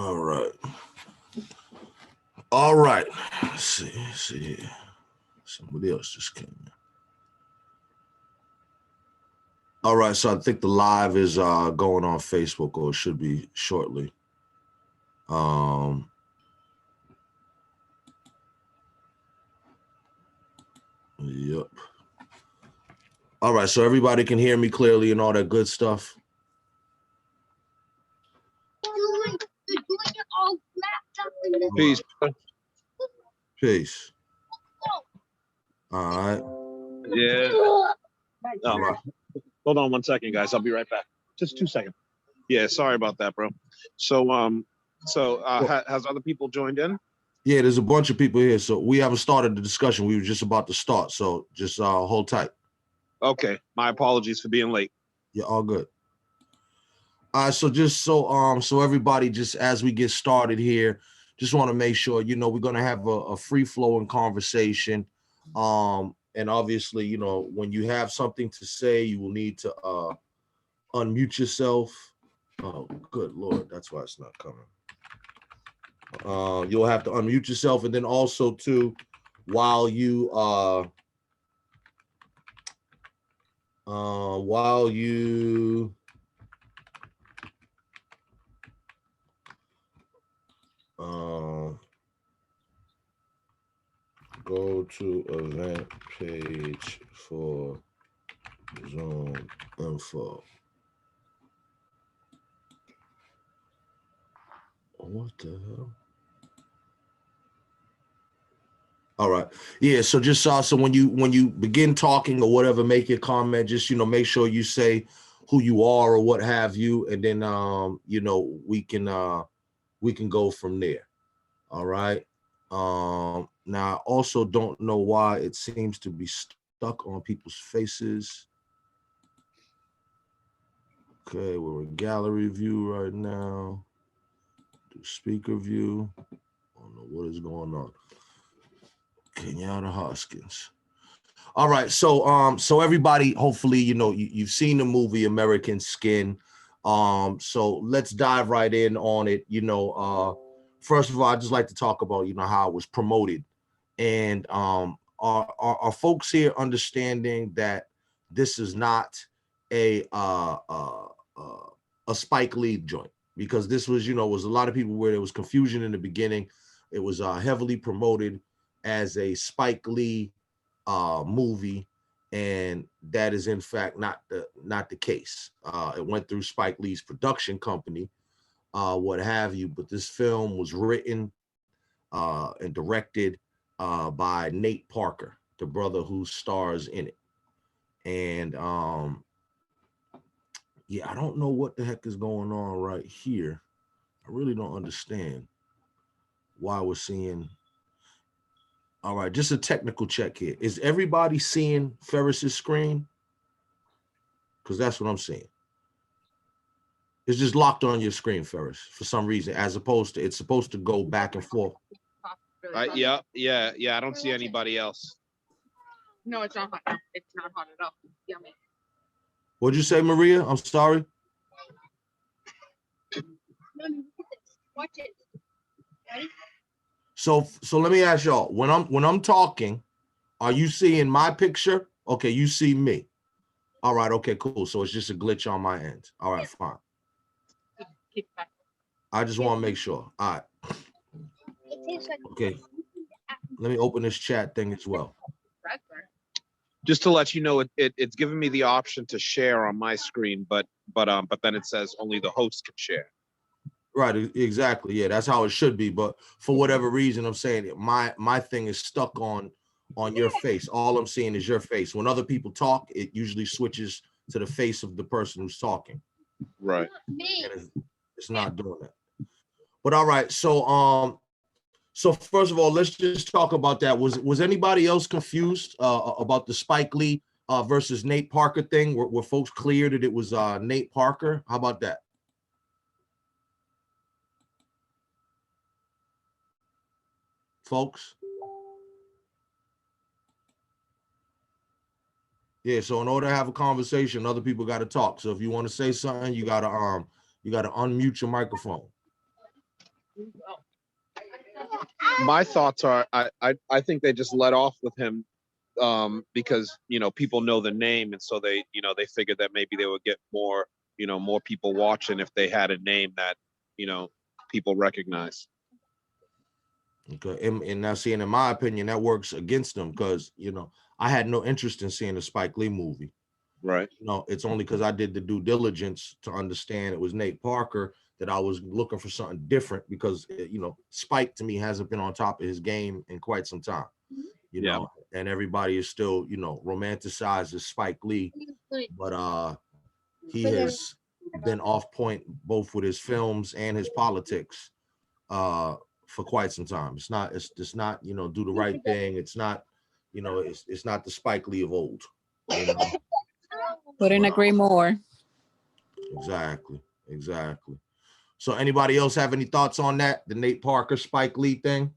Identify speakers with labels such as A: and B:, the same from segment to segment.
A: All right. All right. Let's see. Somebody else just came in. All right, so I think the live is going on Facebook, or it should be shortly. Yep. All right, so everybody can hear me clearly and all that good stuff.
B: Peace.
A: Peace. All right.
B: Yeah.
A: All right.
B: Hold on 1 second, guys. I'll be right back. Just 2 seconds. Yeah, sorry about that, bro. So has other people joined in?
A: Yeah, there's a bunch of people here, so we haven't started the discussion. We were just about to start, so just hold tight.
B: Okay, my apologies for being late.
A: Yeah, all good. All right, so just so everybody, just as we get started here, just want to make sure, we're going to have a free-flowing conversation. And obviously, when you have something to say, you will need to unmute yourself. Oh, good Lord, that's why it's not coming. You'll have to unmute yourself, and then also too, while you go to event page for Zoom info. What the hell? All right. Yeah. So just so when you begin talking or whatever, make your comment. Just make sure you say who you are or what have you, and then we can go from there. All right. Now I also don't know why it seems to be stuck on people's faces. Okay, we're in gallery view right now. Do speaker view. I don't know what is going on. Kenyatta Hoskins. All right, so everybody, hopefully, you've seen the movie American Skin. So let's dive right in on it. First of all, I'd just like to talk about, how it was promoted. And are folks here understanding that this is not a Spike Lee joint? Because this was, was a lot of people where there was confusion in the beginning. It was heavily promoted as a Spike Lee movie, and that is in fact not the case. It went through Spike Lee's production company, what have you, but this film was written and directed by Nate Parker, the brother who stars in it. And yeah, I don't know what the heck is going on right here. I really don't understand why we're seeing. All right, just a technical check here. Is everybody seeing Ferris's screen? Because that's what I'm seeing. It's just locked on your screen, Ferris, for some reason, as opposed to it's supposed to go back and forth.
B: Yeah. I don't see anybody else.
C: No, it's not hot now. It's not hot at all. Yummy.
A: What'd you say, Maria? I'm sorry.
C: Watch it. Ready?
A: So let me ask y'all, when I'm talking, are you seeing my picture? Okay, you see me. All right, okay, cool. So it's just a glitch on my end. All right, fine. I just want to make sure. All right. Okay. Let me open this chat thing as well.
B: Just to let you know, it's giving me the option to share on my screen, but then it says only the host can share.
A: Right, exactly. Yeah, that's how it should be. But for whatever reason, I'm saying it, my thing is stuck on your face. All I'm seeing is your face. When other people talk, it usually switches to the face of the person who's talking.
B: Right.
A: And it's not doing that. But all right, so first of all, let's just talk about that. Was anybody else confused about the Spike Lee versus Nate Parker thing? Were folks clear that it was Nate Parker? How about that? Folks? Yeah, so in order to have a conversation, other people got to talk. So if you want to say something, you got to unmute your microphone.
B: My thoughts are I think they just let off with him because people know the name, and so they figured that maybe they would get more more people watching if they had a name that people recognize.
A: Okay, and now seeing, in my opinion, that works against them because I had no interest in seeing a Spike Lee movie.
B: Right.
A: It's only because I did the due diligence to understand it was Nate Parker that I was looking for something different because Spike to me hasn't been on top of his game in quite some time. And everybody is still romanticizes Spike Lee, but he has been off point both with his films and his politics for quite some time. It's just not do the right thing. It's not it's not the Spike Lee of old.
D: Couldn't agree more.
A: Exactly. So anybody else have any thoughts on that? The Nate Parker Spike Lee thing?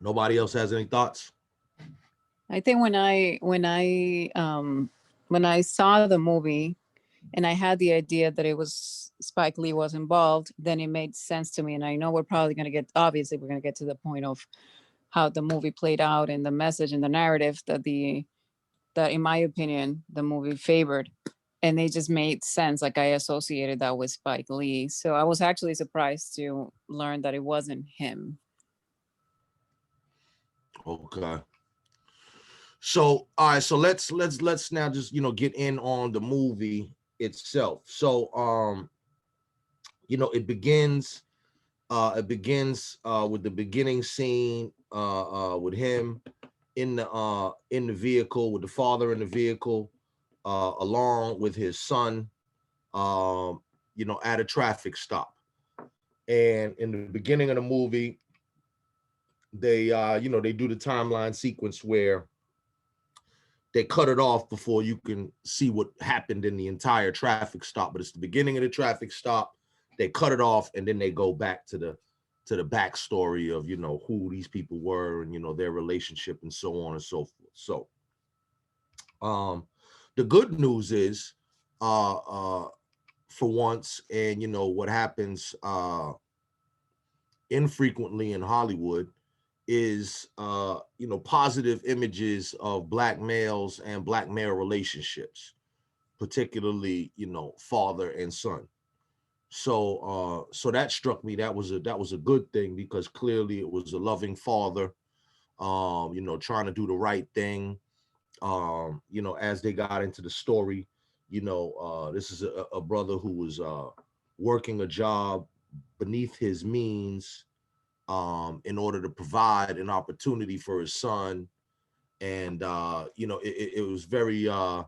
A: Nobody else has any thoughts?
D: I think when I saw the movie and I had the idea that it was Spike Lee was involved, then it made sense to me. And I know we're probably going to get to the point of how the movie played out and the message and the narrative that in my opinion, the movie favored. And they just made sense. Like I associated that with Spike Lee. So I was actually surprised to learn that it wasn't him.
A: Okay. So all right, so let's now just get in on the movie itself. So it begins with the beginning scene with him in the vehicle, with the father in the vehicle along with his son at a traffic stop. And in the beginning of the movie, they they do the timeline sequence where they cut it off before you can see what happened in the entire traffic stop. But it's the beginning of the traffic stop. They cut it off, and then they go back to the backstory of who these people were and their relationship and so on and so forth. So, the good news is, for once, and what happens infrequently in Hollywood is positive images of Black males and Black male relationships, particularly father and son. So that struck me. That was a good thing because clearly it was a loving father trying to do the right thing. As they got into the story, this is a brother who was working a job beneath his means in order to provide an opportunity for his son. And it was very I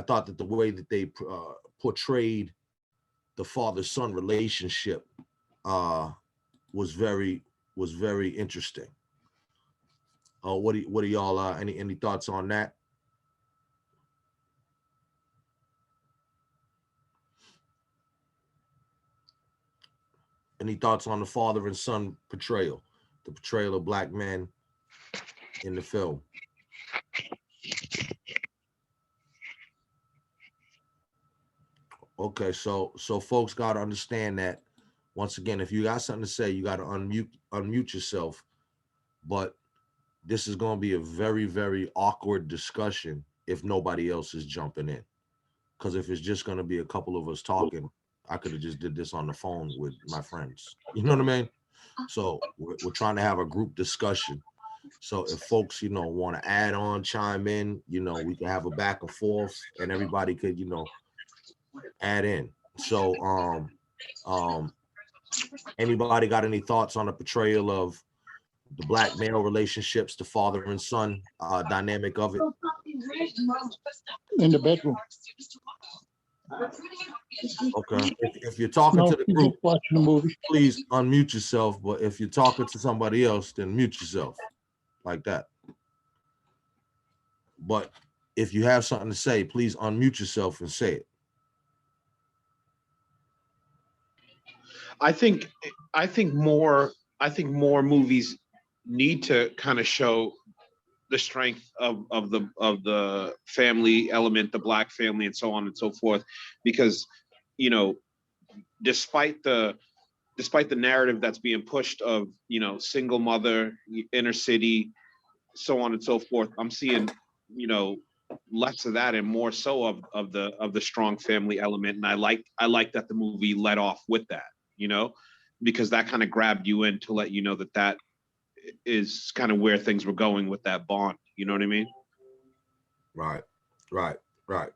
A: thought that the way that they portrayed the father-son relationship was very interesting. What do y'all any thoughts on that? Any thoughts on the father and son portrayal, the portrayal of Black men in the film? Okay, so folks got to understand that once again, if you got something to say, you got to unmute yourself. But this is going to be a very, very awkward discussion if nobody else is jumping in. Because if it's just going to be a couple of us talking, I could have just did this on the phone with my friends. You know what I mean? So we're trying to have a group discussion. So if folks, want to add on, chime in, we can have a back and forth and everybody could, add in. So anybody got any thoughts on the portrayal of the Black male relationships, the father and son dynamic of it?
E: In the bedroom.
A: Okay. If you're talking to the group,
E: watching the movie,
A: please unmute yourself. But if you're talking to somebody else, then mute yourself like that. But if you have something to say, please unmute yourself and say it.
B: I think more movies need to kind of show the strength of the family element, the Black family, and so on and so forth, because you know, despite the narrative that's being pushed of, you know, single mother, inner city, so on and so forth, I'm seeing, you know, less of that and more so of the strong family element. And I like that the movie let off with that, you know, because that kind of grabbed you in to let you know that that is kind of where things were going with that bond. You know what I mean?
A: Right, right, right.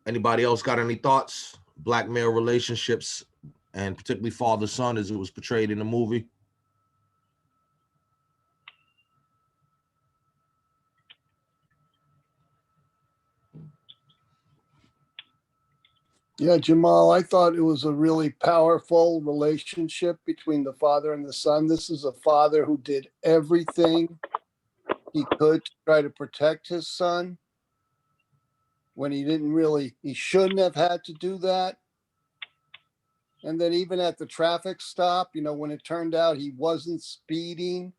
A: Anybody else got any thoughts? Black male relationships, and particularly father son, as it was portrayed in the movie.
E: Yeah, Jamal, I thought it was a really powerful relationship between the father and the son. This is a father who did everything he could to try to protect his son when he shouldn't have had to do that. And then even at the traffic stop, you know, when it turned out he wasn't speeding,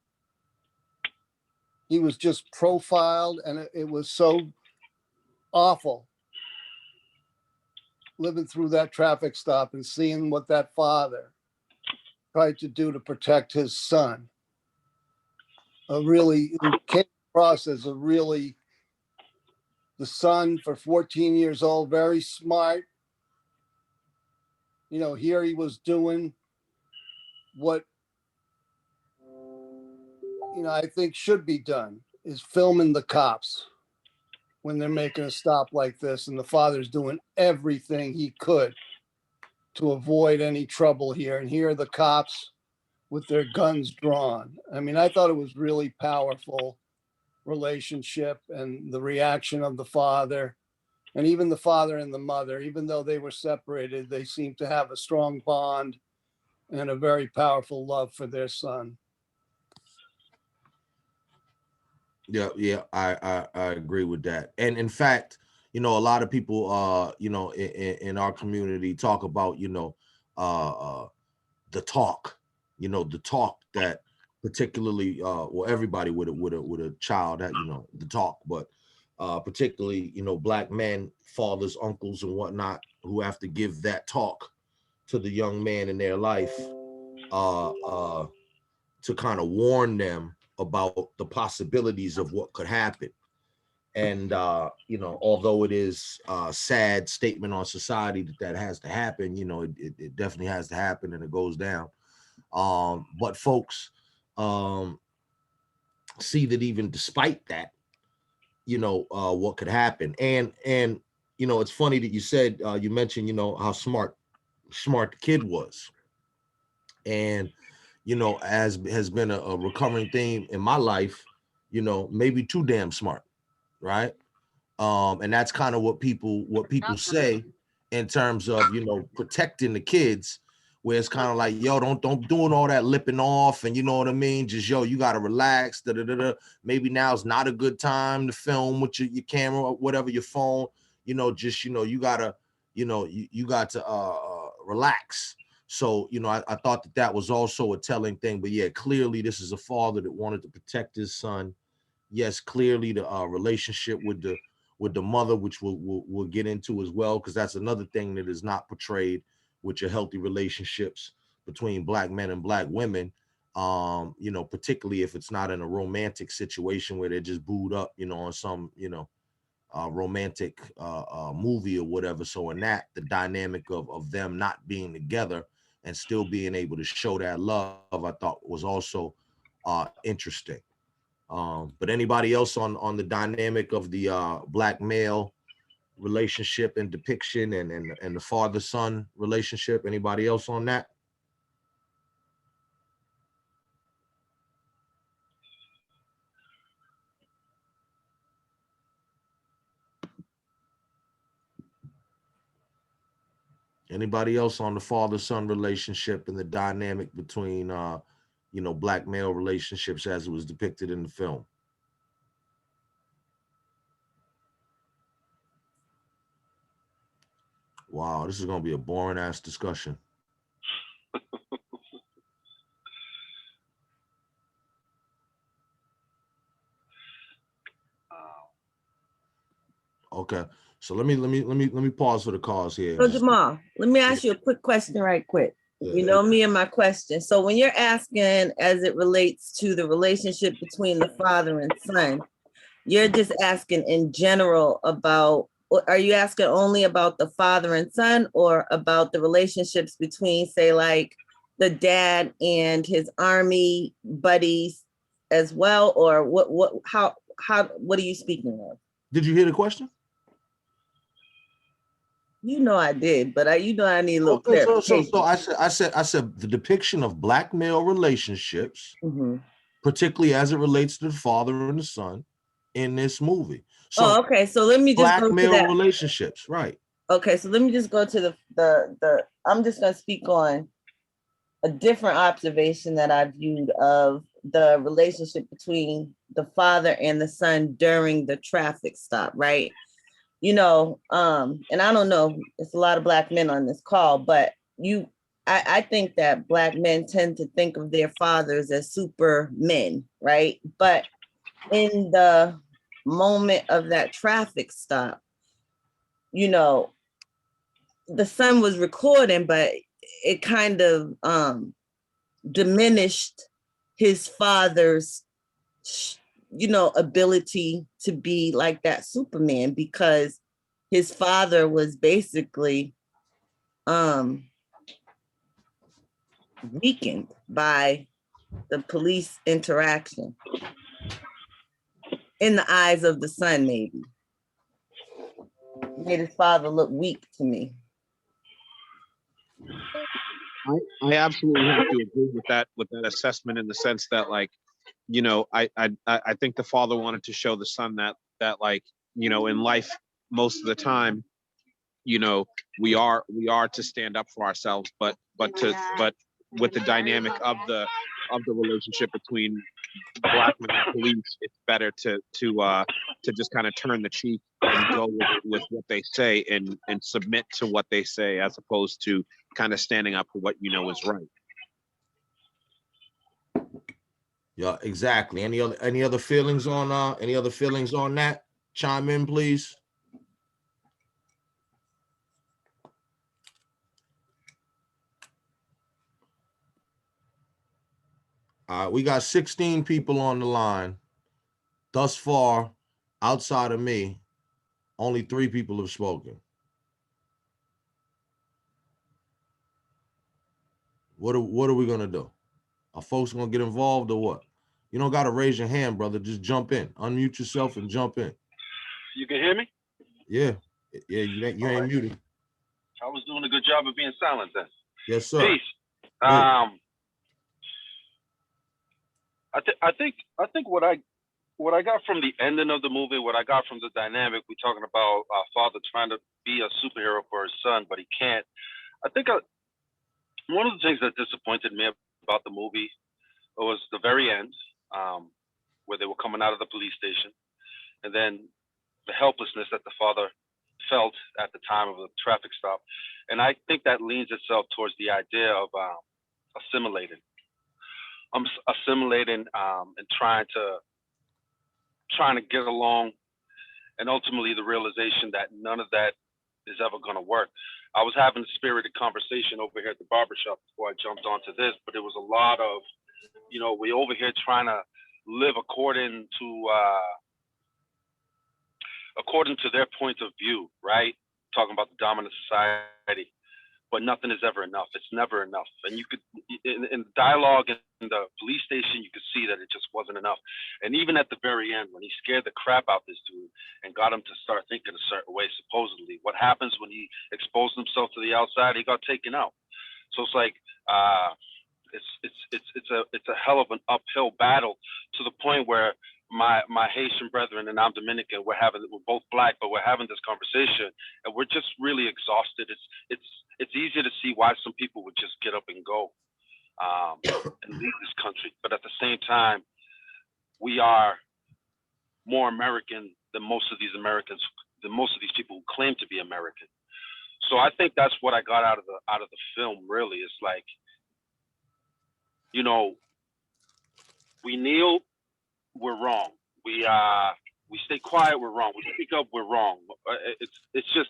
E: he was just profiled, and it was so awful living through that traffic stop and seeing what that father tried to do to protect his son. Came across as the son for 14 years old, very smart. You know, here he was doing what, you know, I think should be done, is filming the cops when they're making a stop like this. And the father's doing everything he could to avoid any trouble here. And here are the cops with their guns drawn. I mean, I thought it was really powerful relationship, and the reaction of the father, and even the father and the mother, even though they were separated, they seemed to have a strong bond and a very powerful love for their son.
A: Yeah, yeah, I agree with that. And in fact, you know, a lot of people, you know, in our community talk about, you know, the talk, you know, the talk that particularly, well, everybody with a child, that, you know, the talk, but particularly, you know, Black men, fathers, uncles, and whatnot, who have to give that talk to the young man in their life, uh, uh, to kind of warn them about the possibilities of what could happen. And you know, although it is a sad statement on society that has to happen, you know, it definitely has to happen, and it goes down. But folks see that even despite that, you know, what could happen. And you know, it's funny that you said, you mentioned, you know, how smart the kid was. And you know, as has been a recurring theme in my life, you know, maybe too damn smart, right? And that's kind of what people say in terms of, you know, protecting the kids, where it's kind of like, yo, don't doing all that lipping off, and you know what I mean, just, yo, you got to relax, da, da, da, da. Maybe now's not a good time to film with your camera or whatever, your phone, you know, just, you know, you gotta, you know, you got to relax. So, you know, I thought that was also a telling thing. But yeah, clearly this is a father that wanted to protect his son. Yes, clearly the relationship with the mother, which we'll get into as well, because that's another thing that is not portrayed with your healthy relationships between Black men and Black women. You know, particularly if it's not in a romantic situation where they're just booed up, you know, on some, you know, romantic movie or whatever. So in that, the dynamic of them not being together and still being able to show that love, I thought was also interesting. But anybody else on the dynamic of the Black male relationship and depiction, and the father son relationship? Anybody else on that? Anybody else on the father son relationship and the dynamic between you know, Black male relationships as it was depicted in the film? Wow, this is gonna be a boring ass discussion. Okay. So let me pause for the cause here.
F: So Jamal, let me ask you a quick question right quick. You know me and my question. So when you're asking as it relates to the relationship between the father and son, you're just asking in general about, are you asking only about the father and son or about the relationships between, say, like the dad and his army buddies as well? Or what are you speaking of?
A: Did you hear the question?
F: You know I did, but I need a little
A: Okay,
F: clarification.
A: so I said the depiction of black male relationships,
F: Mhm.
A: particularly as it relates to the father and the son in this movie. So
F: Okay. So let me just
A: black
F: go to
A: male
F: that.
A: relationships, right?
F: Okay, so let me just go to the. I'm just gonna speak on a different observation that I viewed of the relationship between the father and the son during the traffic stop, right? And I don't know, it's a lot of black men on this call, but I think that black men tend to think of their fathers as super men, right? But in the moment of that traffic stop, the son was recording, but it kind of diminished his father's ability to be like that Superman, because his father was basically weakened by the police interaction in the eyes of the son. Maybe made his father look weak to me.
B: I absolutely have to agree with that assessment, in the sense that, like, I think the father wanted to show the son that like, in life, most of the time, we are to stand up for ourselves, but with the dynamic of the relationship between black and police, it's better to just kind of turn the cheek and go with what they say, and submit to what they say, as opposed to kind of standing up for what is right.
A: Yeah, exactly. Any other feelings on that? Chime in, please. We got 16 people on the line. Thus far, outside of me, only 3 people have spoken. What are we gonna do? Are folks gonna get involved or what? You don't gotta raise your hand, brother. Just jump in. Unmute yourself and jump in.
G: You can hear me?
A: Yeah. You ain't
G: right.
A: muted.
G: I was doing a good job of being silent then.
A: Yes, sir.
G: Peace.
A: Good.
G: I think what I got from the ending of the movie, what I got from the dynamic, we're talking about our father trying to be a superhero for his son, but he can't. I think one of the things that disappointed me about the movie was the very end, where they were coming out of the police station, and then the helplessness that the father felt at the time of the traffic stop. And I think that leans itself towards the idea of assimilating. Assimilating and trying to get along, and ultimately the realization that none of that is ever going to work. I was having a spirited conversation over here at the barbershop before I jumped onto this, but it was a lot of, we over here trying to live according to their point of view, right? Talking about the dominant society. But nothing is ever enough. It's never enough. And you could, in the dialogue in the police station, you could see that it just wasn't enough. And even at the very end, when he scared the crap out this dude and got him to start thinking a certain way, supposedly, what happens when he exposed himself to the outside? He got taken out. So it's like, it's a hell of an uphill battle, to the point where my Haitian brethren and I'm Dominican, we're both black, but we're having this conversation and we're just really exhausted. It's easier to see why some people would just get up and go and leave this country. But at the same time, we are more American than most of these people who claim to be American. So I think that's what I got out of the film. Really, it's like, we kneel, we're wrong. We We stay quiet, we're wrong. We speak up, we're wrong. It's just.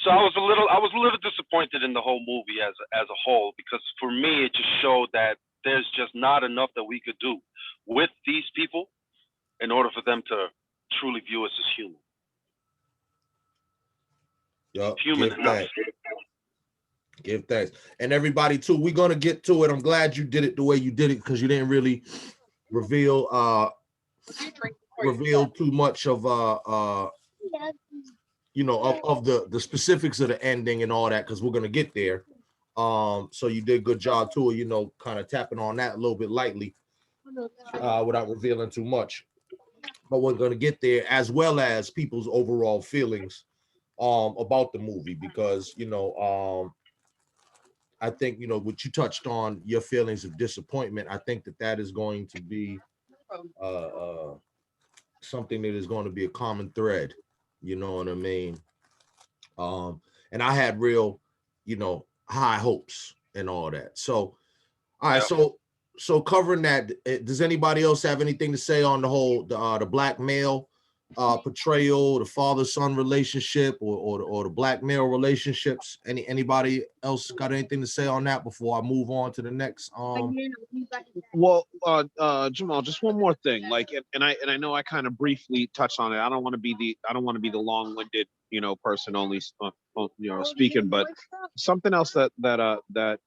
G: So I was a little disappointed in the whole movie as a whole, because for me it just showed that there's just not enough that we could do with these people in order for them to truly view us as human.
A: Yup,
G: Human
A: give
G: enough.
A: thanks. Give thanks. And everybody too, we're gonna get to it. I'm glad you did it the way you did it, because you didn't really reveal too much of you know, of the specifics of the ending and all that, because we're gonna get there. So you did a good job too, you know, kind of tapping on that a little bit lightly, without revealing too much. But we're gonna get there, as well as people's overall feelings about the movie, because you know, I think, you know, what you touched on, your feelings of disappointment, I think that is going to be something that is going to be a common thread, you know what I mean? And I had real, you know, high hopes and all that. So, all right, so covering that, does anybody else have anything to say on the whole, the black male portrayal, the father-son relationship, or the black male relationships? Anybody else got anything to say on that before I move on to the next?
B: Well, Jamal, just one more thing. Like, and I know I kind of briefly touched on it. I don't want to be the long-winded, you know, person only, you know, speaking. But something else that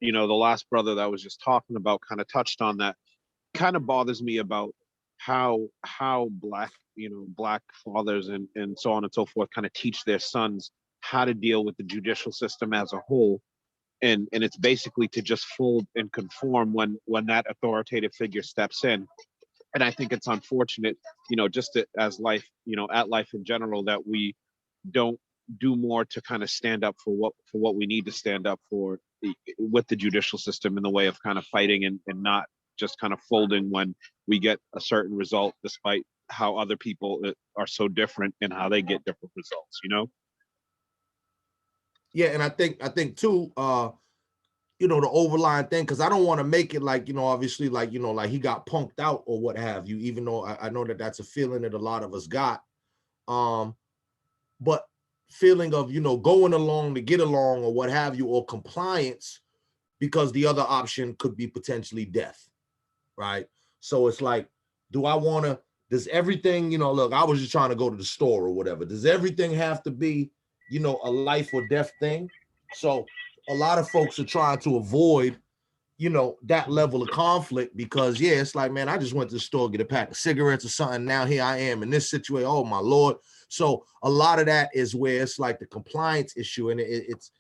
B: you know, the last brother that was just talking about kind of touched on, that kind of bothers me about how black, you know, black fathers and so on and so forth kind of teach their sons how to deal with the judicial system as a whole. And it's basically to just fold and conform when that authoritative figure steps in. And I think it's unfortunate, you know, just as life, you know, at life in general, that we don't do more to kind of stand up for what we need to stand up for with the judicial system, in the way of kind of fighting and not just kind of folding when we get a certain result, despite how other people are so different and how they get different results, you know?
A: Yeah, and I think too, you know, the overlying thing, because I don't want to make it like, you know, obviously, like, you know, like he got punked out or what have you, even though I know that that's a feeling that a lot of us got. But feeling of, you know, going along to get along or what have you, or compliance, because the other option could be potentially death, right? So it's like, does everything, you know, look, I was just trying to go to the store or whatever. Does everything have to be, you know, a life or death thing? So a lot of folks are trying to avoid, you know, that level of conflict, because yeah, it's like, man, I just went to the store, get a pack of cigarettes or something. Now here I am in this situation. Oh my Lord. So a lot of that is where it's like the compliance issue, and it's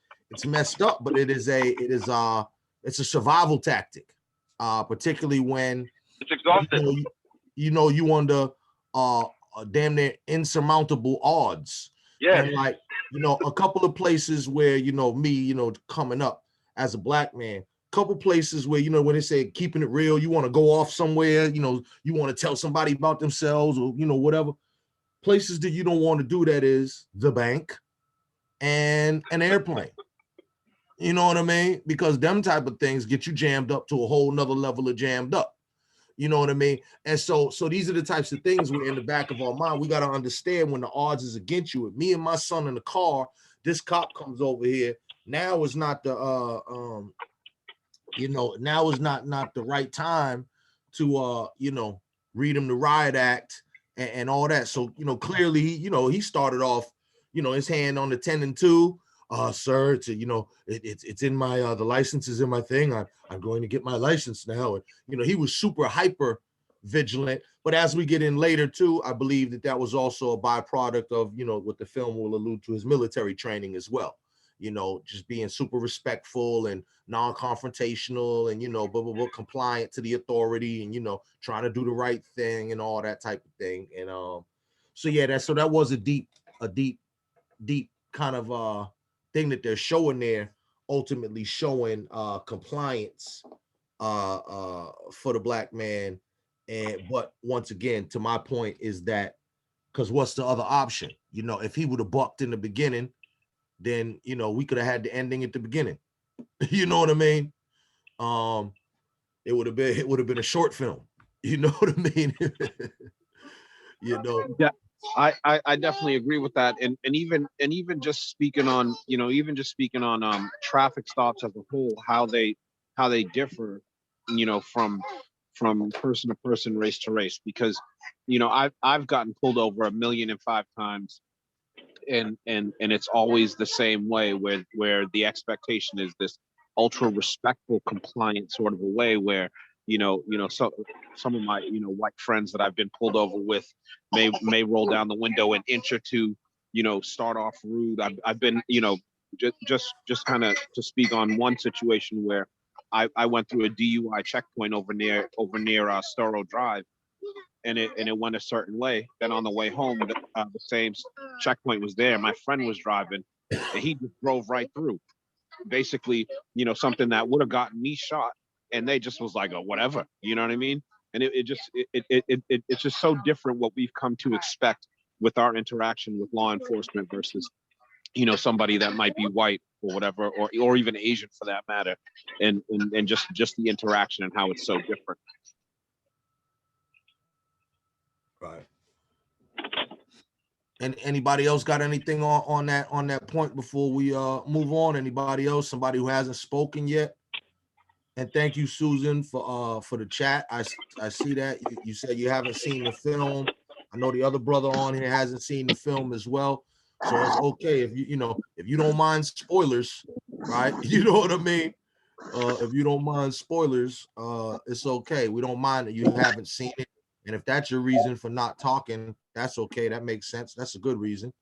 A: messed up, but it's a survival tactic, particularly when
G: it's exhausting.
A: You under damn near insurmountable odds.
G: Yeah.
A: And like, you know, a couple of places where, you know, me, you know, coming up as a black man, couple places where, you know, when they say keeping it real, you want to go off somewhere, you know, you want to tell somebody about themselves, or, you know, whatever. Places that you don't want to do that is the bank and an airplane. You know what I mean? Because them type of things get you jammed up to a whole nother level of jammed up. You know what I mean? And so these are the types of things where in the back of our mind, we got to understand when the odds is against you. With me and my son in the car, this cop comes over here. Now is not the you know, now is not the right time to you know, read him the riot act and all that. So, you know, clearly, you know, he started off, you know, his hand on the 10 and 2. Sir, it's, you know, it's in my the license is in my thing. I'm going to get my license now. And you know, he was super hyper vigilant. But as we get in later too, I believe that was also a byproduct of, you know, what the film will allude to, his military training as well. You know, just being super respectful and non-confrontational, and, you know, blah, compliant to the authority, and, you know, trying to do the right thing and all that type of thing. And so yeah, that was a deep kind of thing that they're showing there, ultimately showing compliance for the black man. But once again, to my point is that, because what's the other option? You know, if he would have bucked in the beginning, then, you know, we could have had the ending at the beginning. You know what I mean? It would have been a short film. You know what I mean? You know.
B: Yeah. I definitely agree with that, and even just speaking on traffic stops as a whole, how they differ, from person to person, race to race, because I've gotten pulled over 1,000,005 times, and it's always the same way, where the expectation is this ultra respectful, compliant sort of a way, where so some of my white friends that I've been pulled over with may roll down the window an inch or two, start off rude. I've been just kind of to speak on one situation where I went through a DUI checkpoint over near Storrow Drive, and it went a certain way. Then on the way home, the same checkpoint was there. My friend was driving, and he just drove right through. Basically, something that would have gotten me shot, and they just was like, "Oh, whatever." You know what I mean? And it's just so different what we've come to expect with our interaction with law enforcement versus somebody that might be white or whatever, or even Asian for that matter, and just the interaction and how it's so different.
A: Right. And anybody else got anything on that point before we move on? Anybody else? Somebody who hasn't spoken yet? And thank you, Susan, for the chat. I see that you said you haven't seen the film. I know the other brother on here hasn't seen the film as well, so it's okay if if you don't mind spoilers, right? You know what I mean? If you don't mind spoilers, it's okay. We don't mind that you haven't seen it. And if that's your reason for not talking, that's okay. That makes sense. That's a good reason.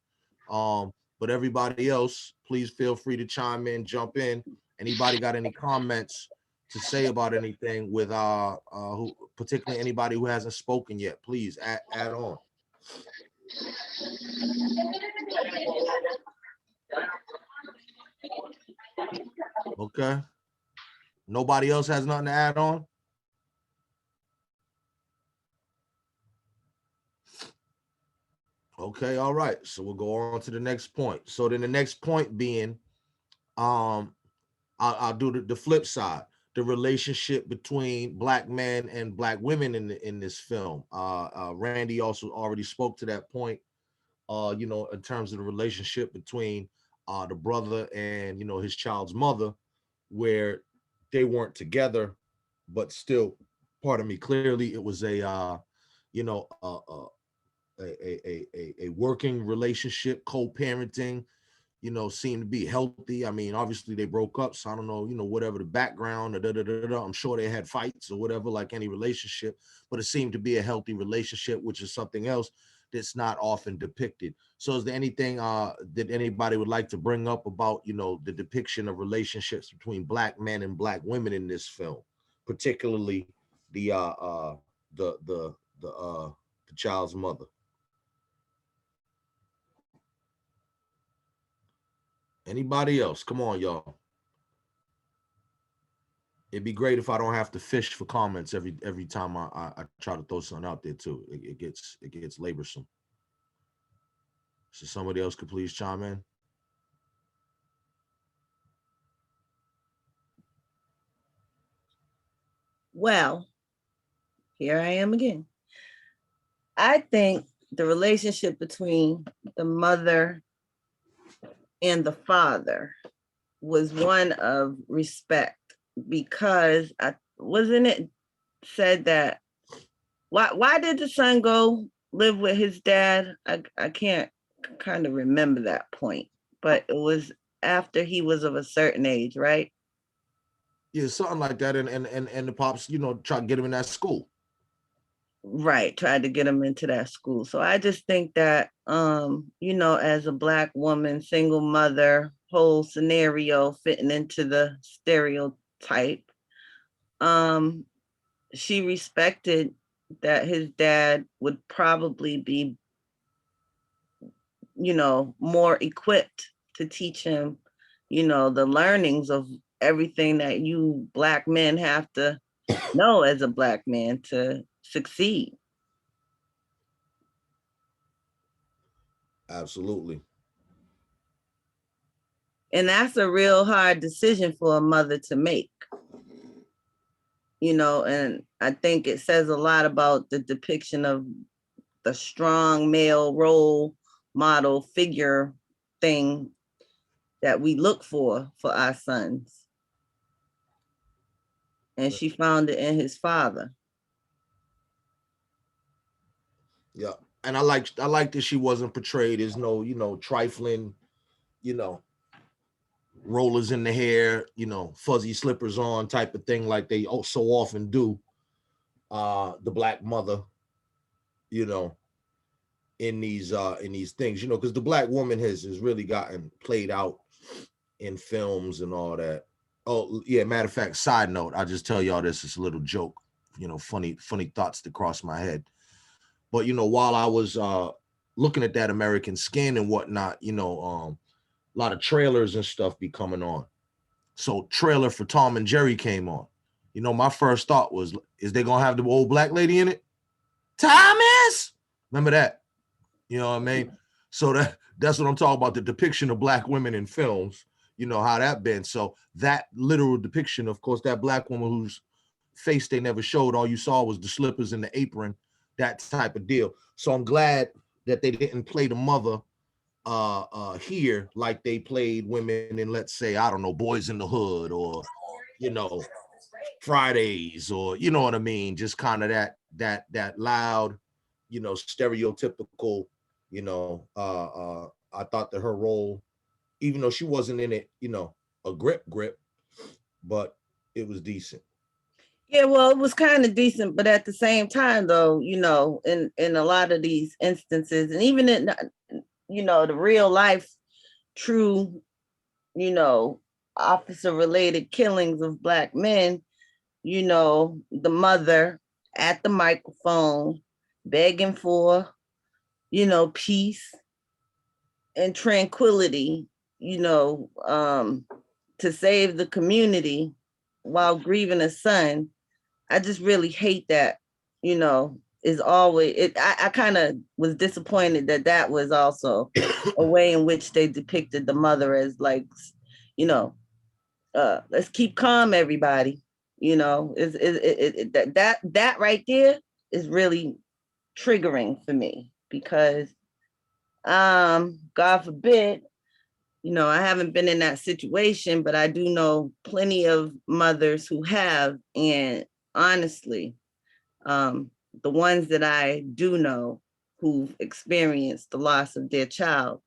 A: But everybody else, please feel free to chime in, jump in. Anybody got any comments to say about anything with who, particularly anybody who hasn't spoken yet, please add on. Okay. Nobody else has nothing to add on? Okay, all right. So we'll go on to the next point. So then the next point being, I'll do the flip side, the relationship between Black men and Black women in this film. Randy also already spoke to that point, in terms of the relationship between the brother and, his child's mother, where they weren't together, but still, pardon me, clearly it was a working relationship, co-parenting, seemed to be healthy. I mean, obviously they broke up, so I don't know, whatever the background, I'm sure they had fights or whatever, like any relationship, but it seemed to be a healthy relationship, which is something else that's not often depicted. So is there anything that anybody would like to bring up about, the depiction of relationships between Black men and Black women in this film, particularly the child's mother? Anybody else? Come on, y'all. It'd be great if I don't have to fish for comments every time I try to throw something out there too. It gets laborsome. So somebody else could please chime in.
F: Well, here I am again. I think the relationship between the mother and the father was one of respect, because wasn't it said that why did the son go live with his dad? I can't kind of remember that point, but it was after he was of a certain age, right?
A: Yeah, something like that. And the pops, try to get him in that school.
F: Right, tried to get him into that school. So I just think that as a Black woman, single mother, whole scenario fitting into the stereotype, she respected that his dad would probably be more equipped to teach him the learnings of everything that you Black men have to know as a Black man to succeed.
A: Absolutely.
F: And that's a real hard decision for a mother to make. And I think it says a lot about the depiction of the strong male role model figure thing that we look for our sons. And she found it in his father.
A: Yeah. And I like that she wasn't portrayed as no, you know, trifling, you know, rollers in the hair, you know, fuzzy slippers on type of thing like they so often do. The black mother, you know, in these things, you know, because the black woman has really gotten played out in films and all that. Oh yeah, matter of fact, side note, I'll just tell y'all this, it's a little joke, you know, funny thoughts that cross my head. But you know, while I was looking at that American Skin and whatnot, you know, a lot of trailers and stuff be coming on. So trailer for Tom and Jerry came on. You know, my first thought was, is they gonna have the old black lady in it? Thomas, remember that? You know what I mean? So that's what I'm talking about, the depiction of black women in films, you know, how that been. So that literal depiction, of course, that black woman whose face they never showed, all you saw was the slippers and the apron, that type of deal. So I'm glad that they didn't play the mother here like they played women in, let's say, I don't know, Boys in the Hood, or, you know, Fridays, or, you know what I mean, just kind of that loud, you know, stereotypical, you know, I thought that her role, even though she wasn't in it, you know, a grip, but it was decent.
F: Yeah, well, it was kind of decent, but at the same time, though, you know, in a lot of these instances, and even in, you know, the real life, true, you know, officer related killings of black men, you know, the mother at the microphone begging for, you know, peace and tranquility, you know, to save the community while grieving a son. I just really hate that, you know, is always it. I kind of was disappointed that was also a way in which they depicted the mother as like, you know, let's keep calm, everybody. You know, that right there is really triggering for me, because God forbid, you know, I haven't been in that situation, but I do know plenty of mothers who have, and honestly, the ones that I do know who've experienced the loss of their child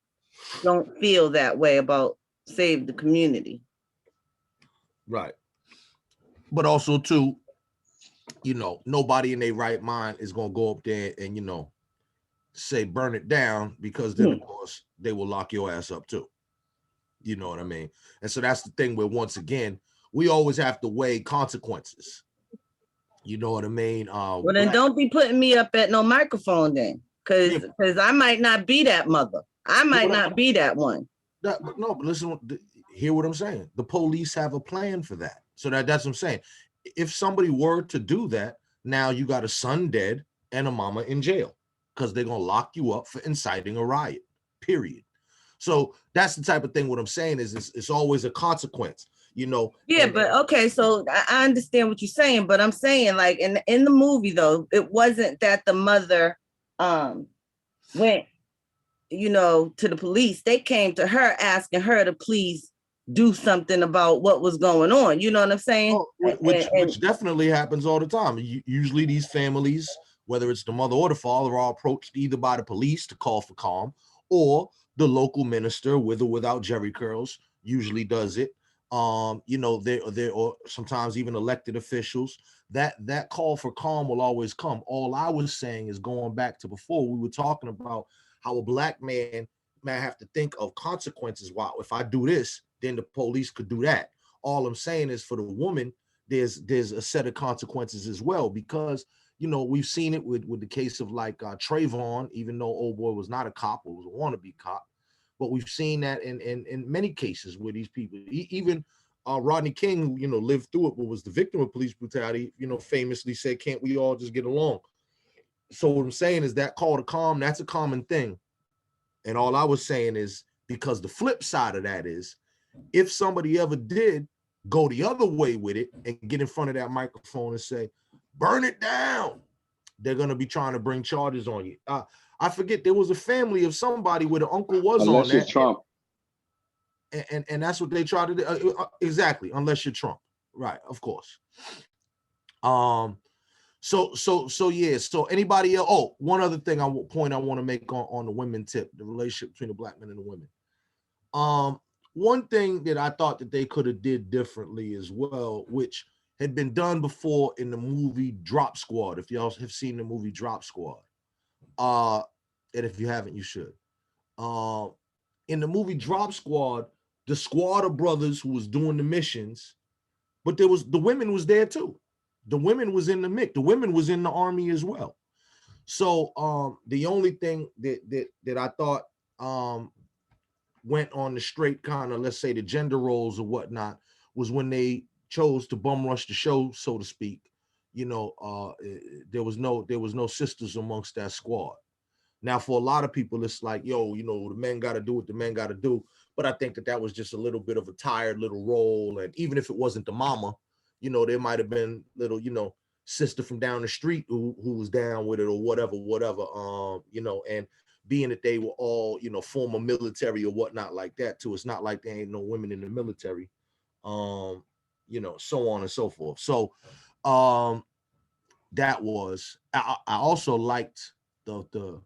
F: don't feel that way about save the community.
A: Right. But also too, you know, nobody in their right mind is gonna go up there and, you know, say burn it down, because then of course they will lock your ass up too. You know what I mean? And so that's the thing where, once again, we always have to weigh consequences. You know what I mean?
F: Well, then don't be putting me up at no microphone then, because I might not be that mother. I might not be that one.
A: But listen, hear what I'm saying. The police have a plan for that. So that's what I'm saying. If somebody were to do that, now you got a son dead and a mama in jail, because they're going to lock you up for inciting a riot, period. So that's the type of thing. What I'm saying is it's always a consequence, you know.
F: Yeah, but okay, so I understand what you're saying, but I'm saying, like, in the movie though, it wasn't that the mother went, you know, to the police. They came to her asking her to please do something about what was going on. You know what I'm saying?
A: Which definitely happens all the time. Usually these families, whether it's the mother or the father, are approached either by the police to call for calm, or the local minister, with or without jerry curls, usually does it. You know, there or sometimes even elected officials. That call for calm will always come. All I was saying is, going back to before, we were talking about how a black man may have to think of consequences. Wow, if I do this, then the police could do that. All I'm saying is, for the woman, there's a set of consequences as well, because, you know, we've seen it with the case of like Trayvon, even though old boy was not a cop, or was a wannabe cop. But we've seen that in many cases where these people, even Rodney King, who, you know, lived through it, but was the victim of police brutality, you know, famously said, can't we all just get along? So what I'm saying is, that call to calm, that's a common thing. And all I was saying is, because the flip side of that is, if somebody ever did go the other way with it and get in front of that microphone and say, burn it down, they're gonna be trying to bring charges on you. I forget, there was a family of somebody where the uncle was
H: Unless
A: on
H: it's
A: that,
H: Trump.
A: and that's what they try to do. Exactly, unless you're Trump, right? Of course. So yeah. So anybody else? Oh, one other thing I want to make on the women tip, the relationship between the black men and the women. One thing that I thought that they could have did differently as well, which had been done before in the movie Drop Squad. If y'all have seen the movie Drop Squad, and if you haven't, you should. In the movie Drop Squad, the squad of brothers who was doing the missions, but the women was there too. The women was in the mix. The women was in the army as well. So the only thing that I thought went on the straight kind of, let's say, the gender roles or whatnot, was when they chose to bum rush the show, so to speak. There was no sisters amongst that squad. Now, for a lot of people, it's like, yo, the men got to do what the men got to do. But I think that was just a little bit of a tired little role. And even if it wasn't the mama, there might have been little, sister from down the street who was down with it or whatever. And being that they were all, former military or whatnot like that too. It's not like there ain't no women in the military, so on and so forth. So that was, I also liked the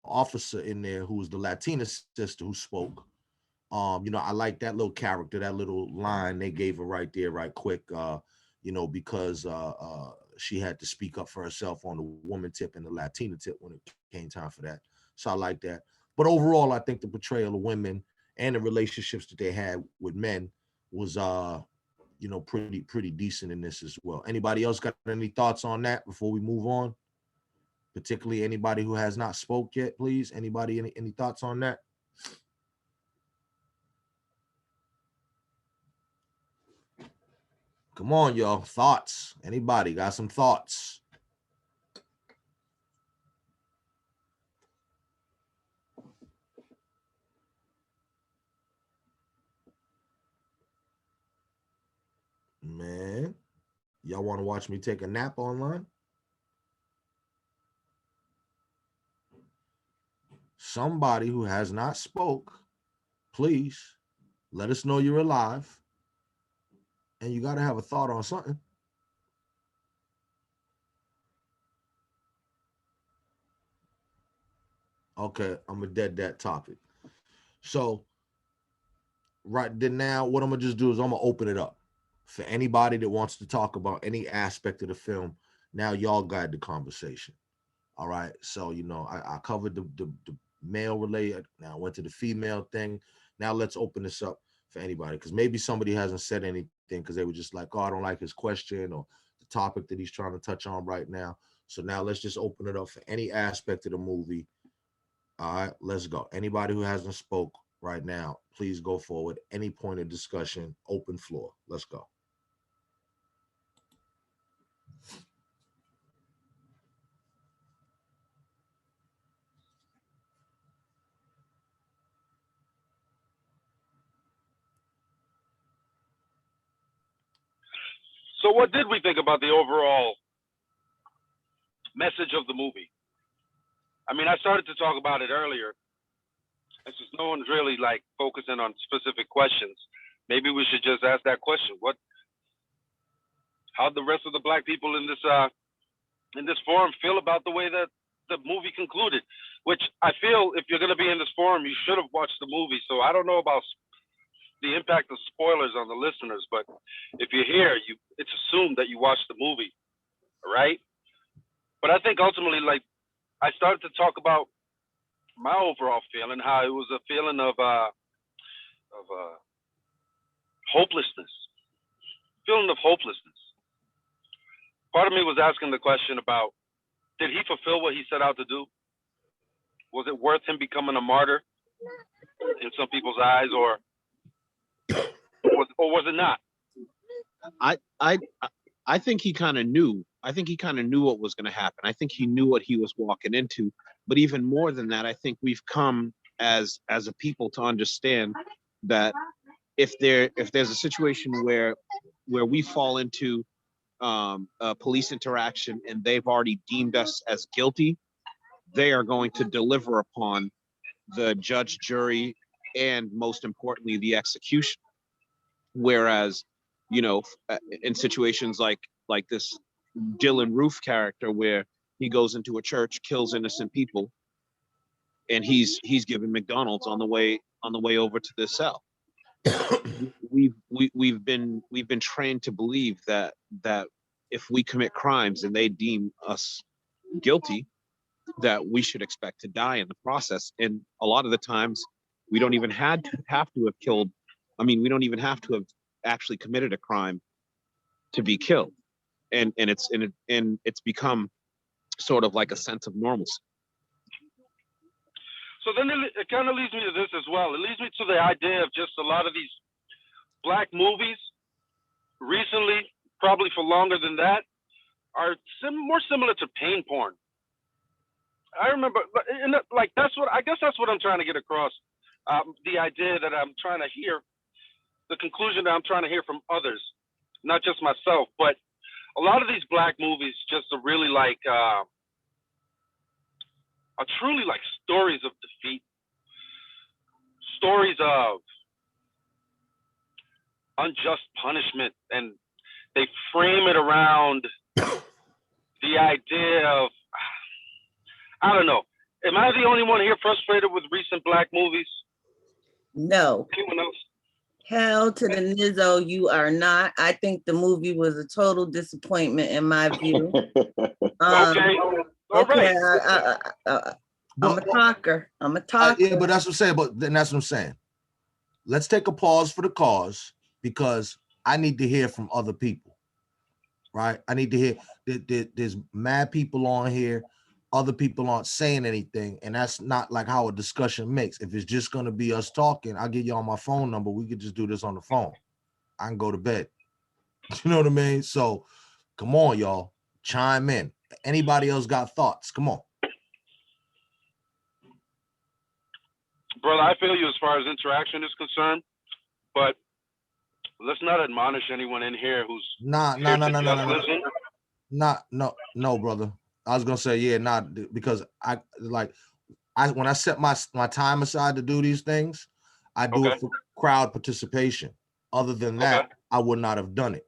A: officer in there who was the Latina sister who spoke. I like that little character, that little line they gave her right there, right quick, because she had to speak up for herself on the woman tip and the Latina tip when it came time for that. So I like that. But overall, I think the portrayal of women and the relationships that they had with men was, pretty decent in this as well. Anybody else got any thoughts on that before we move on? Particularly anybody who has not spoke yet, please. Anybody, any thoughts on that? Come on, y'all. Thoughts? Anybody got some thoughts? Man, y'all want to watch me take a nap online? Somebody who has not spoke, please let us know you're alive. And you got to have a thought on something. Okay, I'm going to dead that topic. So right then, now what I'm going to just do is I'm going to open it up for anybody that wants to talk about any aspect of the film. Now y'all guide the conversation. All right. So, I covered the male related. Now I went to the female thing. Now let's open this up for anybody, because maybe somebody hasn't said anything because they were just like, oh, I don't like his question or the topic that he's trying to touch on right now. So now let's just open it up for any aspect of the movie. All right, let's go. Anybody who hasn't spoke right now, please go forward. Any point of discussion, open floor. Let's go.
G: So what did we think about the overall message of the movie? I mean, I started to talk about it earlier. It's just no one's really like focusing on specific questions. Maybe we should just ask that question. How the rest of the black people in this forum feel about the way that the movie concluded? Which I feel, if you're going to be in this forum, you should have watched the movie. So I don't know about the impact of spoilers on the listeners, but if you're here, it's assumed that you watched the movie, right? But I think ultimately, like, I started to talk about my overall feeling, how it was a feeling of hopelessness, feeling of hopelessness. Part of me was asking the question about, did he fulfill what he set out to do? Was it worth him becoming a martyr in some people's eyes, or was it not?
B: I think he kind of knew. I think he kind of knew what was going to happen. I think he knew what he was walking into. But even more than that, I think we've come as a people to understand that if there's a situation where we fall into police interaction and they've already deemed us as guilty, they are going to deliver upon the judge, jury, and most importantly, the execution. Whereas, in situations like this Dylan Roof character, where he goes into a church, kills innocent people, and he's given McDonald's on the way over to the cell. We've been trained to believe that if we commit crimes and they deem us guilty, that we should expect to die in the process. And a lot of the times we don't even have to have killed. I mean, we don't even have to have actually committed a crime to be killed. And it's become sort of like a sense of normalcy.
G: So then it kind of leads me to this as well. It leads me to the idea of just a lot of these black movies recently, probably for longer than that, are more similar to pain porn. I remember, like, that's what I'm trying to get across. The idea that I'm trying to hear, the conclusion that I'm trying to hear from others, not just myself, but a lot of these black movies just are really like, are truly like stories of defeat, stories of unjust punishment, and they frame it around the idea of, I don't know. Am I the only one here frustrated with recent black movies?
F: No.
G: Anyone else?
F: Hell to the Nizzo, you are not. I think the movie was a total disappointment in my view.
G: Okay. All
F: Okay,
G: right.
F: I'm a talker. I'm a talker.
A: Yeah, but that's what I'm saying. But then that's what I'm saying. Let's take a pause for the cause, because I need to hear from other people, right? I need to hear. There's mad people on here. Other people aren't saying anything, and that's not like how a discussion makes. If it's just going to be us talking, I'll give y'all my phone number. We could just do this on the phone. I can go to bed. You know what I mean? So come on, y'all. Chime in. Anybody else got thoughts? Come on.
G: Brother, I feel you as far as interaction is concerned, but let's not admonish anyone in here who's
A: No, brother. I was gonna say, yeah, not because when I set my time aside to do these things, I do it for crowd participation. Other than that, I would not have done it.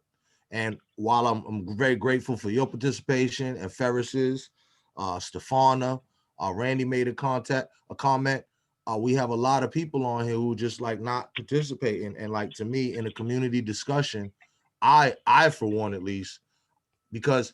A: And while I'm very grateful for your participation and Ferris's, Stefana, Randy made a comment. We have a lot of people on here who just like not participating. And like, to me, in a community discussion, I for one, at least, because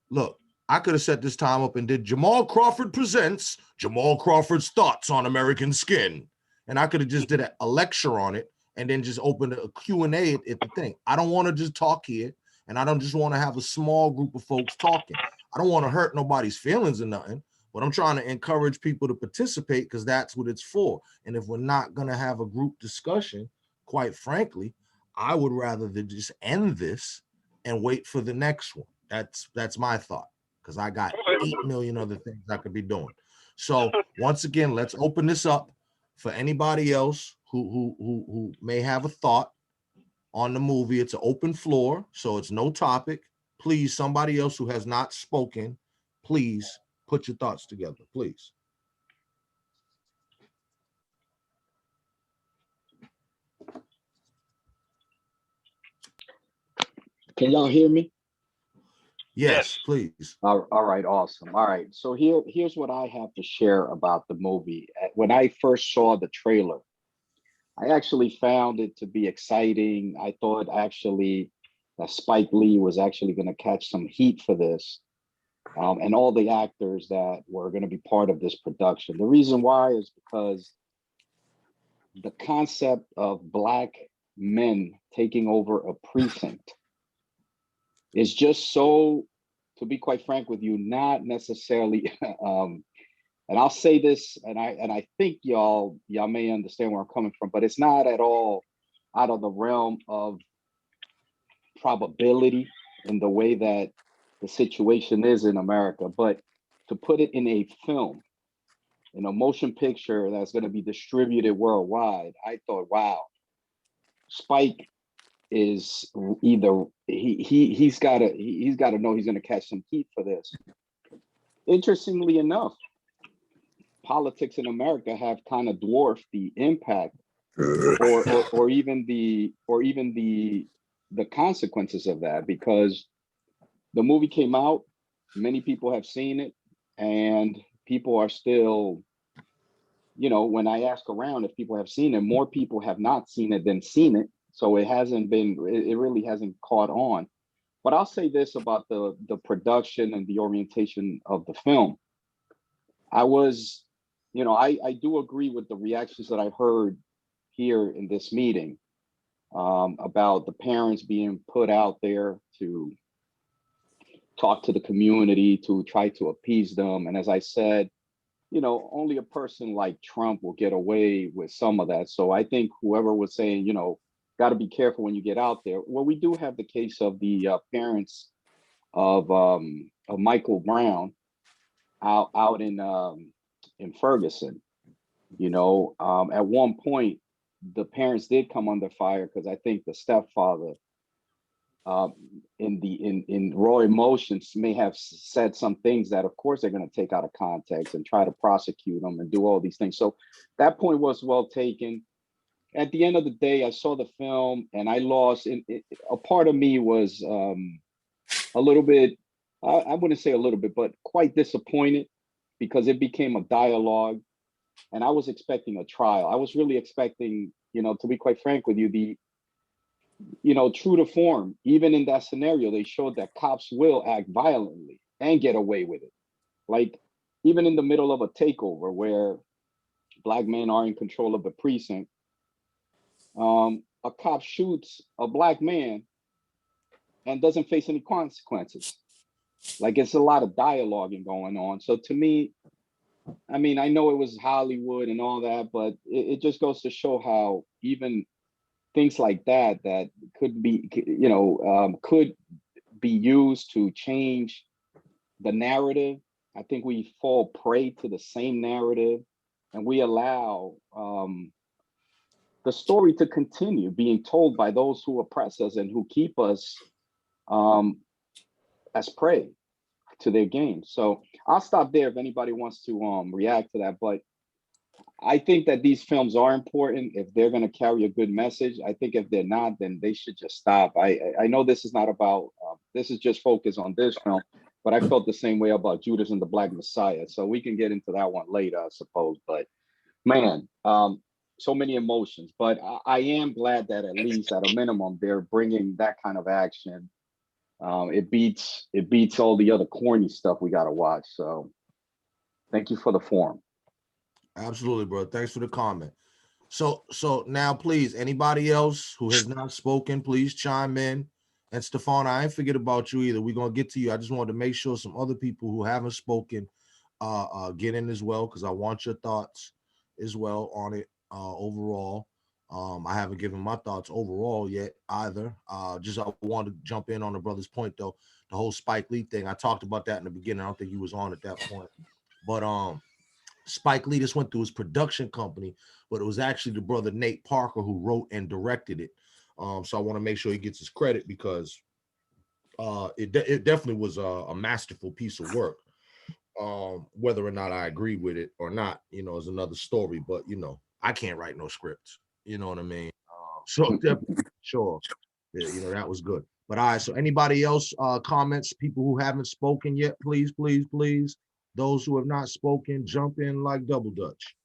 A: look, I could have set this time up and did Jamal Crawford presents Jamal Crawford's thoughts on American skin. And I could have just did a lecture on it and then just opened a Q&A at the thing. I don't want to just talk here, and I don't just want to have a small group of folks talking. I don't want to hurt nobody's feelings or nothing, but I'm trying to encourage people to participate because that's what it's for. And if we're not going to have a group discussion, quite frankly, I would rather than just end this and wait for the next one. That's my thought, because I got 8 million other things I could be doing. So once again, let's open this up for anybody else who may have a thought on the movie. It's an open floor, so it's no topic. Please, somebody else who has not spoken, please put your thoughts together, please.
H: Can y'all hear me?
A: Yes, please.
H: All right, awesome. All right, so here's what I have to share about the movie. When I first saw the trailer, I actually found it to be exciting. I thought actually that Spike Lee was actually going to catch some heat for this, and all the actors that were going to be part of this production. The reason why is because the concept of Black men taking over a precinct is just so, to be quite frank with you, not necessarily, and I'll say this, and I think y'all may understand where I'm coming from, but it's not at all out of the realm of probability in the way that the situation is in America. But to put it in a film, in a motion picture that's going to be distributed worldwide, I thought, wow, Spike is either he's got to know he's going to catch some heat for this. Interestingly enough, politics in America have kind of dwarfed the impact or even the consequences of that, because the movie came out, many people have seen it, and people are still, when I ask around if people have seen it, more people have not seen it than seen it. So it really hasn't caught on. But I'll say this about the production and the orientation of the film. I do agree with the reactions that I heard here in this meeting about the parents being put out there to talk to the community, to try to appease them. And as I said, only a person like Trump will get away with some of that. So I think whoever was saying, got to be careful when you get out there. Well, we do have the case of the parents of Michael Brown out in Ferguson. At one point, the parents did come under fire because I think the stepfather, in raw emotions, may have said some things that, of course, they're going to take out of context and try to prosecute them and do all these things. So that point was well taken. At the end of the day, I saw the film and I lost. A part of me was a little bit, I wouldn't say a little bit, but quite disappointed because it became a dialogue. And I was expecting a trial. I was really expecting, to be quite frank with you, true to form, even in that scenario, they showed that cops will act violently and get away with it. Like, even in the middle of a takeover where Black men are in control of the precinct, a cop shoots a Black man and doesn't face any consequences. Like, it's a lot of dialoguing going on. So to me, I know it was Hollywood and all that, but it just goes to show how even things like that could be, could be used to change the narrative. I think we fall prey to the same narrative, and we allow the story to continue being told by those who oppress us and who keep us as prey to their games. So I'll stop there if anybody wants to react to that. But I think that these films are important if they're going to carry a good message. I think if they're not, then they should just stop. I know this is not about, this is just focused on this film, but I felt the same way about Judas and the Black Messiah. So we can get into that one later, I suppose. But man, so many emotions. But I am glad that at least at a minimum, they're bringing that kind of action. It beats all the other corny stuff we got to watch. So thank you for the forum.
A: Absolutely, bro. Thanks for the comment. So now, please, anybody else who has not spoken, please chime in. And Stefan, I ain't forget about you either. We're gonna get to you. I just wanted to make sure some other people who haven't spoken get in as well, because I want your thoughts as well on it overall. I haven't given my thoughts overall yet either. Just I wanted to jump in on the brother's point though. The whole Spike Lee thing. I talked about that in the beginning. I don't think he was on at that point, but Spike Lee just went through his production company, but it was actually the brother Nate Parker who wrote and directed it. So I want to make sure he gets his credit because it definitely was a masterful piece of work. Whether or not I agree with it or not, is another story. But I can't write no scripts. You know what I mean? So definitely, sure, yeah, that was good. But all right. So anybody else comments? People who haven't spoken yet, please, please, please. Those who have not spoken, jump in like double Dutch.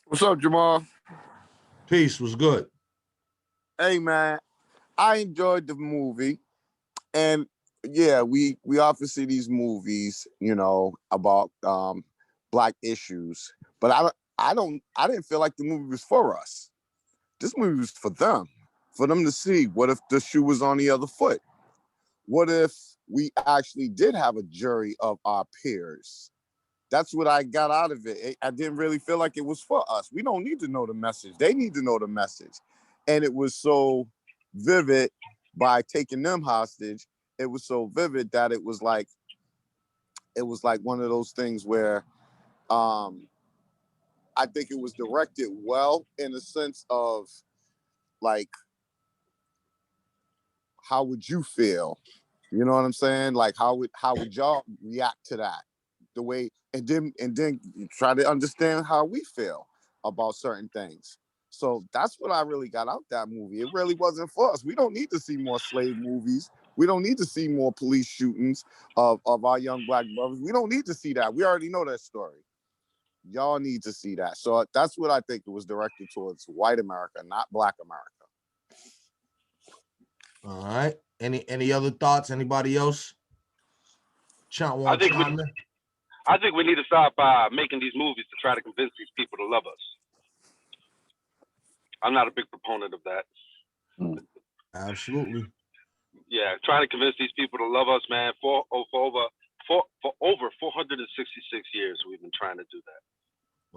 I: What's up, Jamal?
A: Peace was good.
I: Hey, man, I enjoyed the movie. And yeah, we often see these movies, about Black issues. But I didn't feel like the movie was for us. This movie was for them to see what if the shoe was on the other foot. What if we actually did have a jury of our peers? That's what I got out of it. I didn't really feel like it was for us. We don't need to know the message. They need to know the message. And it was so vivid by taking them hostage. It was so vivid that it was like one of those things where I think it was directed well in the sense of like, how would you feel? You know what I'm saying? Like, how would y'all react to that? The way, and then try to understand how we feel about certain things. So that's what I really got out that movie. It really wasn't for us. We don't need to see more slave movies. We don't need to see more police shootings of our young black brothers. We don't need to see that. We already know that story. Y'all need to see that. So that's what I think it was directed towards, white America, not black America.
A: All right. Any other thoughts? Anybody else?
G: I think we need to stop making these movies to try to convince these people to love us. I'm not a big proponent of that.
A: Absolutely.
G: Yeah, trying to convince these people to love us, man. For over 466 years, we've been trying to do that.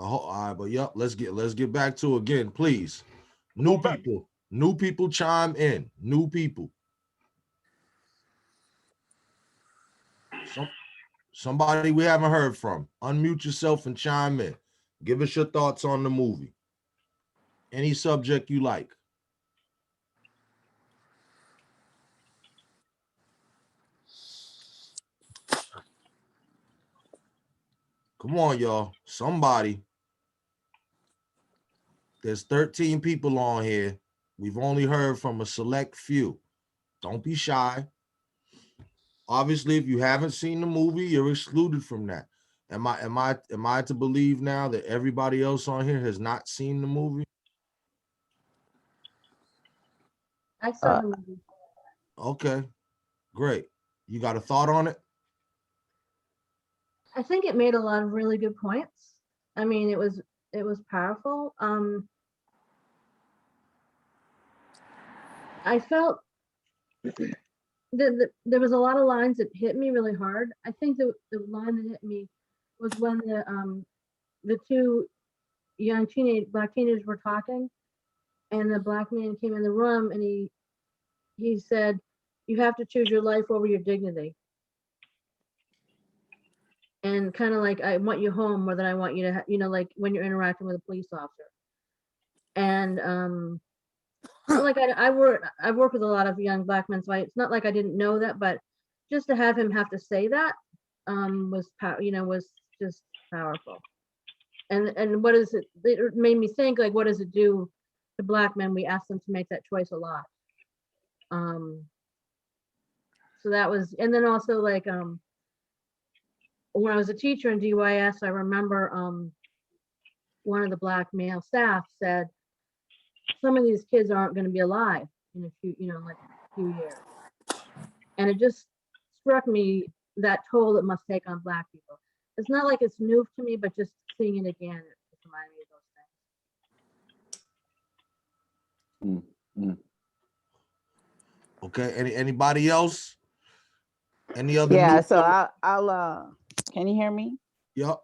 A: All right, but yep, let's get back to it again, please. New people chime in. New people. Somebody we haven't heard from. Unmute yourself and chime in. Give us your thoughts on the movie. Any subject you like. Come on, y'all. Somebody. There's 13 people on here. We've only heard from a select few. Don't be shy. Obviously, if you haven't seen the movie, you're excluded from that. Am I to believe now that everybody else on here has not seen the movie?
J: I saw the movie.
A: Okay, great. You got a thought on it?
J: I think it made a lot of really good points. I mean, it was powerful. I felt that there was a lot of lines that hit me really hard. I think the line that hit me was when the two young black teenagers were talking, and the black man came in the room and he said, "You have to choose your life over your dignity." And kind of like, I want you home more than I want you to, like when you're interacting with a police officer. And like I work with a lot of young black men, so it's not like I didn't know that, but just to have him have to say that was just powerful. And what is it? It made me think, like, what does it do to black men? We ask them to make that choice a lot. So that was, and then also like when I was a teacher in DYS, I remember one of the black male staff said, some of these kids aren't going to be alive in a few, like a few years. And it just struck me that toll it must take on black people. It's not like it's new to me, but just seeing it again, it just reminded me of those things.
A: Okay. Anybody else? Any other?
K: Yeah. So I'll can you hear me?
A: Yep.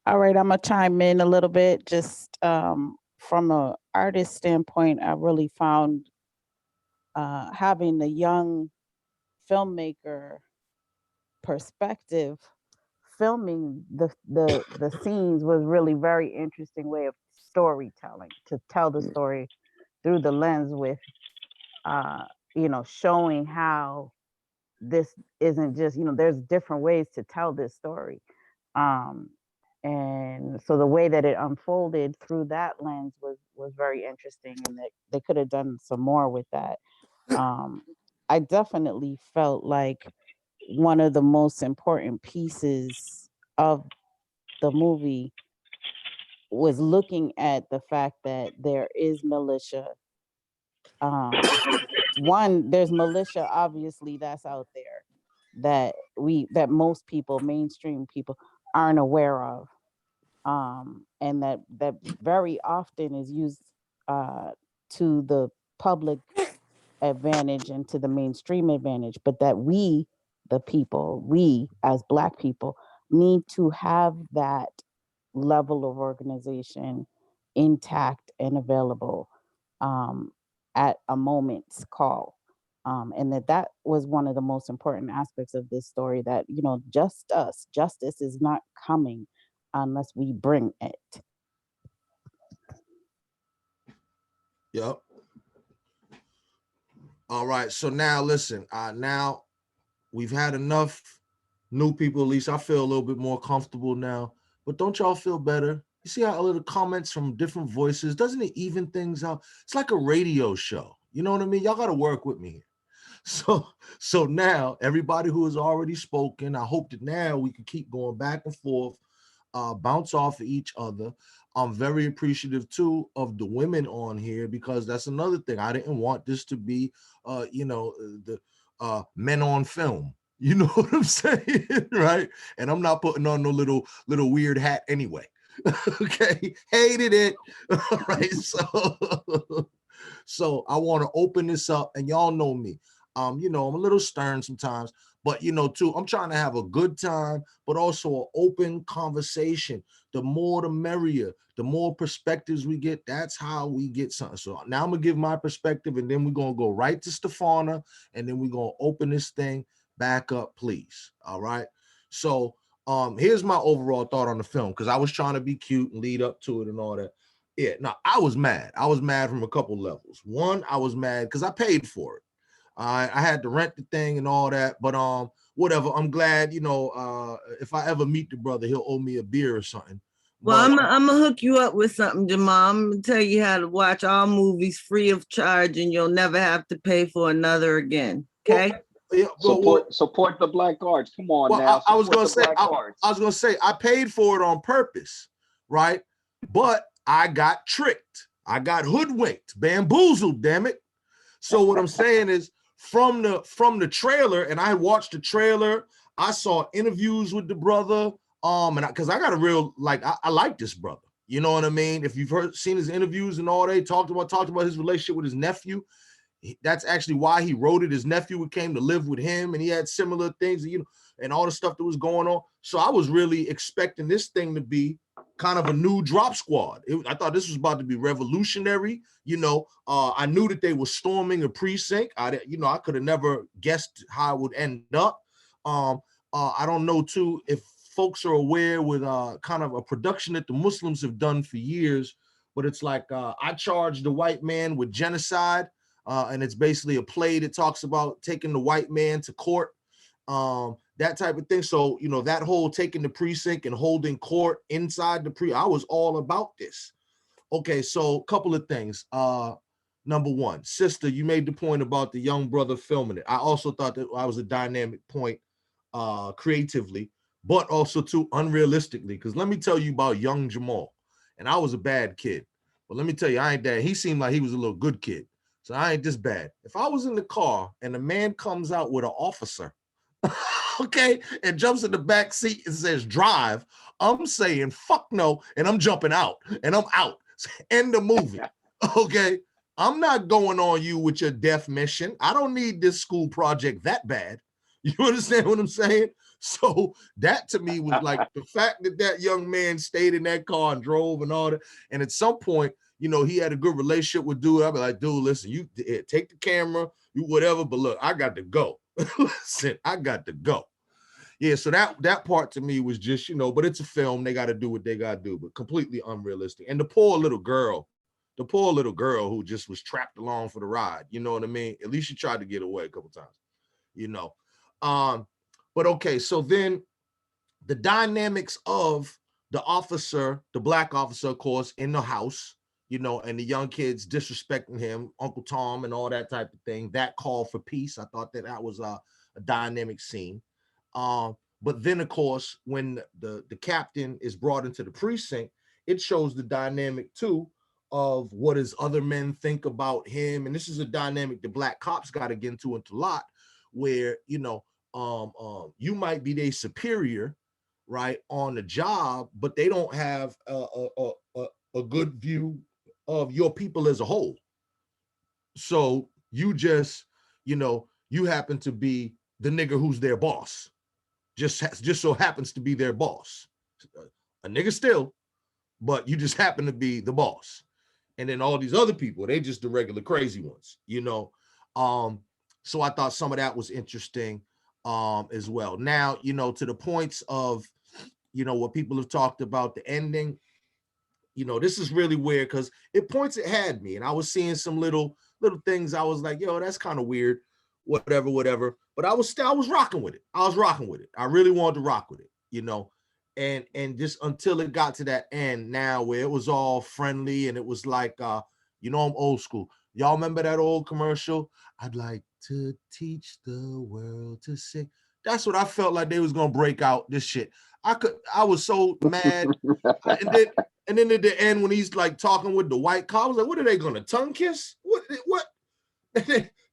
K: All right. I'm gonna chime in a little bit. Just from an artist standpoint, I really found having the young filmmaker perspective filming the scenes was really very interesting way of storytelling, to tell the story through the lens with showing how this isn't just, there's different ways to tell this story. And so the way that it unfolded through that lens was very interesting, and that they could have done some more with that. I definitely felt like one of the most important pieces of the movie was looking at the fact that there is militia. One, there's militia, obviously, that's out there that most people, mainstream people, aren't aware of. And that very often is used to the public advantage and to the mainstream advantage, but that we as Black people need to have that level of organization intact and available at a moment's call. And that was one of the most important aspects of this story, that, justice is not coming unless we bring it.
A: Yep. All right. So now listen, now we've had enough new people. At least I feel a little bit more comfortable now. But don't y'all feel better? You see how little comments from different voices, doesn't it even things out? It's like a radio show. You know what I mean? Y'all got to work with me. So now everybody who has already spoken, I hope that now we can keep going back and forth, bounce off of each other. I'm very appreciative too of the women on here, because that's another thing. I didn't want this to be, the men on film. You know what I'm saying, right? And I'm not putting on no little weird hat anyway. Okay, hated it. All right, so I want to open this up, and y'all know me. I'm a little stern sometimes, but too, I'm trying to have a good time, but also an open conversation. The more the merrier, the more perspectives we get, that's how we get something. So now I'm gonna give my perspective, and then we're gonna go right to Stefana, and then we're gonna open this thing back up, please. All right. So here's my overall thought on the film, because I was trying to be cute and lead up to it and all that. Yeah, no, I was mad. I was mad from a couple levels. One, I was mad because I paid for it. I had to rent the thing and all that, but whatever. I'm glad, if I ever meet the brother, he'll owe me a beer or something.
F: Well, I'm gonna hook you up with something, Jamal. I'm gonna tell you how to watch all movies free of charge, and you'll never have to pay for another again. Okay.
H: Support the Black Arts. Come on now.
A: I was gonna say I paid for it on purpose, right? But I got tricked. I got hoodwinked, bamboozled. Damn it! So what I'm saying is, from the trailer, and I watched the trailer, I saw interviews with the brother, and because I got a real I like this brother. You know what I mean? If you've seen his interviews and all, they talked about his relationship with his nephew. That's actually why he wrote it. His nephew came to live with him, and he had similar things, and all the stuff that was going on. So I was really expecting this thing to be kind of a new Drop Squad. I thought this was about to be revolutionary. I knew that they were storming a precinct. I could have never guessed how it would end up. I don't know too if folks are aware with kind of a production that the Muslims have done for years, but it's like I Charged the White Man with Genocide. And it's basically a play that talks about taking the white man to court, that type of thing. So, that whole taking the precinct and holding court inside the I was all about this. Okay, so a couple of things. Number one, sister, you made the point about the young brother filming it. I also thought that was a dynamic point creatively, but also too unrealistically. Because let me tell you about young Jamal. And I was a bad kid. But let me tell you, I ain't that. He seemed like he was a little good kid. So I ain't this bad. If I was in the car and a man comes out with an officer, okay, and jumps in the back seat and says drive, I'm saying fuck no, and I'm jumping out, and I'm out. End the movie. Okay, I'm not going on you with your death mission. I don't need this school project that bad. You understand what I'm saying? So that to me was like the fact that young man stayed in that car and drove and all that. And at some point, he had a good relationship with dude. I'd be like, dude, listen, you take the camera, you whatever, but look, I got to go. Listen, I got to go. Yeah, so that part to me was just, but it's a film. They got to do what they got to do, but completely unrealistic. And the poor little girl who just was trapped along for the ride. You know what I mean? At least she tried to get away a couple times, But okay, so then the dynamics of the officer, the black officer, of course, in the house, and the young kids disrespecting him, Uncle Tom and all that type of thing, that call for peace. I thought that was a dynamic scene. But then, of course, when the captain is brought into the precinct, it shows the dynamic, too, of what his other men think about him. And this is a dynamic the black cops got to get into a lot, where, you might be their superior, right, on the job, but they don't have a good view of your people as a whole. So you just, you happen to be the nigga who's their boss. Just so happens to be their boss. A nigga still, but you just happen to be the boss. And then all these other people, they just the regular crazy ones, So I thought some of that was interesting as well. Now, to the points of, what people have talked about, the ending, this is really weird because it points it had me, and I was seeing some little little things I was like, yo, that's kind of weird, whatever. But I was rocking with it. I was rocking with it. I really wanted to rock with it, you know. And just until it got to that end now where it was all friendly and it was like, you know, I'm old school. Y'all remember that old commercial? I'd like to teach the world to sing. That's what I felt like they was gonna break out this shit. I was so mad. And then at the end when he's like talking with the white cop, I was like, what are they gonna tongue kiss? What?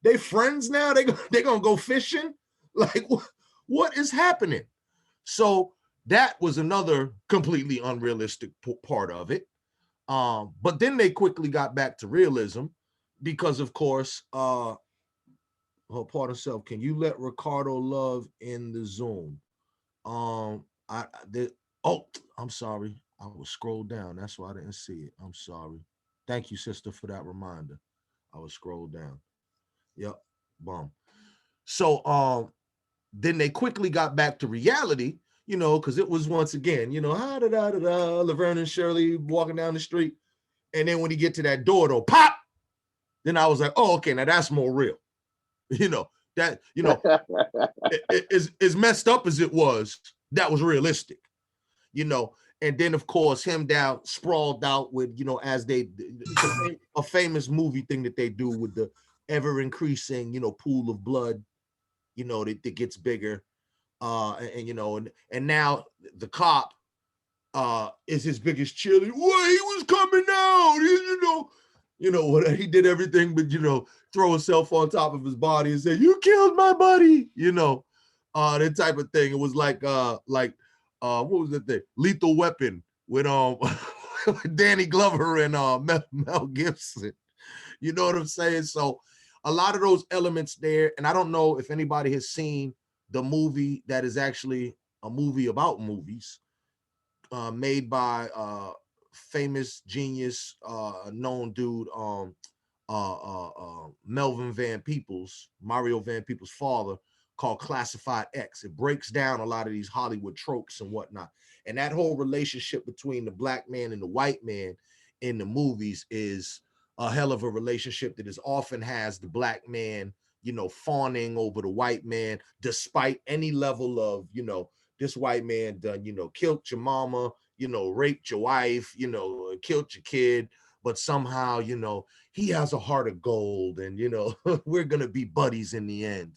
A: They friends now? They gonna go fishing? Like what is happening? So that was another completely unrealistic part of it. But then they quickly got back to realism because, of course, oh, pardon self, can you let Ricardo Love in the Zoom? Oh, I'm sorry. I was scrolled down. That's why I didn't see it. I'm sorry. Thank you, sister, for that reminder. I was scrolled down. Yep, bum. So then they quickly got back to reality, you know, because it was once again, you know, Laverne and Shirley walking down the street. And then when he get to that door, though, pop, then I was like, oh, okay, now that's more real. You know, that, you know, as messed up as it was, that was realistic, you know. And then, of course, him down, sprawled out with, you know, as a famous movie thing that they do with the ever increasing, you know, pool of blood, you know, that gets bigger. And you know, and now the cop is his biggest cheerleader. Well, he was coming out, you know what, he did everything but, you know, throw himself on top of his body and say, you killed my buddy, you know, that type of thing. It was like what was that thing? Lethal Weapon with Danny Glover and Mel Gibson. You know what I'm saying? So a lot of those elements there, and I don't know if anybody has seen the movie that is actually a movie about movies, made by famous genius, known dude, Melvin Van Peebles, Mario Van Peebles' father, called Classified X. It breaks down a lot of these Hollywood tropes and whatnot. And that whole relationship between the black man and the white man in the movies is a hell of a relationship that is often has the black man, you know, fawning over the white man, despite any level of, you know, this white man done, you know, killed your mama, you know, raped your wife, you know, killed your kid, but somehow, you know, he has a heart of gold and, you know, we're going to be buddies in the end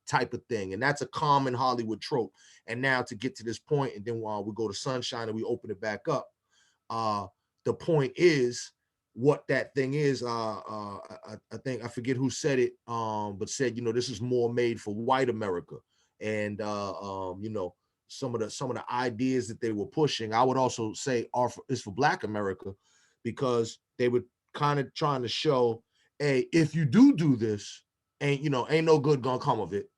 A: type of thing. And that's a common Hollywood trope. And now to get to this point, and then while we go to Sunshine and we open it back up, the point is what that thing is. I think, I forget who said it, but said, you know, this is more made for white America. And, you know, some of the ideas that they were pushing, I would also say is for Black America, because they were kind of trying to show, hey, if you do this, ain't no good gonna come of it.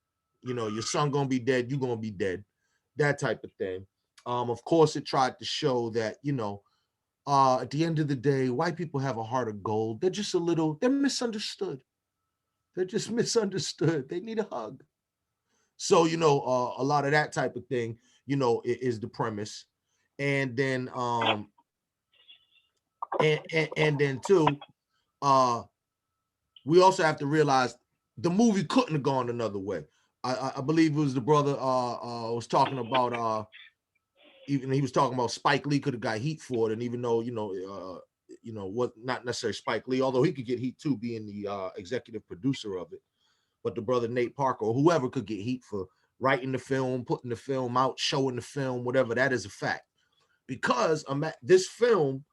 A: You know, your son gonna be dead, you gonna be dead, that type of thing. Of course, it tried to show that, you know, at the end of the day, white people have a heart of gold. They're misunderstood. They're just misunderstood. They need a hug. So, you know, a lot of that type of thing, you know, is the premise. And then and then too, we also have to realize the movie couldn't have gone another way. I believe it was the brother was talking about even he was talking about Spike Lee could have got heat for it, and even though, you know, what, not necessarily Spike Lee, although he could get heat too, being the executive producer of it, but the brother Nate Parker or whoever could get heat for writing the film, putting the film out, showing the film, whatever. That is a fact, because this film,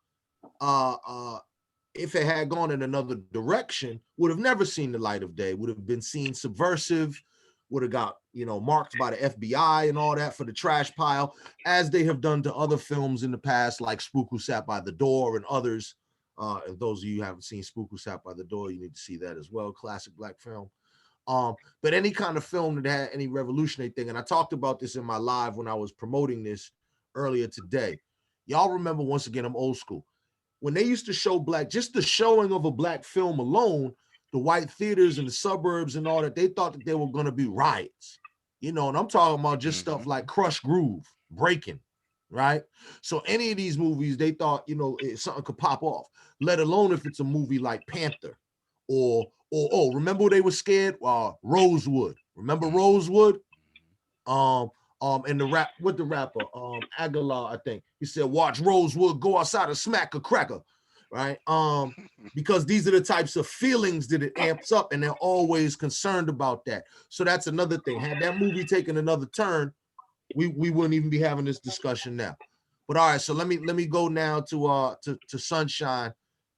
A: if it had gone in another direction, would have never seen the light of day, would have been seen subversive, would have got, you know, marked by the FBI and all that for the trash pile, as they have done to other films in the past, like Spook Who Sat by the Door and others. And those of you who haven't seen Spook Who Sat by the Door, you need to see that as well. Classic Black film. But any kind of film that had any revolutionary thing, and I talked about this in my live when I was promoting this earlier today. Y'all remember, once again, I'm old school. When they used to show just the showing of a Black film alone, the white theaters in the suburbs and all that, they thought that there were going to be riots, you know, and I'm talking about just stuff like Crush Groove, Breaking, right? So any of these movies, they thought, you know, something could pop off, let alone if it's a movie like Panther or Oh, remember they were scared? Rosewood. Remember Rosewood? And the rapper, Aguilar, I think. He said, watch Rosewood go outside and smack a cracker. Right? Because these are the types of feelings that it amps up, and they're always concerned about that. So that's another thing. Had that movie taken another turn, we wouldn't even be having this discussion now. But all right, so let me go now to Sunshine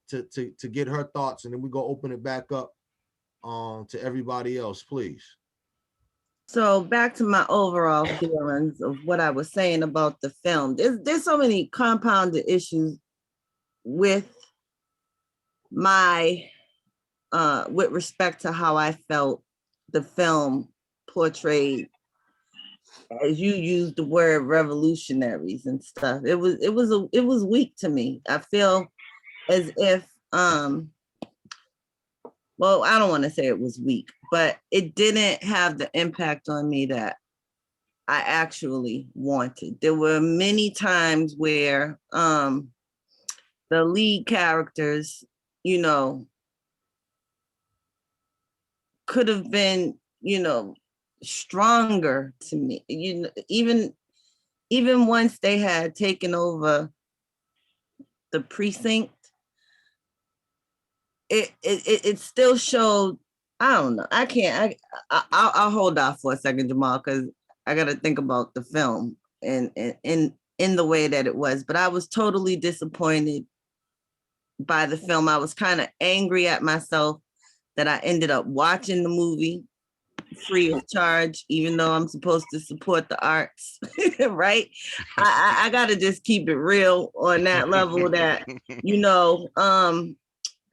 A: to get her thoughts, and then we go open it back up to everybody else, please.
F: So back to my overall feelings of what I was saying about the film. There's so many compounded issues with my with respect to how I felt the film portrayed, as you used the word, revolutionaries and stuff. It was weak to me. I feel as if well, I don't want to say it was weak, but it didn't have the impact on me that I actually wanted. There were many times where the lead characters, you know, could have been, you know, stronger to me. You know, even once they had taken over the precinct, it still showed. I don't know. I can't. I'll hold off for a second, Jamal, because I got to think about the film and in the way that it was. But I was totally disappointed by the film. I was kind of angry at myself that I ended up watching the movie free of charge, even though I'm supposed to support the arts, right? I got to just keep it real on that level that, you know,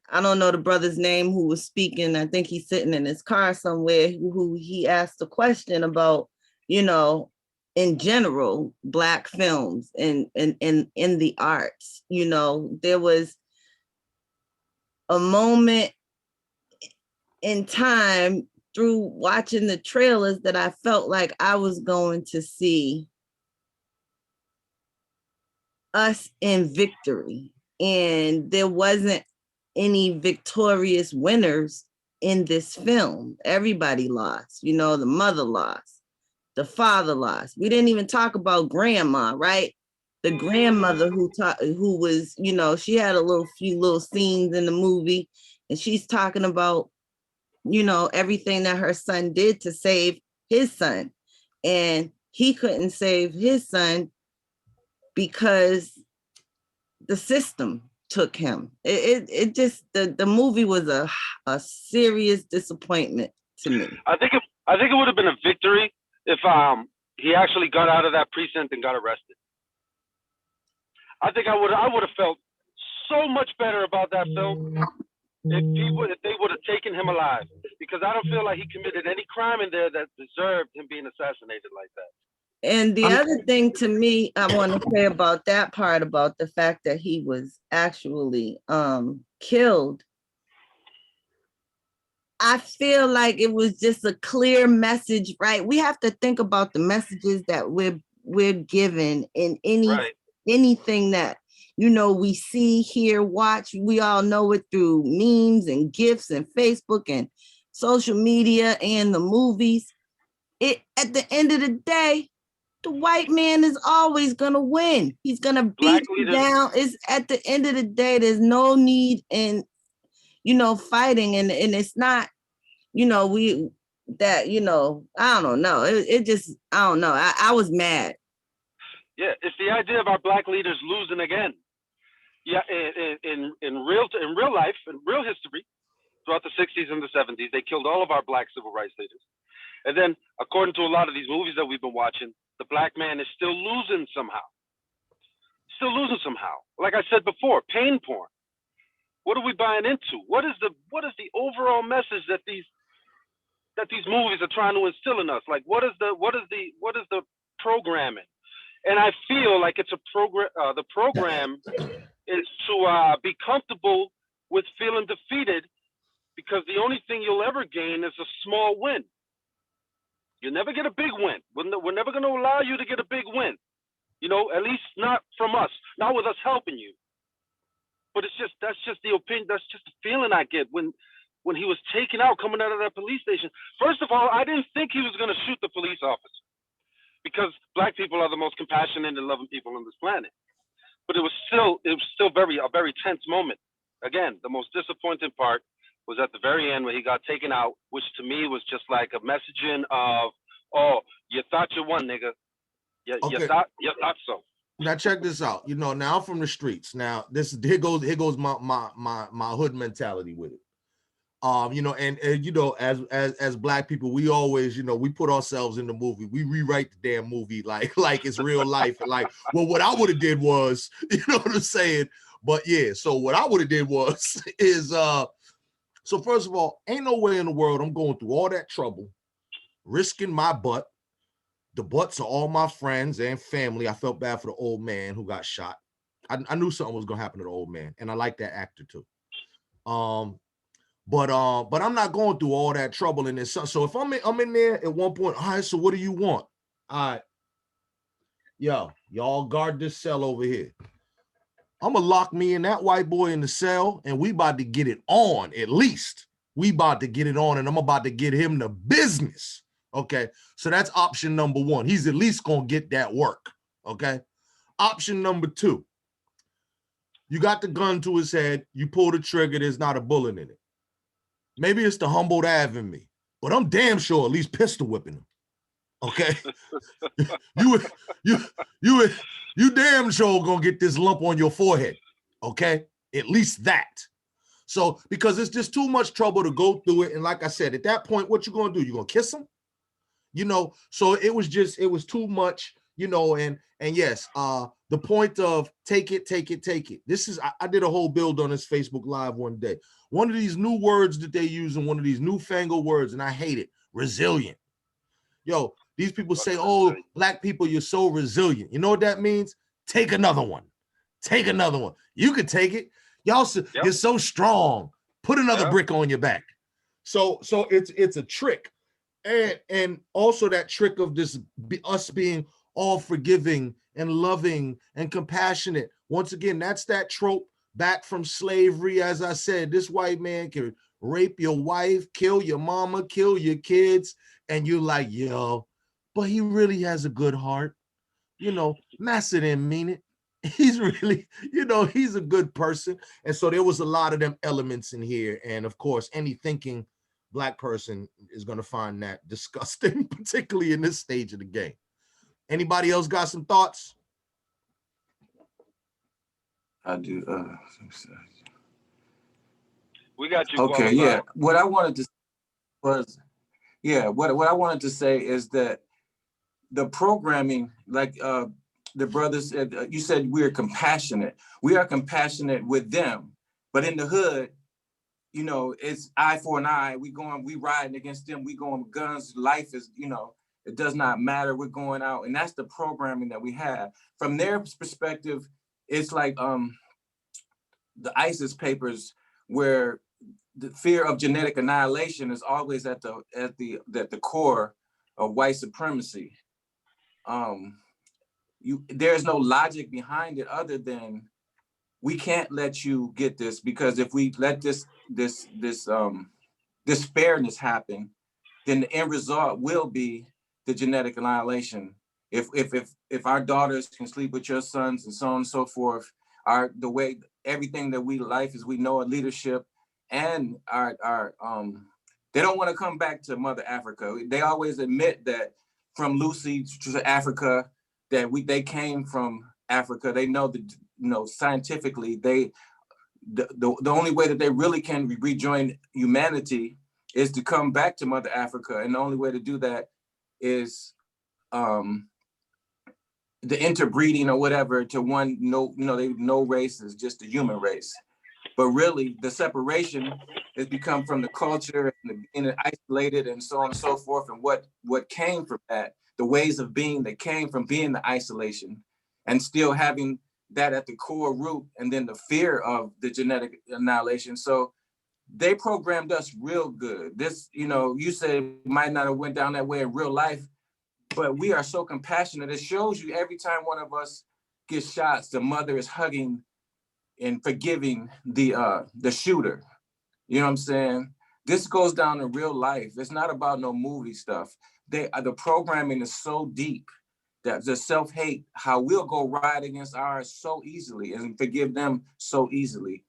F: I don't know the brother's name who was speaking. I think he's sitting in his car somewhere, who he asked a question about, you know, in general, Black films and in the arts. You know, there was a moment in time through watching the trailers that I felt like I was going to see us in victory. And there wasn't any victorious winners in this film. Everybody lost. You know, the mother lost, the father lost. We didn't even talk about grandma, right? The grandmother who was, you know, she had few little scenes in the movie, and she's talking about, you know, everything that her son did to save his son. And he couldn't save his son because the system took him. It just, the movie was a serious disappointment to me.
G: I think it would have been a victory if he actually got out of that precinct and got arrested. I think I would have felt so much better about that film if they would have taken him alive, because I don't feel like he committed any crime in there that deserved him being assassinated like that.
F: And the other thing to me, I want to say about that part, about the fact that he was actually killed, I feel like it was just a clear message, right? We have to think about the messages that we're given in anything that, you know, we see, hear, watch. We all know it through memes and GIFs and Facebook and social media and the movies. At the end of the day, the white man is always gonna win. He's gonna beat you down. It's at the end of the day, there's no need in, you know, fighting, and it's not, you know, you know, I don't know. It just, I don't know. I was mad.
G: Yeah, it's the idea of our Black leaders losing again. Yeah, in real life, in real history, throughout the 60s and the 70s, they killed all of our Black civil rights leaders. And then, according to a lot of these movies that we've been watching, the Black man is still losing somehow. Still losing somehow. Like I said before, pain porn. What are we buying into? What is the overall message that these movies are trying to instill in us? Like, what is the programming? And I feel like it's a program. The program is to be comfortable with feeling defeated, because the only thing you'll ever gain is a small win. You'll never get a big win. We're never going to allow you to get a big win. You know, at least not from us, not with us helping you. But that's just the opinion. That's just the feeling I get when when he was taken out, coming out of that police station. First of all, I didn't think he was going to shoot the police officer because black people are the most compassionate and loving people on this planet. But it was still a very tense moment. Again, the most disappointing part was at the very end when he got taken out, which to me was just like a messaging of, oh, you thought you won, nigga. You thought so.
A: Now check this out. You know, now I'm from the streets. Now here goes my hood mentality with it. You know, and you know, as black people, we always, you know, we put ourselves in the movie. We rewrite the damn movie like it's real life. And like, well, what I would have did was, you know what I'm saying? But yeah, so what I would have did was so first of all, ain't no way in the world I'm going through all that trouble, risking my butt, the butts of all my friends and family. I felt bad for the old man who got shot. I knew something was gonna happen to the old man, and I like that actor too. But I'm not going through all that trouble in this. So if I'm in there at one point, all right, so what do you want? All right, yo, y'all guard this cell over here. I'm gonna lock me and that white boy in the cell, and we about to get it on. At least we about to get it on, and I'm about to get him the business. Okay, so that's option number one. He's at least gonna get that work. Okay, option number two. You got the gun to his head. You pull the trigger. There's not a bullet in it. Maybe it's the Humboldt Ave in me, but I'm damn sure at least pistol whipping him. Okay, you damn sure gonna get this lump on your forehead. Okay, at least that. So because it's just too much trouble to go through it, and like I said, at that point, what you gonna do? You gonna kiss him? You know. So it was too much. You know, and yes, the point of take it. This is I did a whole build on this Facebook Live one day. One of these new words that they use, and one of these newfangled words, and I hate it. Resilient. Yo, these people say, "Oh, black people, you're so resilient." You know what that means? Take another one. Take another one. You could take it. Y'all, you're so strong. Put another brick on your back. So it's a trick, and also that trick of this us being all forgiving and loving and compassionate. Once again, that's that trope back from slavery. As I said, this white man can rape your wife, kill your mama, kill your kids, and you're like, yo, but he really has a good heart. You know, Massa didn't mean it. He's really, you know, he's a good person. And so there was a lot of them elements in here. And of course, any thinking black person is going to find that disgusting, particularly in this stage of the game. Anybody else got some thoughts?
L: I do.
G: We got you.
L: Okay, yeah. What I wanted to was, what I wanted to say is that the programming, like the brothers said, you said we're compassionate. We are compassionate with them, but in the hood, you know, it's eye for an eye. We riding against them. We going with guns. Life is, you know, it does not matter. We're going out, and that's the programming that we have. From their perspective, it's like the ISIS papers, where the fear of genetic annihilation is always at the core of white supremacy. There's no logic behind it other than we can't let you get this, because if we let this fairness happen, then the end result will be the genetic annihilation. If our daughters can sleep with your sons and so on and so forth, the way everything that life as we know it, leadership, and our they don't want to come back to Mother Africa. They always admit that from Lucy to Africa, that they came from Africa. They know that, you know, scientifically, the only way that they really can rejoin humanity is to come back to Mother Africa, and the only way to do that is the interbreeding or whatever to one. No race is just the human race, but really the separation has become from the culture and being isolated and so on and so forth, and what came from that, the ways of being that came from being the isolation, and still having that at the core root, and then the fear of the genetic annihilation. So they programmed us real good. This, you know, you said it might not have went down that way in real life, but we are so compassionate. It shows you every time one of us gets shots, the mother is hugging and forgiving the shooter. You know what I'm saying? This goes down to real life. It's not about no movie stuff. The programming is so deep that the self-hate, how we'll go right against ours so easily and forgive them so easily,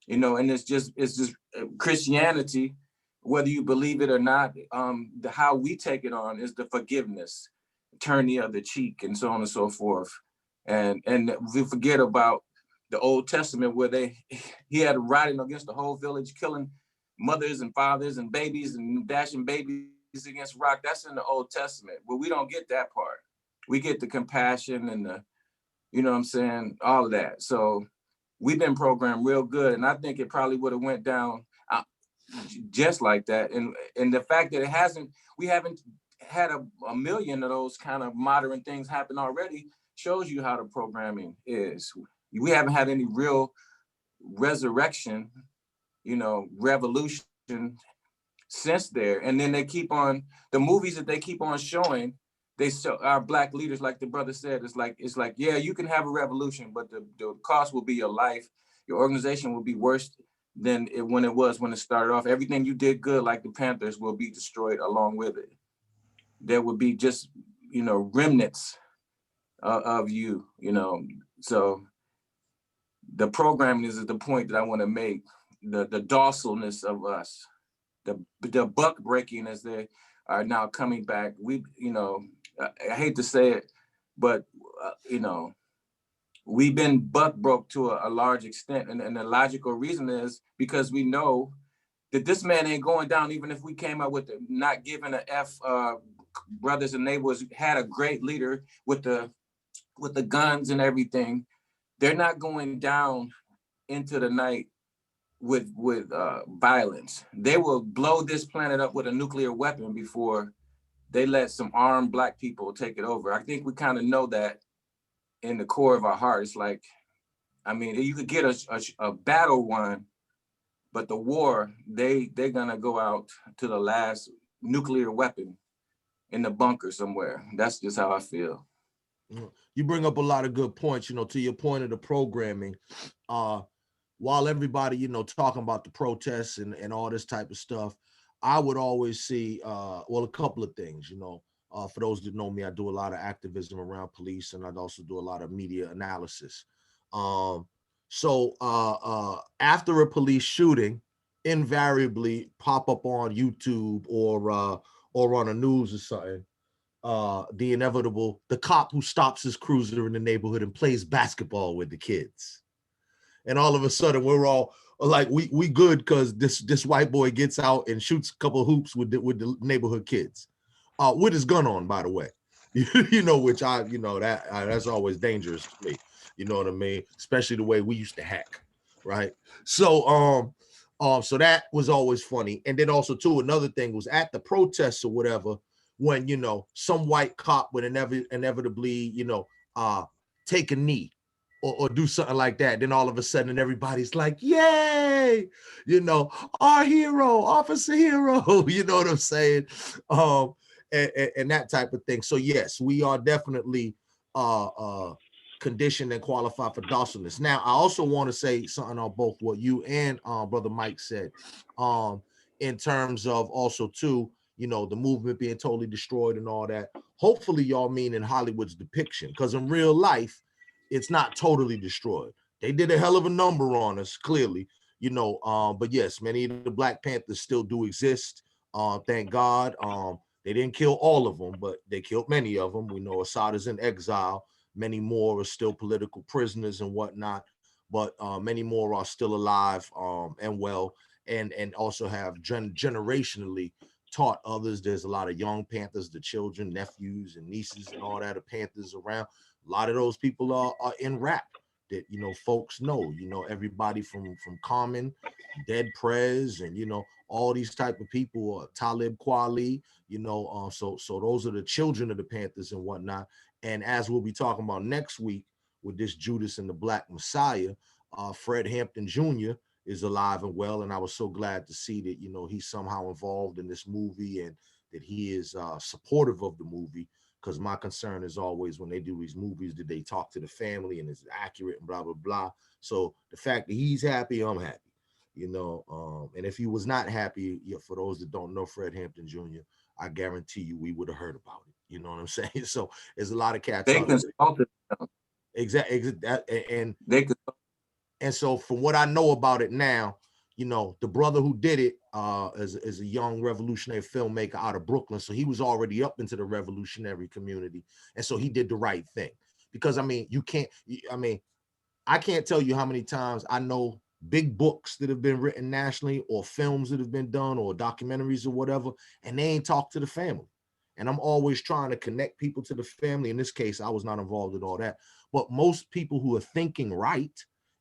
L: you know. And it's just Christianity, whether you believe it or not. How we take it on is the forgiveness, turn the other cheek, and so on and so forth. And we forget about the Old Testament where he had riding against the whole village, killing mothers and fathers and babies and dashing babies against rock. That's in the Old Testament, but we don't get that part. We get the compassion and the, you know what I'm saying, all of that. So we've been programmed real good, and I think it probably would have went down just like that. And the fact that we haven't had a million of those kind of modern things happen already shows you how the programming is. We haven't had any real resurrection, you know, revolution since there. And then they keep on, the movies that they keep on showing, they show our Black leaders, like the brother said, it's like, yeah, you can have a revolution, but the cost will be your life. Your organization will be worse than when it started off. Everything you did good, like the Panthers, will be destroyed along with it. There would be just, you know, remnants of you, you know. So the programming is the point that I want to make. The docileness of us, the buck breaking as they are now coming back. We, you know, I hate to say it, but you know, we've been buck broke to a large extent, and the logical reason is because we know that this man ain't going down. Even if we came out with the not giving a F, brothers and neighbors had a great leader with the guns and everything, they're not going down into the night with violence. They will blow this planet up with a nuclear weapon before they let some armed Black people take it over. I think we kind of know that in the core of our heart. It's like, I mean, you could get a battle won, but the war, they're gonna go out to the last nuclear weapon in the bunker somewhere. That's just how I feel.
A: You bring up a lot of good points, you know, to your point of the programming. While everybody, you know, talking about the protests and all this type of stuff, I would always see, well, a couple of things, you know. For those that know me, I do a lot of activism around police, and I'd also do a lot of media analysis. So after a police shooting, invariably pop up on YouTube or on the news or something, the inevitable, the cop who stops his cruiser in the neighborhood and plays basketball with the kids. And all of a sudden we're all like, we good because this white boy gets out and shoots a couple of hoops with the neighborhood kids, with his gun on, by the way. You know, which that's always dangerous to me. You know what I mean? Especially the way we used to hack, right? So so that was always funny. And then also too, another thing was at the protests or whatever, when, you know, some white cop would inevitably, you know, take a knee or do something like that. Then all of a sudden everybody's like, yay, you know, our hero, officer hero, you know what I'm saying? And that type of thing. So yes, we are definitely conditioned and qualified for docileness. Now, I also want to say something on both what you and Brother Mike said, in terms of also too, you know, the movement being totally destroyed and all that. Hopefully y'all mean in Hollywood's depiction, because in real life, it's not totally destroyed. They did a hell of a number on us, clearly, you know, but yes, many of the Black Panthers still do exist. Thank God. They didn't kill all of them, but they killed many of them. We know Assad is in exile. Many more are still political prisoners and whatnot, but many more are still alive and well, and also have generationally taught others. There's a lot of young Panthers, the children, nephews, and nieces, and all that of Panthers around. A lot of those people are in rap that, you know, folks know. You know, everybody from Common, Dead Prez, and, you know, all these type of people, Talib Kweli, you know, so those are the children of the Panthers and whatnot. And as we'll be talking about next week with this Judas and the Black Messiah, Fred Hampton Jr. is alive and well, and I was so glad to see that, you know, he's somehow involved in this movie and that he is supportive of the movie. Because my concern is always when they do these movies, did they talk to the family and is it accurate and blah, blah, blah. So the fact that he's happy, I'm happy. you know. And if he was not happy, yeah, for those that don't know Fred Hampton Jr., I guarantee you we would have heard about it. You know what I'm saying? So there's a lot of cats
L: They
A: out there.
L: consulted them.
A: Exactly. And
L: They could.
A: and so from what I know about it now, you know, the brother who did it is a young revolutionary filmmaker out of Brooklyn. So he was already up into the revolutionary community. And so he did the right thing. Because I mean, I can't tell you how many times I know big books that have been written nationally or films that have been done or documentaries or whatever, and they ain't talked to the family. And I'm always trying to connect people to the family. In this case, I was not involved in all that. But most people who are thinking right,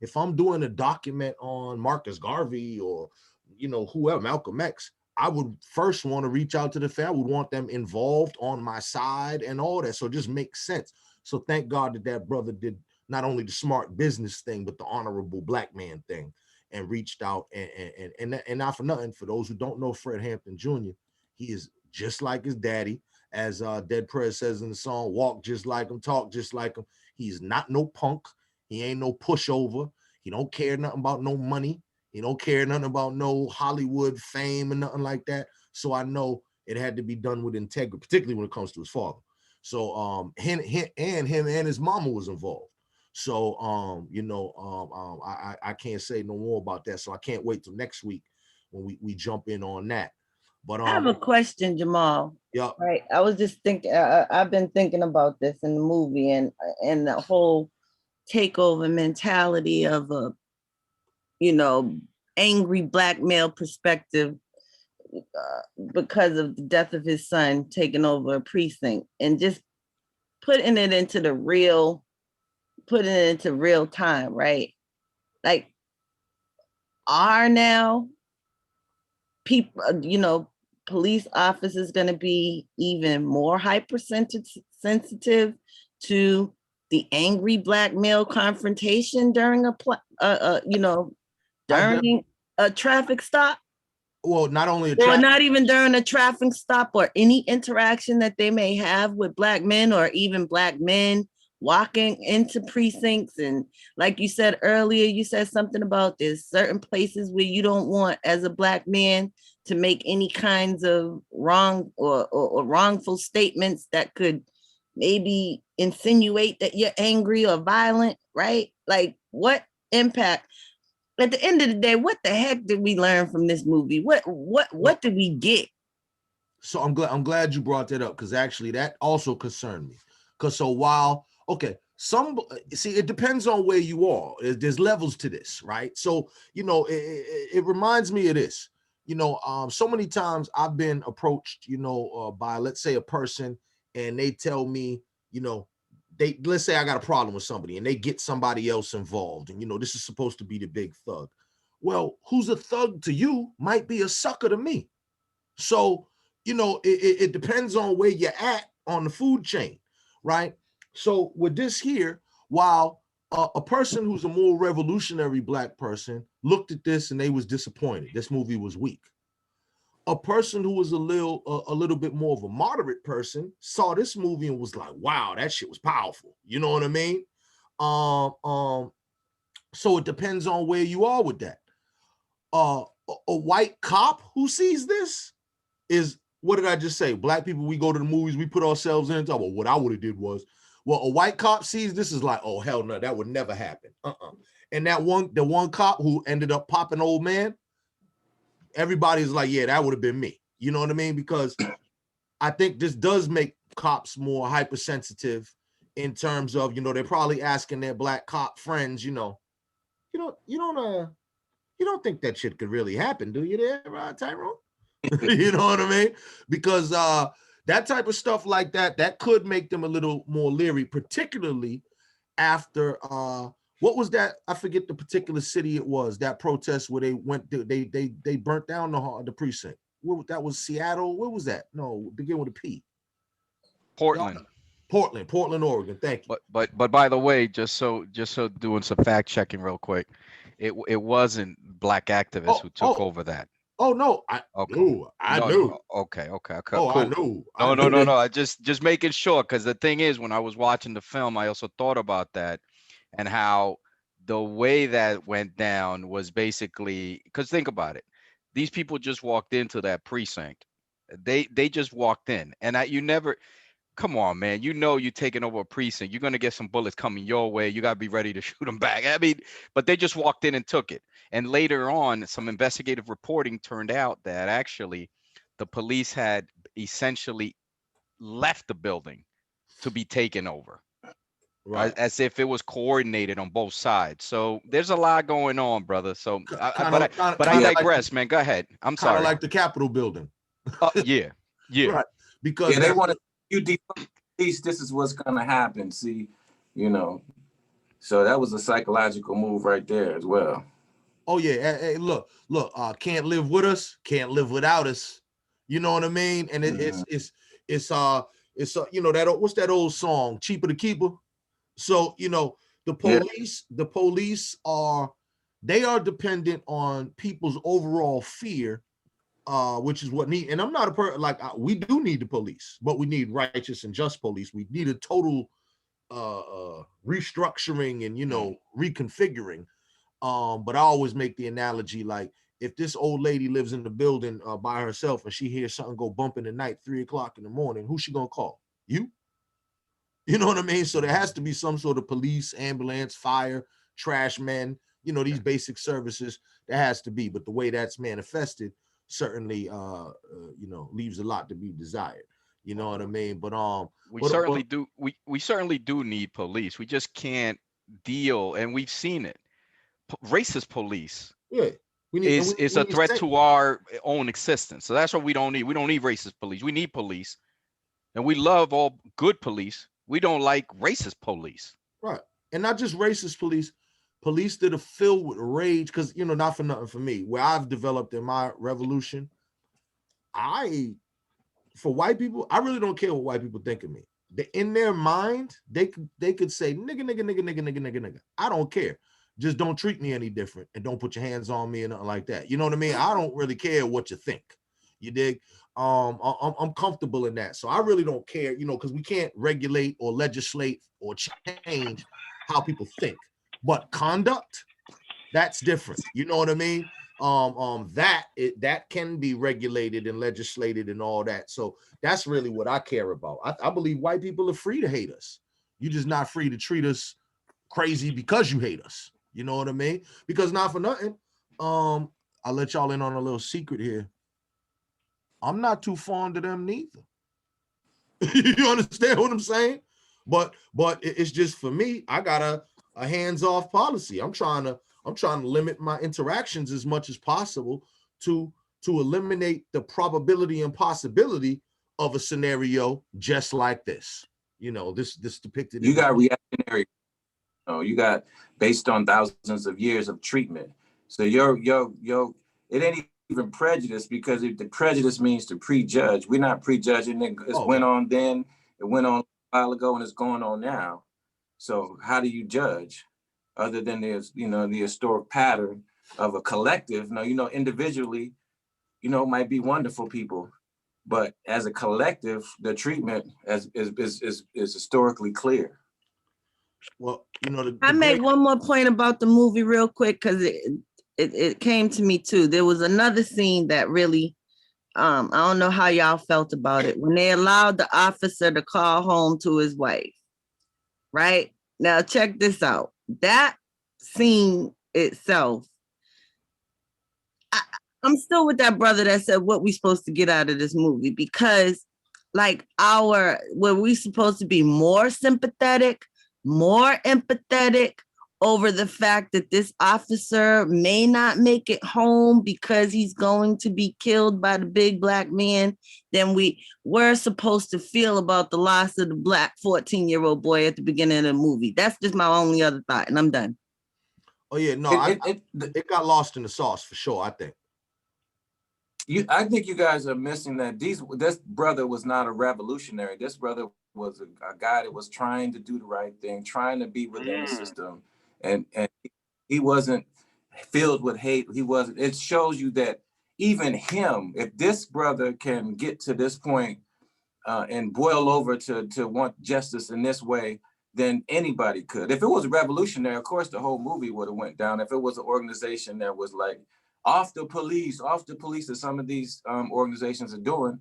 A: if I'm doing a document on Marcus Garvey or, you know, whoever, Malcolm X, I would first want to reach out to the family. I would want them involved on my side and all that. So it just makes sense. So thank God that that brother did not only the smart business thing, but the honorable black man thing, and reached out. And not for nothing, for those who don't know Fred Hampton Jr., he is just like his daddy. As Dead Prez says in the song, walk just like him, talk just like him. He's not no punk. He ain't no pushover. He don't care nothing about no money. He don't care nothing about no Hollywood fame and nothing like that. So I know it had to be done with integrity, particularly when it comes to his father. So him and his mama was involved. So I can't say no more about that. So I can't wait till next week when we jump in on that. But
F: I have a question, Jamal.
A: Yeah.
F: Right. I was just thinking. I've been thinking about this in the movie and the whole takeover mentality of a, angry black male perspective because of the death of his son taking over a precinct, and just putting it into real time, right? Like, are now people, police officers going to be even more hypersensitive to the angry black male confrontation during during a traffic stop?
A: Well, not only
F: or not even during a traffic stop, or any interaction that they may have with black men, or even black men walking into precincts. And like you said earlier, you said something about there's certain places where you don't want, as a black man, to make any kinds of wrong or wrongful statements that could maybe insinuate that you're angry or violent, right? Like, what impact? At the end of the day, what the heck did we learn from this movie? What did we get?
A: So I'm glad you brought that up, because actually that also concerned me. Because so while, okay, it depends on where you are. There's levels to this, right? So, it reminds me of this. So many times I've been approached, by, let's say, a person, and they tell me, let's say I got a problem with somebody, and they get somebody else involved, and this is supposed to be the big thug. Well, who's a thug to you might be a sucker to me. So, it depends on where you're at on the food chain, right? So with this here, while a person who's a more revolutionary black person looked at this and they was disappointed, this movie was weak. A person who was a little bit more of a moderate person saw this movie and was like, wow, that shit was powerful. You know what I mean? So it depends on where you are with that. A white cop who sees this is, what did I just say? Black people, we go to the movies, we put ourselves in and talk about what I would have did was, well, a white cop sees this is like, oh, hell no, that would never happen. And the one cop who ended up popping old man, everybody's like, yeah, that would have been me. You know what I mean? Because I think this does make cops more hypersensitive in terms of, they're probably asking their black cop friends, you don't think that shit could really happen, do you there, Tyrone? You know what I mean? Because that type of stuff like that could make them a little more leery, particularly after what was that? I forget the particular city it was, that protest where they went, they burnt down the precinct. That was Seattle. What was that? No, begin with a P.
M: Portland.
A: Portland, Oregon. Thank you.
M: But by the way, just so doing some fact checking real quick, it wasn't black activists who took over that.
A: Oh no, I knew.
M: Okay,
A: Oh,
M: cool.
A: I knew.
M: No. I just making sure, because the thing is, when I was watching the film, I also thought about that, and how the way that went down was basically, because think about it, these people just walked into that precinct. They just walked in, and you never. Come on, man. You know you're taking over a precinct. You're gonna get some bullets coming your way. You gotta be ready to shoot them back. I mean, but they just walked in and took it. And later on, some investigative reporting turned out that actually the police had essentially left the building to be taken over,
A: Right.
M: as if it was coordinated on both sides. So there's a lot going on, brother. So,
A: Kind
M: but I
A: of
M: digress, man. Go ahead. I'm
A: kind of
M: sorry.
A: like the Capitol building.
M: Yeah, yeah.
A: Right. Because
L: Yeah, they
A: that's
L: want to you defund police. This is what's gonna happen. See, you know. So that was a psychological move right there as well.
A: oh yeah, hey, look, can't live with us, can't live without us. You know what I mean? And it's you know that what's that old song, Cheaper to Keeper? So, you know, the
L: Yeah.
A: police are dependent on people's overall fear, which is what need. And I'm not we do need the police, but we need righteous and just police. We need a total restructuring and, you know, reconfiguring. But I always make the analogy, like, if this old lady lives in the building by herself and she hears something go bump in the night, 3:00 in the morning, who's she gonna call? You? You know what I mean? So there has to be some sort of police, ambulance, fire, trash men, you know, these basic services. There has to be, but the way that's manifested certainly you know, leaves a lot to be desired. You know what I mean? But
M: We certainly do. We certainly do need police. We just can't deal, and we've seen it. Racist police
A: yeah, we need
M: is a threat to our own existence. So that's what we don't need. We don't need racist police. We need police, and we love all good police. We don't like racist police.
A: Right. And not just racist police that are filled with rage. Because, you know, not for nothing for me, where I've developed in my revolution, for white people, I really don't care what white people think of me. In their mind, they could say nigga, nigga, nigga, nigga, nigga, nigga, nigga. I don't care. Just don't treat me any different and don't put your hands on me and nothing like that. You know what I mean? I don't really care what you think. You dig? I'm comfortable in that. So I really don't care, you know, because we can't regulate or legislate or change how people think. But conduct, that's different. You know what I mean? That can be regulated and legislated and all that. So that's really what I care about. I believe white people are free to hate us. You're just not free to treat us crazy because you hate us. You know what I mean? Because not for nothing, I'll let y'all in on a little secret here. I'm not too fond of them neither. You understand what I'm saying? But it's just, for me, I got a hands-off policy. I'm trying to limit my interactions as much as possible to eliminate the probability and possibility of a scenario just like this. You know, this depicted.
L: You got reactionary. You got based on thousands of years of treatment. So it ain't even prejudice, because the prejudice means to prejudge. We're not prejudging it. It went on then, it went on a while ago, and it's going on now. So how do you judge, other than there's, you know, the historic pattern of a collective? Now, you know, individually, you know, might be wonderful people, but as a collective, the treatment is historically clear.
A: Well, you know,
F: I make one more point about the movie real quick, because it came to me too. There was another scene that really, I don't know how y'all felt about it, when they allowed the officer to call home to his wife. Right? Now check this out. That scene itself, I'm still with that brother that said, what we supposed to get out of this movie? Because, like, were we supposed to be more sympathetic, more empathetic over the fact that this officer may not make it home because he's going to be killed by the big black man than we were supposed to feel about the loss of the black 14-year-old boy at the beginning of the movie? That's just my only other thought, and I'm done.
A: Oh yeah, no, it got lost in the sauce for sure, I think.
L: I think you guys are missing that. This brother was not a revolutionary. This brother was a guy that was trying to do the right thing, trying to be within the system, and he wasn't filled with hate. He wasn't. It shows you that even him, if this brother can get to this point and boil over to want justice in this way, than anybody could. If it was revolutionary, of course, the whole movie would have went down. If it was an organization that was like, off the police, that some of these organizations are doing,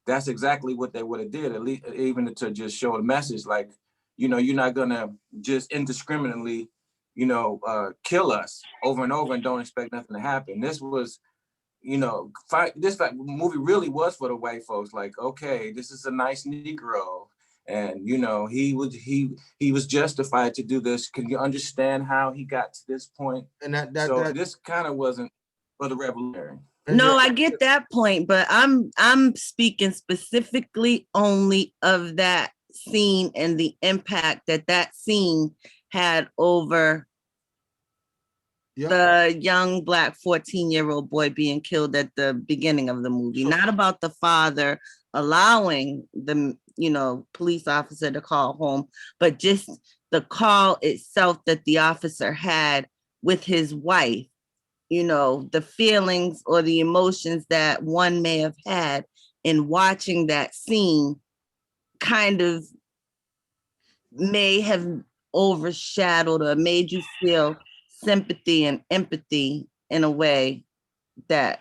L: that's exactly what they would have did, at least even to just show a message like, you know, you're not gonna just indiscriminately, you know, kill us over and over and don't expect nothing to happen. This was, you know, this movie really was for the white folks. Like, okay, this is a nice Negro, and you know, he was justified to do this. Can you understand how he got to this point?
A: And
L: this kind of wasn't for the revolutionary.
F: No, I get that point, but I'm speaking specifically only of that scene and the impact that scene had over the young Black 14-year-old boy being killed at the beginning of the movie. Not about the father allowing the, you know, police officer to call home, but just the call itself that the officer had with his wife. You know, the feelings or the emotions that one may have had in watching that scene kind of may have overshadowed or made you feel sympathy and empathy in a way that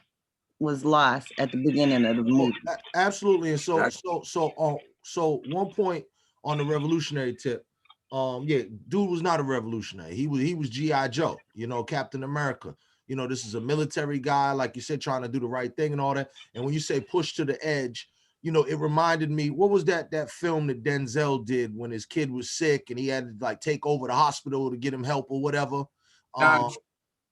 F: was lost at the beginning of the movie.
A: Absolutely. And so one point on the revolutionary tip, yeah, dude was not a revolutionary. He was G.I. Joe, you know, Captain America. You know, this is a military guy, like you said, trying to do the right thing and all that. And when you say push to the edge, you know, it reminded me, what was that film that Denzel did when his kid was sick and he had to like take over the hospital to get him help or whatever?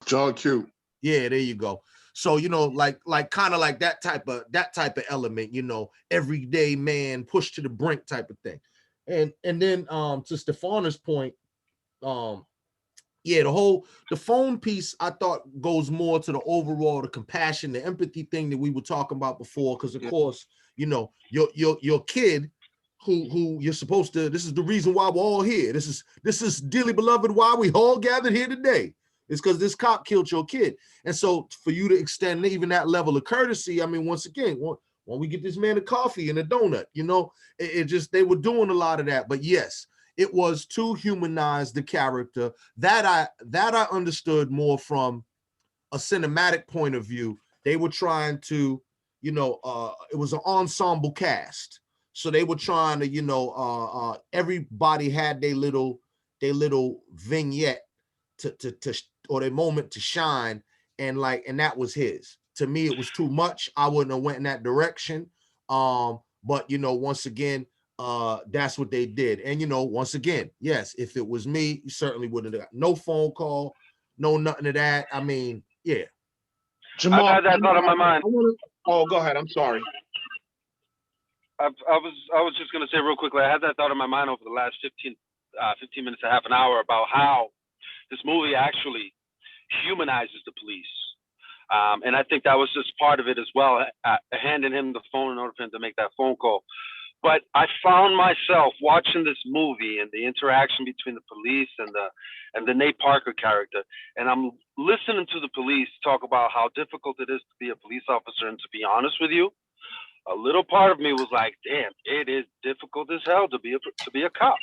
I: John Q.
A: Yeah, there you go. So, you know, like kind of like that type of element, you know, everyday man, push to the brink type of thing. And then to Stefana's point, yeah, the phone piece I thought goes more to the overall, the compassion, the empathy thing that we were talking about before. Because of course, you know, your kid who you're supposed to, this is the reason why we're all here. This is dearly beloved why we all gathered here today. It's because this cop killed your kid. And so for you to extend even that level of courtesy, I mean, once again, when we get this man a coffee and a donut, you know, it just, they were doing a lot of that. But yes, it was to humanize the character that I understood more from a cinematic point of view. They were trying to, you know, it was an ensemble cast. So they were trying to, you know, everybody had their little vignette to or their moment to shine. And that was his. To me, it was too much. I wouldn't have went in that direction. But you know, once again, that's what they did. And you know, once again, yes, if it was me, you certainly wouldn't have got no phone call, no nothing of that. I mean, yeah.
B: Jamal,
G: I had that thought on my mind.
B: Oh, go ahead. I'm sorry.
G: I was just gonna say real quickly, I had that thought in my mind over the last 15 minutes to half an hour about how this movie actually humanizes the police. And I think that was just part of it as well, handing him the phone in order for him to make that phone call. But I found myself watching this movie and the interaction between the police and the Nate Parker character, and I'm listening to the police talk about how difficult it is to be a police officer. And to be honest with you, a little part of me was like, damn, it is difficult as hell to be a cop.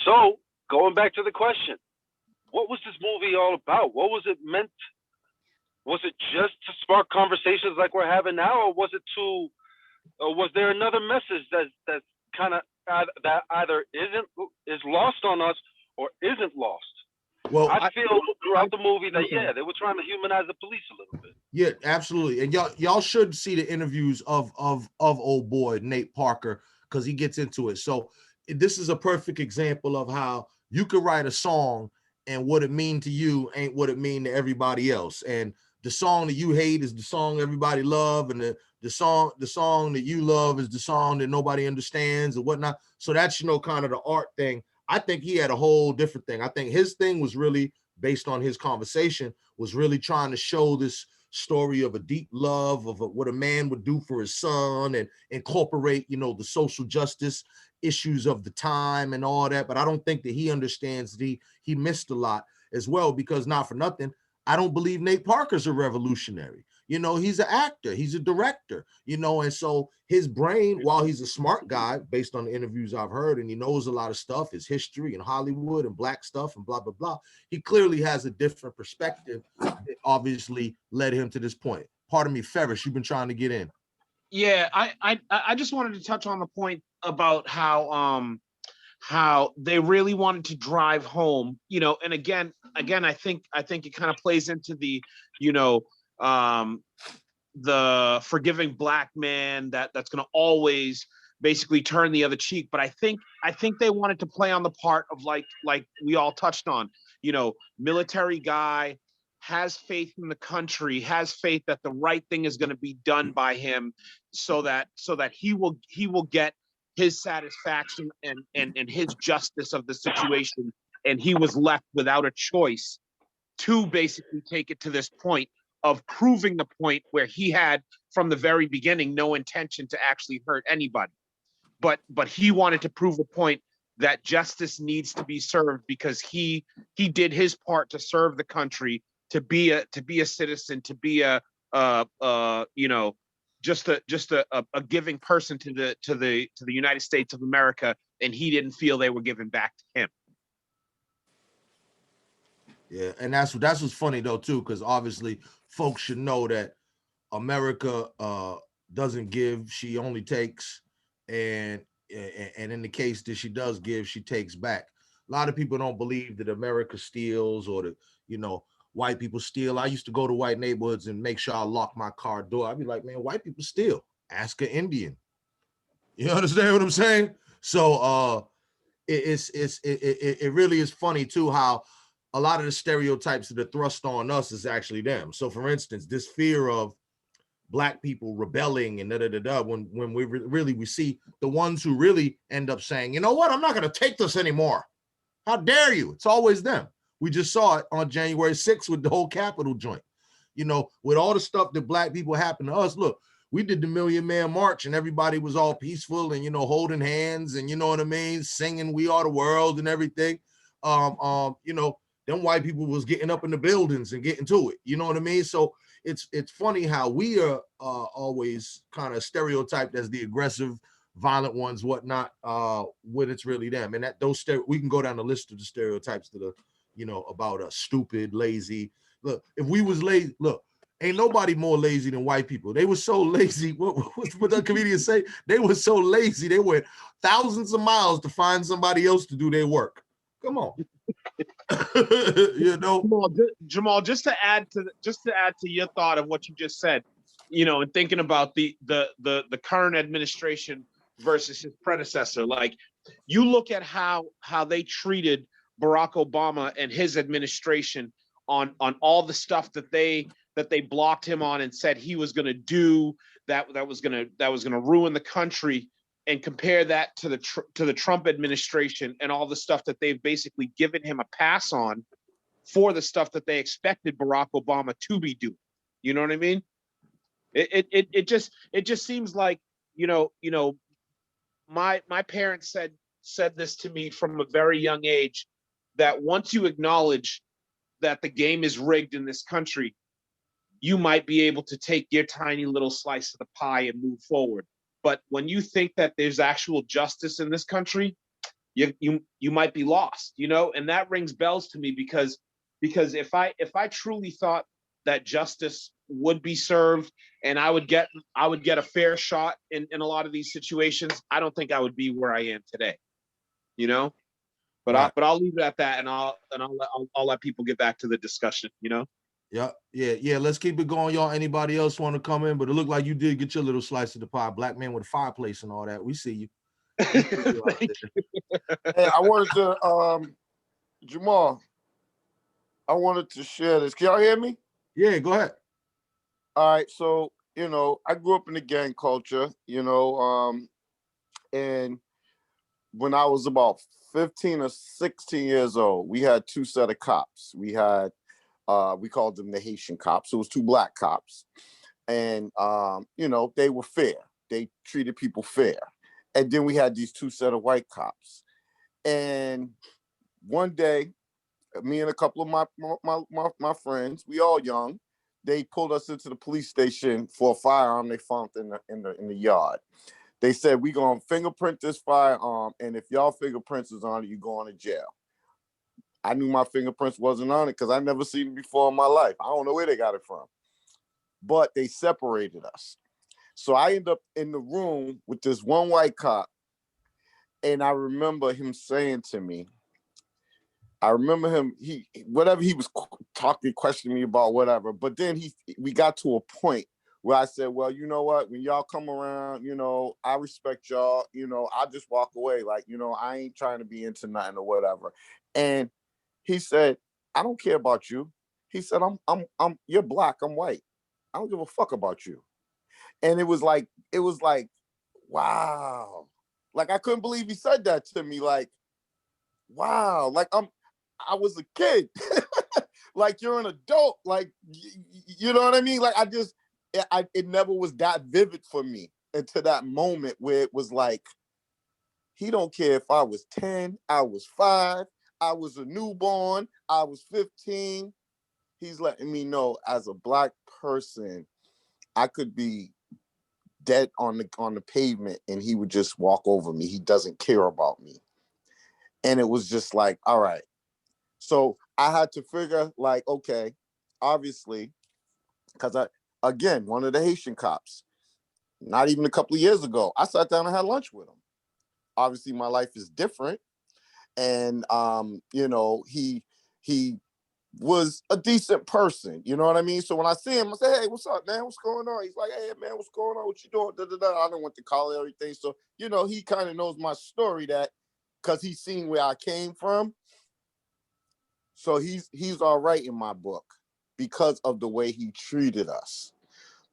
G: So going back to the question, what was this movie all about? What was it meant? Was it just to spark conversations like we're having now, or was it to? Or was there another message that's kind of that either is lost on us or isn't lost? Well, I feel throughout the movie that they were trying to humanize the police a little bit.
A: Yeah, absolutely. And y'all should see the interviews of old boy Nate Parker, because he gets into it. So this is a perfect example of how you could write a song and what it mean to you ain't what it mean to everybody else. And the song that you hate is the song everybody love, and the song that you love is the song that nobody understands or whatnot. So that's, you know, kind of the art thing. I think he had a whole different thing. I think his thing was really based on his conversation, was really trying to show this story of a deep love of what a man would do for his son and incorporate, you know, the social justice issues of the time and all that. But I don't think that he understands he missed a lot as well, because not for nothing, I don't believe Nate Parker's a revolutionary. You know, he's an actor, he's a director, you know, and so his brain, while he's a smart guy, based on the interviews I've heard, and he knows a lot of stuff, his history and Hollywood and black stuff and blah, blah, blah, he clearly has a different perspective that obviously led him to this point. Pardon me, Ferris, you've been trying to get in.
B: Yeah, I just wanted to touch on the point about how they really wanted to drive home, you know, and again, I think it kind of plays into the, you know, the forgiving black man that's going to always basically turn the other cheek. But I think they wanted to play on the part of like we all touched on, you know, military guy, has faith in the country, has faith that the right thing is going to be done by him, so that he will get his satisfaction and his justice of the situation, and he was left without a choice to basically take it to this point of proving the point where he had from the very beginning no intention to actually hurt anybody, but he wanted to prove a point that justice needs to be served because he did his part to serve the country, to be a citizen, to be a you know, just a giving person to the United States of America, and he didn't feel they were giving back to him.
A: Yeah, and that's what's funny though too, because obviously folks should know that America doesn't give, she only takes, and in the case that she does give, she takes back. A lot of people don't believe that America steals, or that, you know, white people steal. I used to go to white neighborhoods and make sure I lock my car door. I'd be like, man, white people steal. Ask an Indian. You understand what I'm saying? So it really is funny too how a lot of the stereotypes that are thrust on us is actually them. So for instance, this fear of black people rebelling and when we really we see the ones who really end up saying, you know what, I'm not going to take this anymore. How dare you? It's always them. We just saw it on January 6th with the whole Capitol joint. You know, with all the stuff that black people happened to us. Look, we did the Million Man March and everybody was all peaceful and, you know, holding hands and, you know what I mean, singing "We Are the World" and everything. You know, them white people was getting up in the buildings and getting to it. You know what I mean? So it's funny how we are always kind of stereotyped as the aggressive, violent ones, whatnot, when it's really them. And that we can go down the list of the stereotypes that are, you know, about us: stupid, lazy. Look, if we was lazy, look, ain't nobody more lazy than white people. They were so lazy. What the comedians say? They were so lazy. They went thousands of miles to find somebody else to do their work. Come on. You know,
B: Jamal, just to add to your thought of what you just said, you know, and thinking about the current administration versus his predecessor, like you look at how they treated Barack Obama and his administration on all the stuff that they blocked him on and said he was going to do that was going to ruin the country, and compare that to the Trump administration and all the stuff that they've basically given him a pass on for the stuff that they expected Barack Obama to be doing. You know what I mean? It just seems like, you know, my parents said this to me from a very young age, that once you acknowledge that the game is rigged in this country, you might be able to take your tiny little slice of the pie and move forward. But when you think that there's actual justice in this country, you might be lost, you know, and that rings bells to me because if I truly thought that justice would be served and I would get a fair shot in a lot of these situations, I don't think I would be where I am today, you know. But
A: right.
B: I'll leave it at that, and I'll let people get back to the discussion, you know.
A: Yeah. Let's keep it going, y'all. Anybody else want to come in? But it looked like you did get your little slice of the pie. Black man with a fireplace and all that. We see you.
I: Hey, I wanted to, Jamal, I wanted to share this. Can y'all hear me?
A: Yeah, go ahead.
I: All right. So, you know, I grew up in the gang culture, you know, and when I was about 15 or 16 years old, we had two set of cops. We had we called them the Haitian cops. It was two black cops. And, you know, they were fair. They treated people fair. And then we had these two set of white cops. And one day, me and a couple of my friends, we all young, they pulled us into the police station for a firearm they found in the yard. They said, we gonna fingerprint this firearm, and if y'all fingerprints is on it, you going to jail. I knew my fingerprints wasn't on it because I never seen it before in my life. I don't know where they got it from. But they separated us. So I end up in the room with this one white cop, and I remember him saying to me, whatever he was questioning me about, whatever. But then we got to a point where I said, well, you know what? When y'all come around, I respect y'all. I just walk away. Like, I ain't trying to be into nothing or whatever. And he said, I don't care about you. He said, you're black, I'm white. I don't give a fuck about you. And it was like, wow. Like, I couldn't believe he said that to me. Like, wow. Like, I was a kid. Like, you're an adult. Like, you know what I mean? Like, it never was that vivid for me until that moment where it was like, he don't care if I was 10, I was 5, I was a newborn, I was 15. He's letting me know as a black person, I could be dead on the pavement and he would just walk over me. He doesn't care about me. And it was just like, all right. So I had to figure like, okay, obviously, because one of the Haitian cops, not even a couple of years ago, I sat down and had lunch with him. Obviously, my life is different. And, he was a decent person. You know what I mean? So when I see him, I say, hey, what's up, man? What's going on? He's like, hey, man, what's going on? What you doing? Da, da, da. I don't want to call it everything. So, he kind of knows my story because he's seen where I came from. So he's all right in my book because of the way he treated us.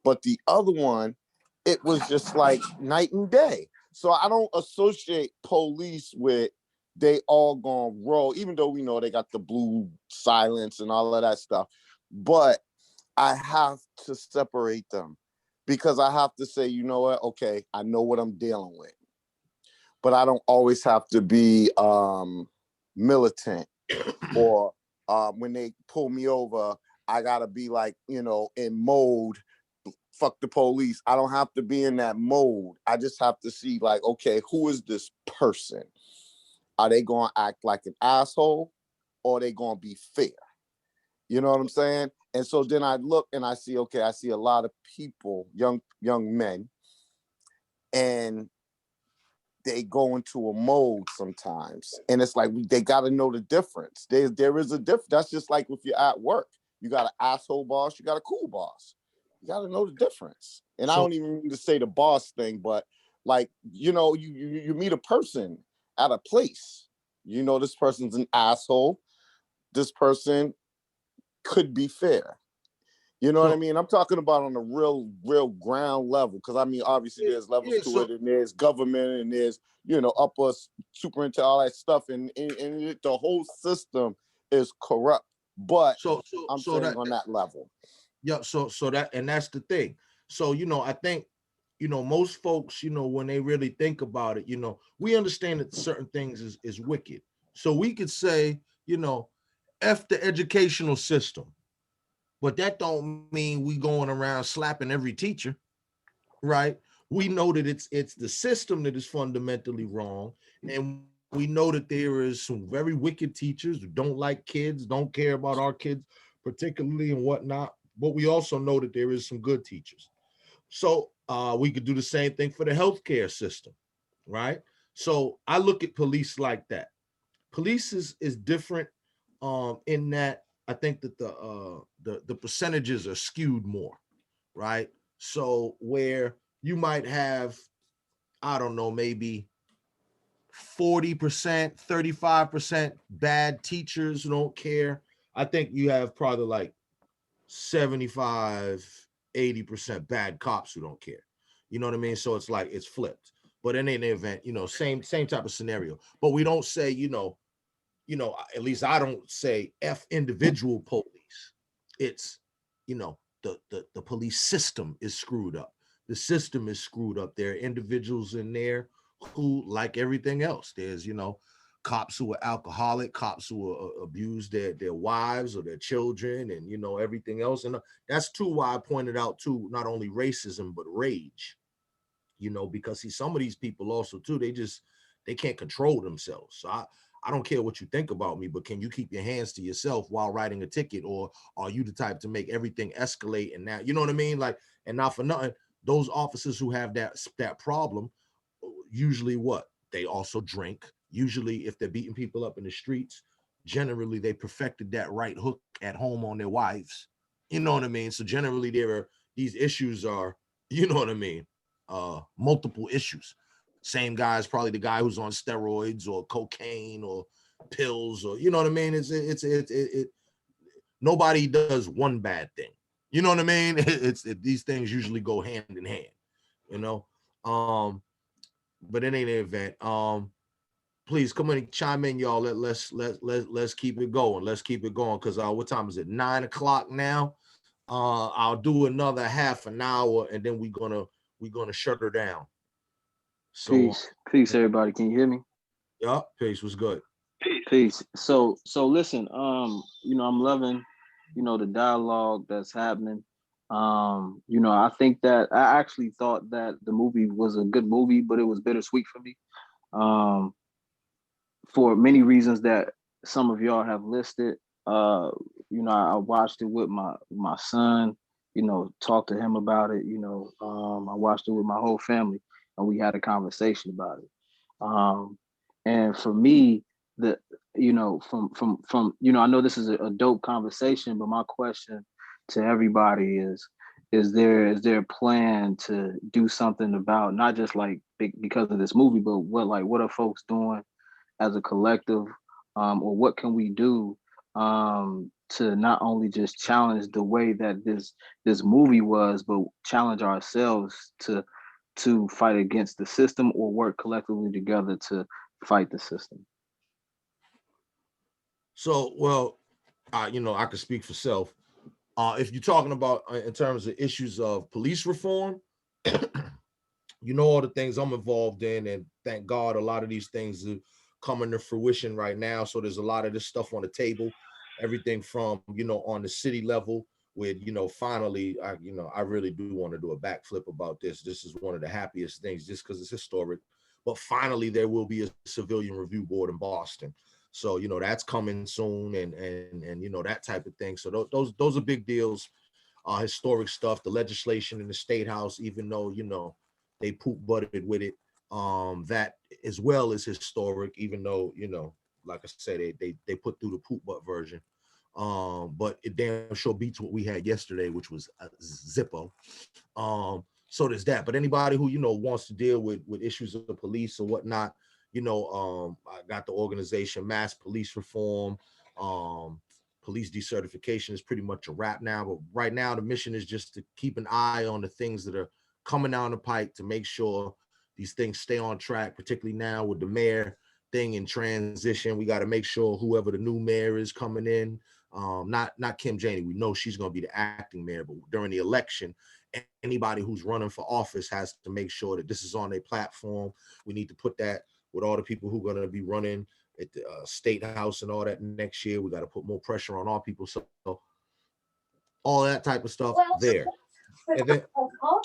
I: But the other one, it was just like night and day. So I don't associate police with they all gonna roll, even though we know they got the blue silence and all of that stuff. But I have to separate them because I have to say, you know what? Okay, I know what I'm dealing with. But I don't always have to be militant or when they pull me over, I gotta be like, in mode, fuck the police. I don't have to be in that mode. I just have to see like, okay, who is this person? Are they gonna act like an asshole or are they gonna be fair? You know what I'm saying? And so then I look and I see, okay, I see a lot of people, young men, and they go into a mode sometimes. And it's like, they got to know the difference. There is a difference. That's just like if you're at work, you got an asshole boss, you got a cool boss. You got to know the difference. And I don't even mean to say the boss thing, but like, you meet a person at a place, this person's an asshole. This person could be fair. You know what I mean? I'm talking about on a real ground level. Because I mean, obviously there's levels to it, and there's government, and there's, upper superintendent, all that stuff. And the whole system is corrupt. But I'm saying on that level.
A: Yeah, so that's the thing. So, I think, most folks, when they really think about it, we understand that certain things is wicked. So we could say, F the educational system. But that don't mean we going around slapping every teacher, right? We know that it's the system that is fundamentally wrong. And we know that there is some very wicked teachers who don't like kids, don't care about our kids particularly and whatnot. But we also know that there is some good teachers. So we could do the same thing for the healthcare system, right? So I look at police like that. Police is different in that I think that the percentages are skewed more, right? So where you might have, I don't know, maybe 40%, 35% bad teachers who don't care. I think you have probably like 75, 80% bad cops who don't care. You know what I mean? So it's like it's flipped. But in any event, same type of scenario. But we don't say, at least I don't say F individual police. It's, the police system is screwed up. The system is screwed up. There are individuals in there who, like everything else, there's, cops who are alcoholic, cops who abuse their wives or their children, and you know everything else. And that's too why I pointed out too not only racism but rage. You know, because see, some of these people also too, they can't control themselves. So I don't care what you think about me, but can you keep your hands to yourself while writing a ticket, or are you the type to make everything escalate? And now, you know what I mean? Like, and not for nothing, those officers who have that problem, usually what? They also drink. Usually, if they're beating people up in the streets, generally they perfected that right hook at home on their wives. You know what I mean? So generally, these issues are, you know what I mean, multiple issues. Same guy is probably the guy who's on steroids or cocaine or pills, or you know what I mean. It nobody does one bad thing. You know what I mean? These things usually go hand in hand. You know, but in any event, please come in and chime in, y'all. Let's keep it going. Let's keep it going, because what time is it? 9 o'clock now. I'll do another half an hour, and then we're gonna shut her down. So
N: peace, everybody. Can you hear me?
A: Yeah, peace. Was good.
N: Peace. So listen, you know, I'm loving, you know, the dialogue that's happening. You know, I think that I actually thought that the movie was a good movie, but it was bittersweet for me. For many reasons that some of y'all have listed. You know, I watched it with my son, you know, talked to him about it, you know, I watched it with my whole family, and we had a conversation about it. And for me, you know, from you know, I know this is a dope conversation, but my question to everybody is there a plan to do something about, not just like because of this movie, but what are folks doing as a collective, or what can we do to not only just challenge the way that this movie was, but challenge ourselves to fight against the system, or work collectively together to fight the system?
A: So, well, you know, I could speak for self. If you're talking about in terms of issues of police reform, you know, all the things I'm involved in, and thank God a lot of these things are coming to fruition right now. So there's a lot of this stuff on the table, everything from, you know, on the city level with, you know, finally, I really do want to do a backflip about this. This is one of the happiest things just because it's historic, but finally there will be a civilian review board in Boston. So, you know, that's coming soon, and you know, that type of thing. So those are big deals, historic stuff. The legislation in the state house, even though, you know, they poop butted with it, that as well is historic, even though, you know, like I said, they put through the poop butt version. But it damn sure beats what we had yesterday, which was a Zippo. So there's that. But anybody who, you know, wants to deal with issues of the police or whatnot, you know, I got the organization Mass Police Reform. Police decertification is pretty much a wrap now. But right now, the mission is just to keep an eye on the things that are coming down the pike, to make sure these things stay on track, particularly now with the mayor thing in transition. We got to make sure whoever the new mayor is coming in, not Kim Janey, we know she's going to be the acting mayor, but during the election, anybody who's running for office has to make sure that this is on their platform. We need to put that with all the people who are going to be running at the state house and all that next year. We got to put more pressure on all people. So all that type of stuff there. And then,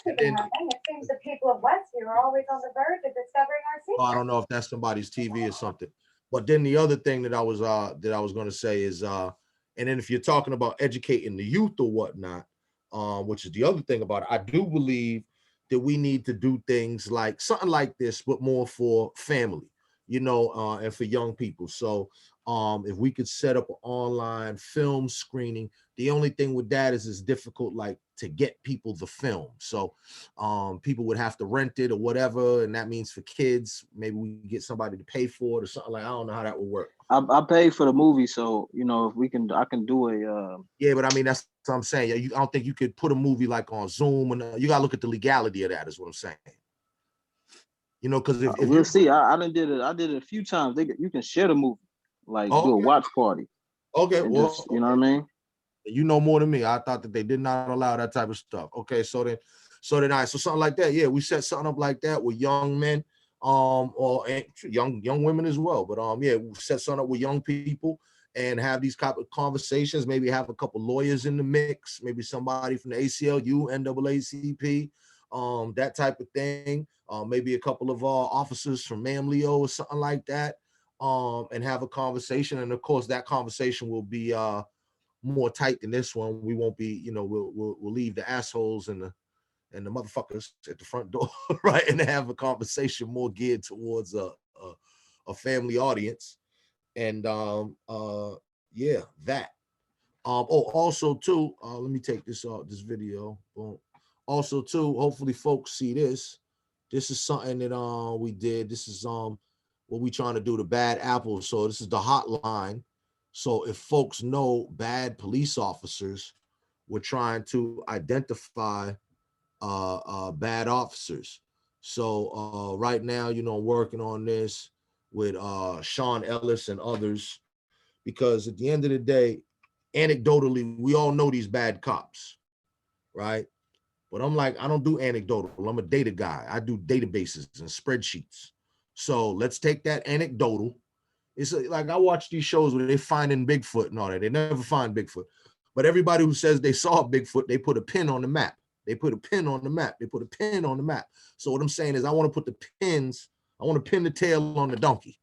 O: it seems the people of Westview are always on the verge of discovering our secret.
A: I don't know if that's somebody's TV or something. But then the other thing that I was going to say is, and then if you're talking about educating the youth or whatnot, which is the other thing about it, I do believe that we need to do things like something like this, but more for family, you know, and for young people. So if we could set up an online film screening, the only thing with that is it's difficult, like to get people the film. So people would have to rent it or whatever. And that means for kids, maybe we get somebody to pay for it or something. Like, I don't know how that would work.
N: I paid for the movie, so, you know, if we can, I can do a
A: yeah, but I mean, that's what I'm saying. I don't think you could put a movie like on Zoom, and you gotta look at the legality of that, is what I'm saying. You know, because if
N: we'll see. I did it a few times. You can share the movie, like do a watch party.
A: Okay, well,
N: just, you know what I mean?
A: You know more than me. I thought that they did not allow that type of stuff. Okay, so then, all right, so something like that. Yeah, we set something up like that with young men. or young women as well. But yeah, we'll set something up with young people and have these type of conversations. Maybe have a couple lawyers in the mix, maybe somebody from the ACLU, NAACP, that type of thing. Maybe a couple of officers from MAM-LEO or something like that, and have a conversation. And of course, that conversation will be more tight than this one. We won't be, we'll leave the assholes and the motherfuckers at the front door, right? And have a conversation more geared towards a family audience. And yeah, that. Also too, let me take this video. Boom. Also too, hopefully folks see this. This is something that we did. This is what we trying to do, the bad apples. So this is the hotline. So if folks know bad police officers, we're trying to identify bad officers. So right now, working on this with Sean Ellis and others, because at the end of the day, anecdotally, we all know these bad cops, right? But I'm like, I don't do anecdotal. I'm a data guy. I do databases and spreadsheets. So let's take that anecdotal. It's like I watch these shows where they finding Bigfoot and all that. They never find Bigfoot. But everybody who says they saw Bigfoot, they put a pin on the map. They put a pin on the map. They put a pin on the map. So what I'm saying is I want to put the pins, I want to pin the tail on the donkey,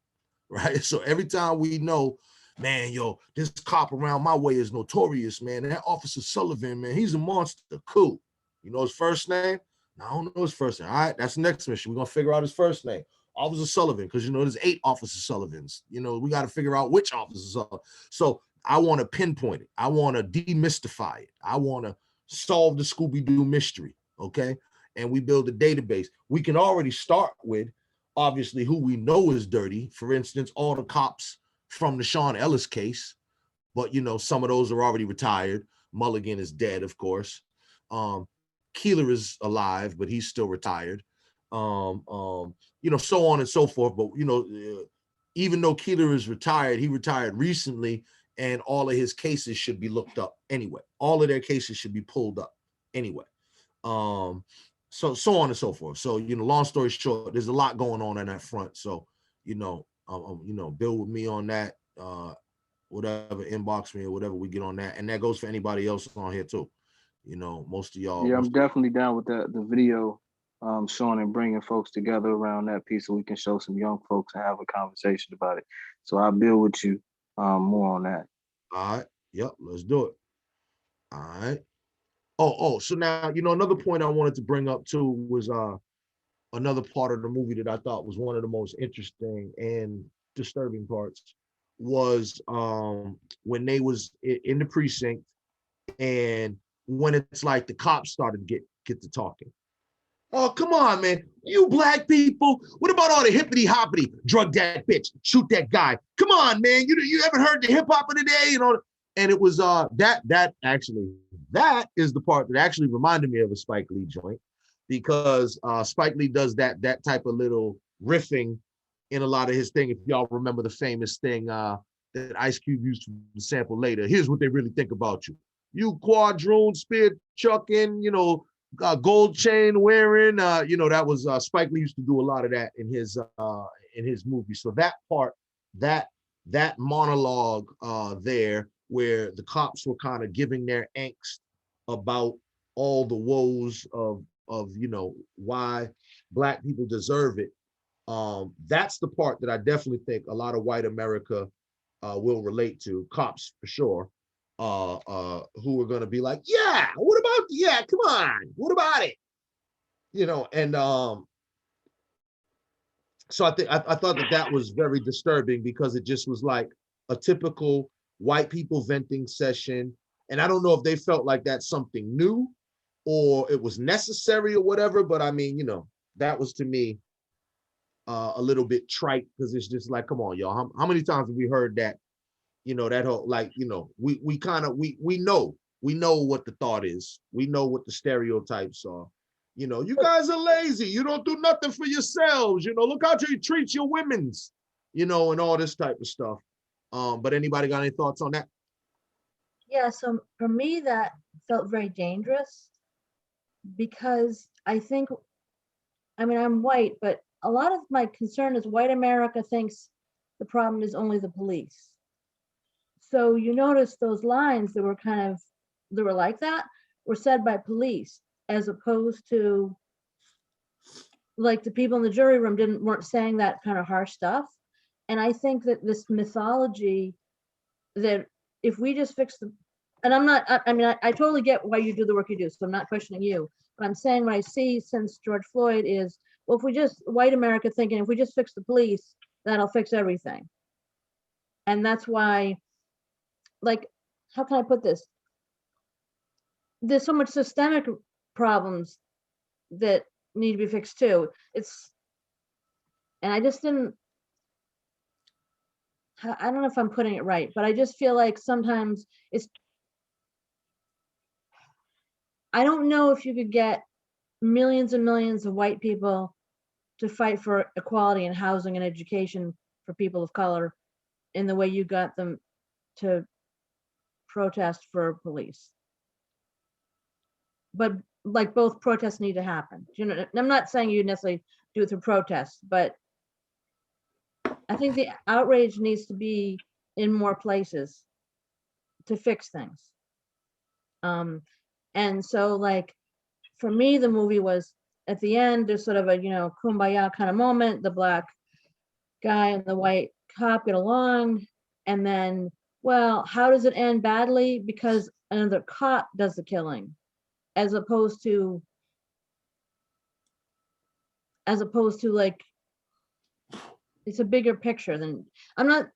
A: right? So every time we know, man, yo, this cop around my way is notorious, man. And that Officer Sullivan, man, he's a monster. Cool. You know his first name? No, I don't know his first name. All right, that's the next mission. We're going to figure out his first name. Officer Sullivan, because, there's 8 Officer Sullivans. We got to figure out which Officer Sullivan. So I want to pinpoint it. I want to demystify it. I want to solve the Scooby-Doo mystery, okay? And we build a database. We can already start with, obviously, who we know is dirty. For instance, all the cops from the Sean Ellis case, but, some of those are already retired. Mulligan is dead, of course. Keeler is alive, but he's still retired. So on and so forth. But, even though Keeler is retired, he retired recently, and all of his cases should be looked up anyway. All of their cases should be pulled up anyway. So on and so forth. So, long story short, there's a lot going on that front. So, build with me on that, whatever, inbox me or whatever, we get on that. And that goes for anybody else on here too. Most of y'all.
N: Yeah, I'm definitely down with that. The video showing and bringing folks together around that piece so we can show some young folks and have a conversation about it. So I'll build with you more on that.
A: All right. Yep. Let's do it. All right. So now, another point I wanted to bring up too was another part of the movie that I thought was one of the most interesting and disturbing parts was when they was in the precinct, and when it's like the cops started to get to talking. Oh, come on, man. You black people. What about all the hippity hoppity? Drug that bitch. Shoot that guy. Come on, man. You ever heard the hip hop of the day? And it was that is the part that actually reminded me of a Spike Lee joint, because Spike Lee does that type of little riffing in a lot of his thing. If y'all remember the famous thing that Ice Cube used to sample later. Here's what they really think about you. You quadroon, spear chucking, gold chain wearing, that was Spike Lee used to do a lot of that in his movies. So that part, that monologue there, where the cops were kind of giving their angst about all the woes of why black people deserve it. That's the part that I definitely think a lot of white America will relate to, cops for sure. Who are going to be like, yeah, what about, yeah, come on, what about it? And so I thought that was very disturbing, because it just was like a typical white people venting session. And I don't know if they felt like that's something new or it was necessary or whatever, but I mean, that was to me a little bit trite, because it's just like, come on, y'all, how many times have we heard that? That whole, like, we know what the thought is. We know what the stereotypes are. You guys are lazy. You don't do nothing for yourselves. Look how you treat your women's, and all this type of stuff. But anybody got any thoughts on that?
J: Yeah, so for me, that felt very dangerous, because I think, I'm white, but a lot of my concern is white America thinks the problem is only the police. So you notice those lines that were like that were said by police, as opposed to like the people in the jury room weren't saying that kind of harsh stuff. And I think that this mythology that if we just fix the, and I totally get why you do the work you do, so I'm not questioning you, but I'm saying what I see since George Floyd is, well, if we just, white America thinking, if we just fix the police, that'll fix everything. And that's why, like, how can I put this? There's so much systemic problems that need to be fixed too. And I just didn't, I don't know if I'm putting it right, but I just feel like sometimes I don't know if you could get millions and millions of white people to fight for equality in housing and education for people of color in the way you got them to protest for police. But like both protests need to happen. You know, I'm not saying you necessarily do it through protests, but I think the outrage needs to be in more places to fix things. And so like, for me, the movie was at the end, there's sort of a, kumbaya kind of moment. The black guy and the white cop get along. And then, well, how does it end badly? Because another cop does the killing, as opposed to like, it's a bigger picture than, I'm not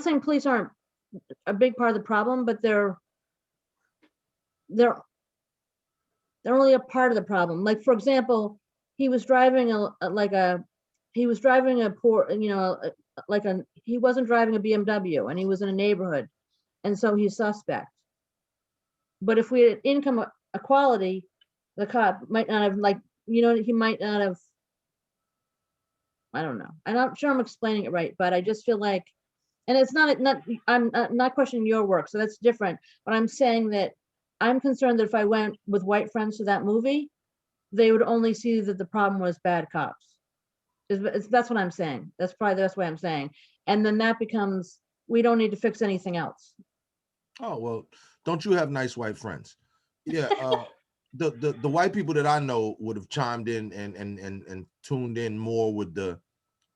J: saying police aren't a big part of the problem, but they're only a part of the problem. Like, for example, he was driving he wasn't driving a BMW, and he was in a neighborhood, and so he's suspect. But if we had income equality, the cop might not have, he might not have, I don't know. I'm not sure I'm explaining it right, but I just feel like, and it's not, I'm not questioning your work, so that's different, but I'm saying that I'm concerned that if I went with white friends to that movie, they would only see that the problem was bad cops. That's what I'm saying. That's probably the best way I'm saying. And then that becomes, we don't need to fix anything else.
A: Oh, well, don't you have nice white friends? Yeah. The white people that I know would have chimed in and tuned in more with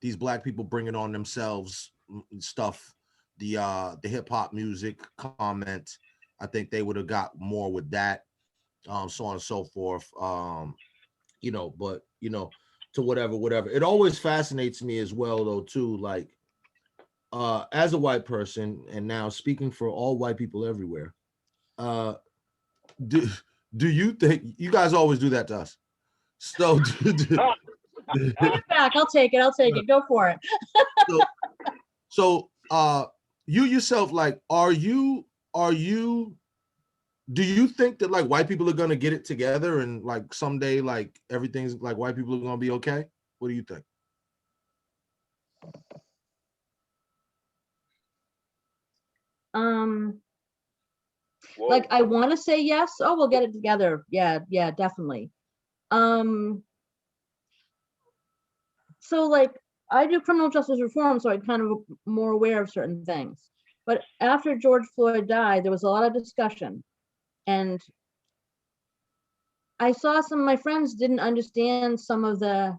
A: these black people bringing on themselves stuff, the hip hop music comment. I think they would have got more with that, so on and so forth. But to whatever. It always fascinates me as well, though, too. Like, as a white person, and now speaking for all white people everywhere, do you think you guys always do that to us? So,
J: Back, I'll take it. Go for it.
A: so, you yourself, like, do you think that like white people are gonna get it together and like someday like everything's like white people are gonna be okay? What do you think?
J: Like, I want to say yes. Oh, we'll get it together. Yeah, definitely. So like, I do criminal justice reform, so I'm kind of more aware of certain things. But after George Floyd died, there was a lot of discussion. And I saw some of my friends didn't understand some of the,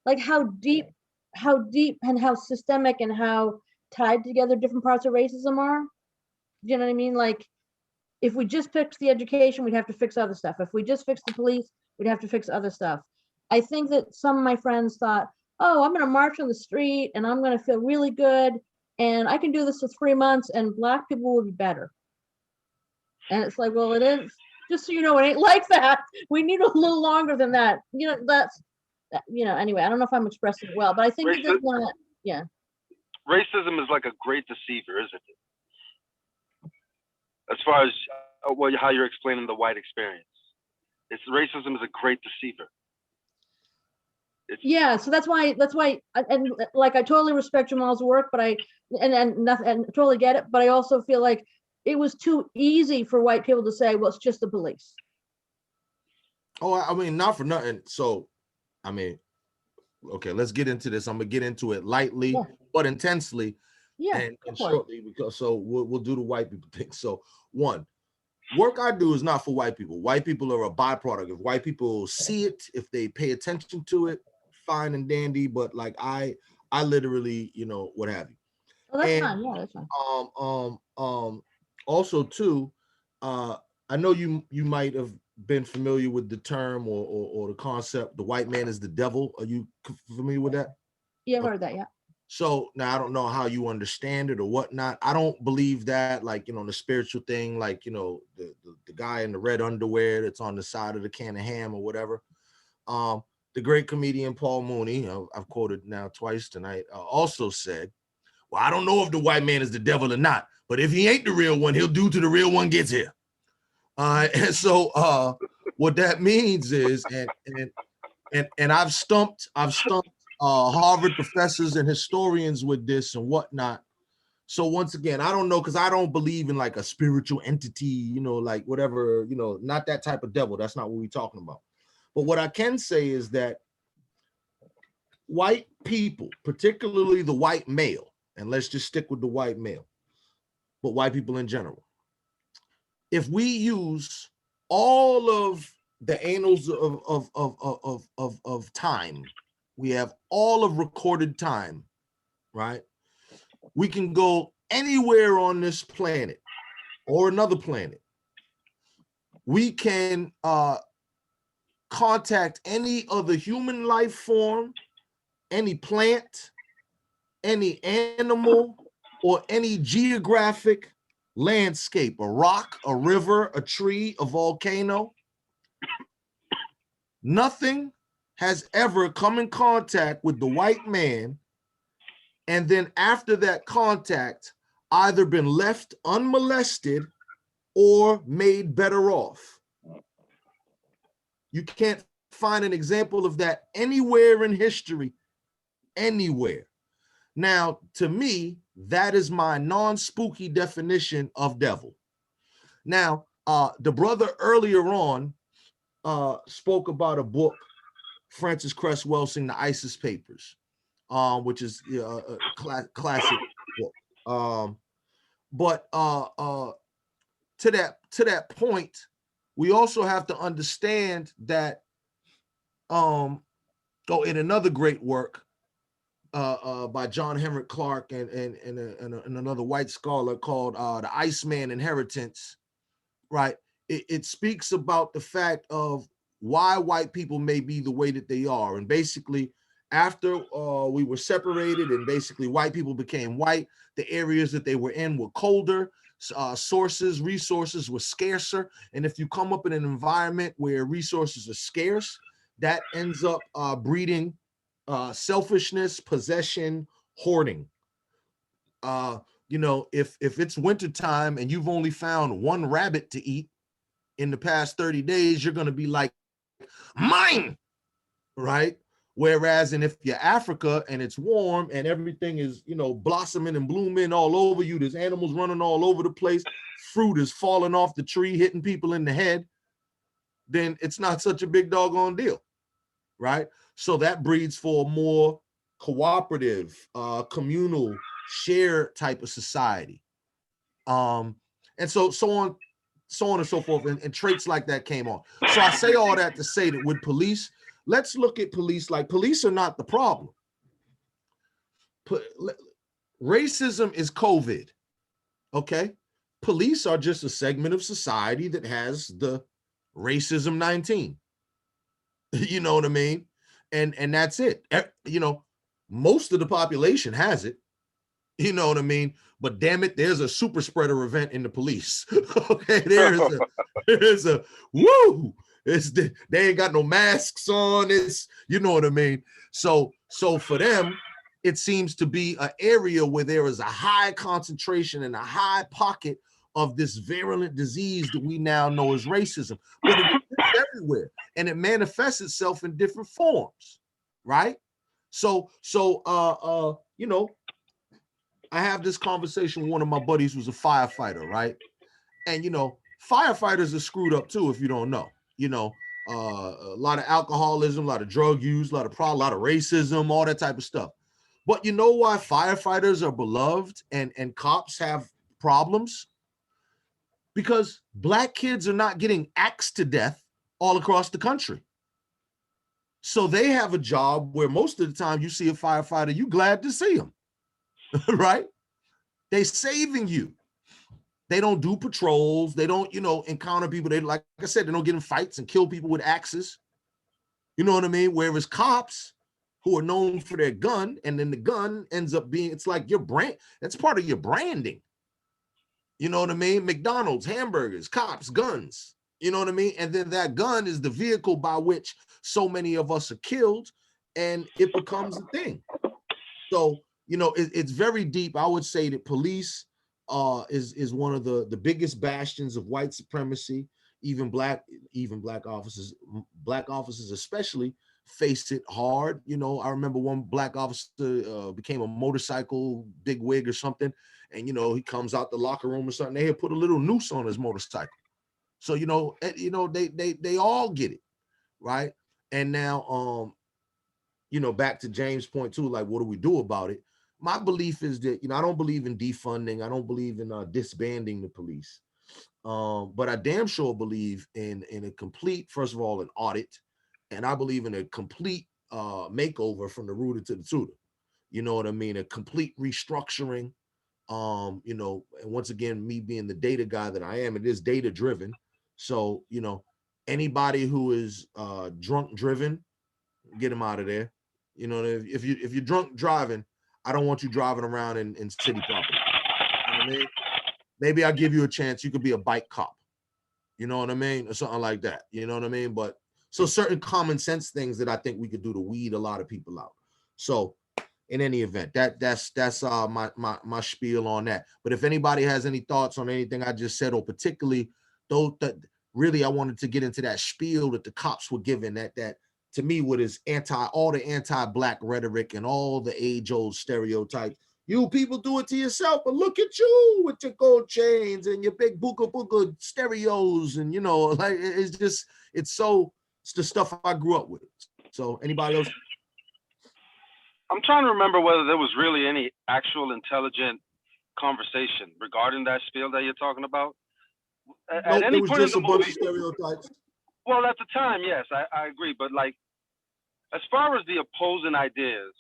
J: like how deep and how systemic and how tied together different parts of racism are. You know what I mean? Like, if we just fix the education, we'd have to fix other stuff. If we just fix the police, we'd have to fix other stuff. I think that some of my friends thought, oh, I'm going to march on the street and I'm going to feel really good and I can do this for 3 months and black people will be better. And it's like, well, it is, just so you know, it ain't like that. We need a little longer than that. Anyway, I don't know if I'm expressing it well, but I think that there's one, yeah.
G: Racism is like a great deceiver, isn't it? As far as how you're explaining the white experience. Racism is a great deceiver.
J: Yeah, so that's why, and like, I totally respect Jamal's work, but I totally get it, but I also feel like it was too easy for white people to say, well, it's just the police.
A: Oh, I mean, not for nothing. So, I mean, okay, let's get into this. I'm gonna get into it lightly
J: Yeah.
A: but intensely
J: Yeah,
A: and
J: go for it.
A: shortly because so we'll do the white people thing. So, one, work I do is not for white people. White people are a byproduct. If white people see it, if they pay attention to it, fine and dandy. But like I literally, what have you.
J: Oh, that's
A: And
J: fine. Yeah, that's fine.
A: also too, I know you might have been familiar with the term or the concept, the white man is the devil. Are you familiar with that?
J: Yeah, I've heard that. Yeah.
A: So now I don't know how you understand it or whatnot. I don't believe that, like, the spiritual thing, like, the guy in the red underwear that's on the side of the can of ham or whatever. The great comedian Paul Mooney, I've quoted now twice tonight, also said, well, I don't know if the white man is the devil or not, but if he ain't the real one, he'll do till the real one gets here. And so what that means is, and I've stumped Harvard professors and historians with this and whatnot. So once again, I don't know, because I don't believe in like a spiritual entity, like whatever, not that type of devil. That's not what we're talking about. But what I can say is that white people, particularly the white male, and let's just stick with the white male, but white people in general, if we use all of the annals of time, we have all of recorded time, right? We can go anywhere on this planet or another planet. We can contact any other human life form, any plant, any animal, or any geographic landscape, a rock, a river, a tree, a volcano. Nothing has ever come in contact with the white man and then after that contact either been left unmolested or made better off. You can't find an example of that anywhere in history, anywhere. Now, to me, that is my non-spooky definition of devil. Now, the brother earlier on spoke about a book, Francis Cress Welsing, The ISIS Papers, which is a classic book. But to that point, we also have to understand that in another great work by John Henrik Clarke and another white scholar called The Iceman Inheritance, right? It speaks about the fact of why white people may be the way that they are. And basically, after we were separated and basically white people became white, the areas that they were in were colder, resources were scarcer. And if you come up in an environment where resources are scarce, that ends up breeding selfishness, possession, hoarding. If it's wintertime and you've only found one rabbit to eat in the past 30 days, you're going to be like, mine, right? Whereas, and if you're Africa and it's warm and everything is, blossoming and blooming all over you, there's animals running all over the place, fruit is falling off the tree, hitting people in the head, then it's not such a big doggone deal, right? So that breeds for a more cooperative, communal, share type of society. And so on and so forth, and traits like that came on. So I say all that to say that with police, let's look at police like police are not the problem. Racism is COVID, okay? Police are just a segment of society that has the racism 19. You know what I mean? And that's it. Most of the population has it. You know what I mean? But damn it, there's a super spreader event in the police. Okay, there's a woo. They ain't got no masks on. It's, you know what I mean? So for them, it seems to be an area where there is a high concentration and a high pocket of this virulent disease that we now know as racism. But it's everywhere, and it manifests itself in different forms, right? So I have this conversation with one of my buddies who's a firefighter, right? And firefighters are screwed up too, if you don't know. a lot of alcoholism, a lot of drug use, a lot of problem, a lot of racism, all that type of stuff. But you know why firefighters are beloved and cops have problems? Because Black kids are not getting axed to death all across the country. So they have a job where most of the time you see a firefighter, you glad to see them, right? They saving you. They don't do patrols. They don't, encounter people. They, like I said, they don't get in fights and kill people with axes. You know what I mean? Whereas cops who are known for their gun, and then the gun ends up being, it's like your brand. That's part of your branding. You know what I mean? McDonald's, hamburgers, cops, guns. You know what I mean? And then that gun is the vehicle by which so many of us are killed, and it becomes a thing. So, it's very deep. I would say that police is one of the biggest bastions of white supremacy. Even black officers especially face it hard. I remember one black officer became a motorcycle big wig or something, and he comes out the locker room or something. They had put a little noose on his motorcycle. So they all get it, right? And now back to James' point too, like, what do we do about it? My belief is that, I don't believe in defunding. I don't believe in disbanding the police. But I damn sure believe in a complete, first of all, an audit. And I believe in a complete makeover from the rooter to the tutor. You know what I mean? A complete restructuring. And once again, me being the data guy that I am, it is data driven. So, anybody who is drunk driven, get them out of there. If you're drunk driving, I don't want you driving around in city property. You know what I mean? Maybe I'll give you a chance. You could be a bike cop. You know what I mean? Or something like that. You know what I mean? But so certain common sense things that I think we could do to weed a lot of people out. So in any event, that's my spiel on that. But if anybody has any thoughts on anything I just said, or particularly though that really I wanted to get into that spiel that the cops were giving, that to me, what is all the anti-black rhetoric and all the age-old stereotypes. You people do it to yourself, but look at you with your gold chains and your big buka stereos, and like it's the stuff I grew up with. So anybody else?
G: I'm trying to remember whether there was really any actual intelligent conversation regarding that spiel that you're talking about. At any point in the movie, bunch of stereotypes. Well, at the time, yes, I agree. But like, as far as the opposing ideas,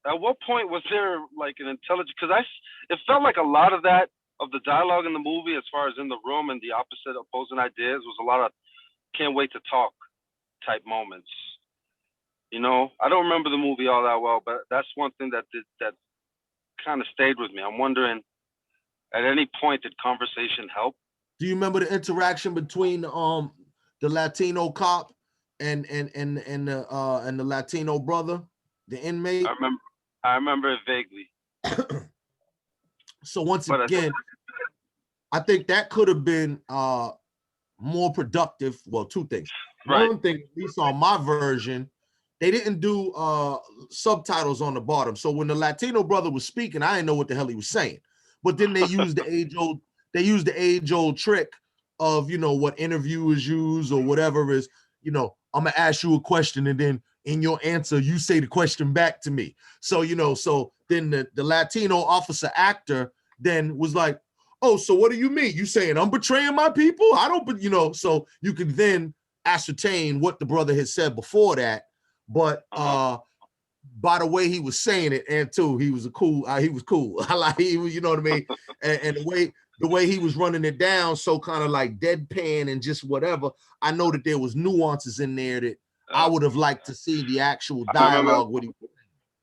G: at what point was there like an intelligent? Because it felt like a lot of that, of the dialogue in the movie, as far as in the room and the opposite opposing ideas, was a lot of can't wait to talk type moments. I don't remember the movie all that well, but that's one thing that kind of stayed with me. I'm wondering, at any point, did conversation help?
A: Do you remember the interaction between the Latino cop and the Latino brother, the inmate?
G: I remember it vaguely.
A: So once again, I think that could have been more productive. Well, two things. Right. One thing, at least on my version, they didn't do subtitles on the bottom. So when the Latino brother was speaking, I didn't know what the hell he was saying. But then they used the age-old trick of, what interviewers use or whatever is, I'm gonna ask you a question and then in your answer, you say the question back to me. So, so then the Latino officer actor then was like, oh, so what do you mean? You saying I'm betraying my people? I don't, so you could then ascertain what the brother had said before that. But by the way he was saying it, and too, he was cool. I like he was, you know what I mean? And the way he was running it down, so kind of like deadpan and just whatever. I know that there was nuances in there that I would have liked to see the actual dialogue with him.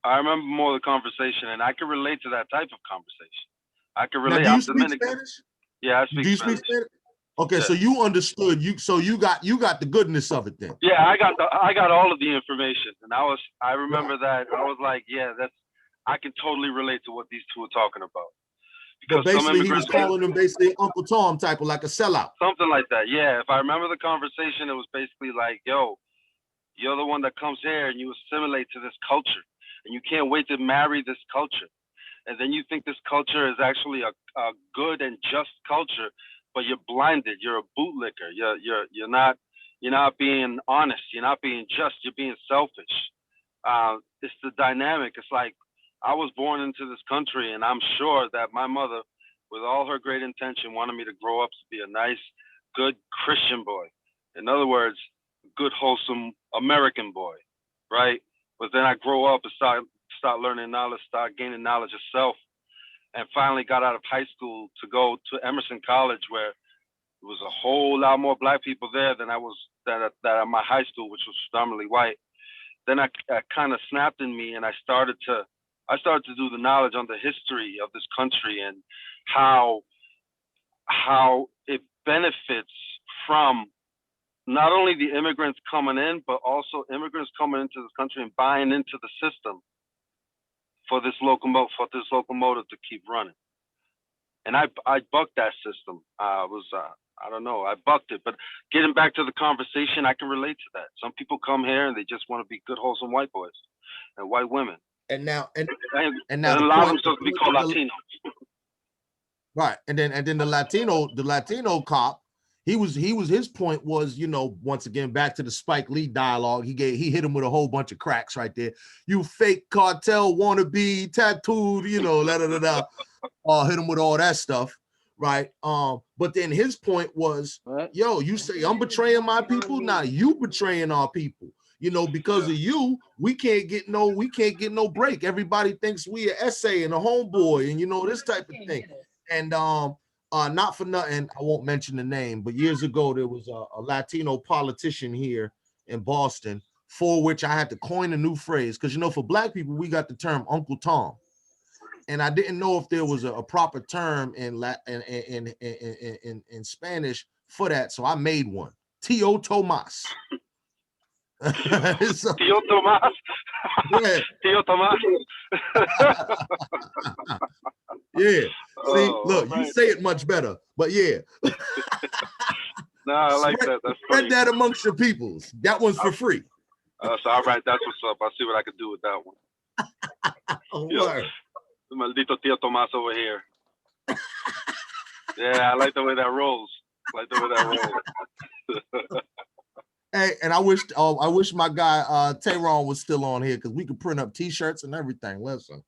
G: I remember more of the conversation, and I can relate to that type of conversation. I can relate.
A: Now, do you speak Spanish?
G: Yeah, I speak Spanish.
A: Do you speak Spanish? Okay, yeah. So you understood. You got the goodness of it then.
G: Yeah, I got all of the information, and I remember that I was like, yeah, I can totally relate to what these two are talking about.
A: Because basically he was calling him basically Uncle Tom type of like a sellout.
G: Something like that. Yeah, if I remember the conversation, it was basically like, yo, you're the one that comes here and you assimilate to this culture, and you can't wait to marry this culture, and then you think this culture is actually a good and just culture. But you're blinded. You're a bootlicker. You're not You're not being honest. You're not being just. You're being selfish. It's the dynamic. It's like I was born into this country, and I'm sure that my mother, with all her great intention, wanted me to grow up to be a nice, good Christian boy. In other words, good, wholesome American boy, right? But then I grow up and start learning knowledge, start gaining knowledge of self, and finally got out of high school to go to Emerson College, where there was a whole lot more black people there than that at my high school, which was predominantly white. Then I kind of snapped in me, and I started to do the knowledge on the history of this country and how it benefits from not only the immigrants coming in, but also immigrants coming into this country and buying into the system for this locomotive to keep running. And I bucked that system. I don't know, I bucked it. But getting back to the conversation, I can relate to that. Some people come here and they just want to be good, wholesome white boys and white women.
A: And now, and
G: now a lot of them supposed to be called Latinos.
A: Right, and then the Latino cop, his point was, you know, once again back to the Spike Lee dialogue. He hit him with a whole bunch of cracks right there. You fake cartel wannabe, tattooed, you know, hit him with all that stuff, right? But then his point was, yo, you say I'm betraying my people, now you betraying our people. You know, because of you, we can't get no break. Everybody thinks we an essay and a homeboy, and you know, this type of thing. And not for nothing, I won't mention the name, but years ago there was a Latino politician here in Boston, for which I had to coin a new phrase, because you know, for black people, we got the term Uncle Tom, and I didn't know if there was a proper term in Spanish for that, so I made one. Tío Tomás. So,
G: Tío Tomás.
A: Yeah.
G: Tío Tomás.
A: Yeah. See, look, you say it much better, but yeah.
G: No, I like that. That's funny.
A: Spread that amongst your peoples. That one's for free.
G: So all right, that's what's up. I'll see what I can do with that one.
A: Oh,
G: Yo,
A: word.
G: maldito Tío Tomás over here. Yeah, I like the way that rolls.
A: Hey, and I wish my guy Tayron was still on here, because we could print up T-shirts and everything. Listen.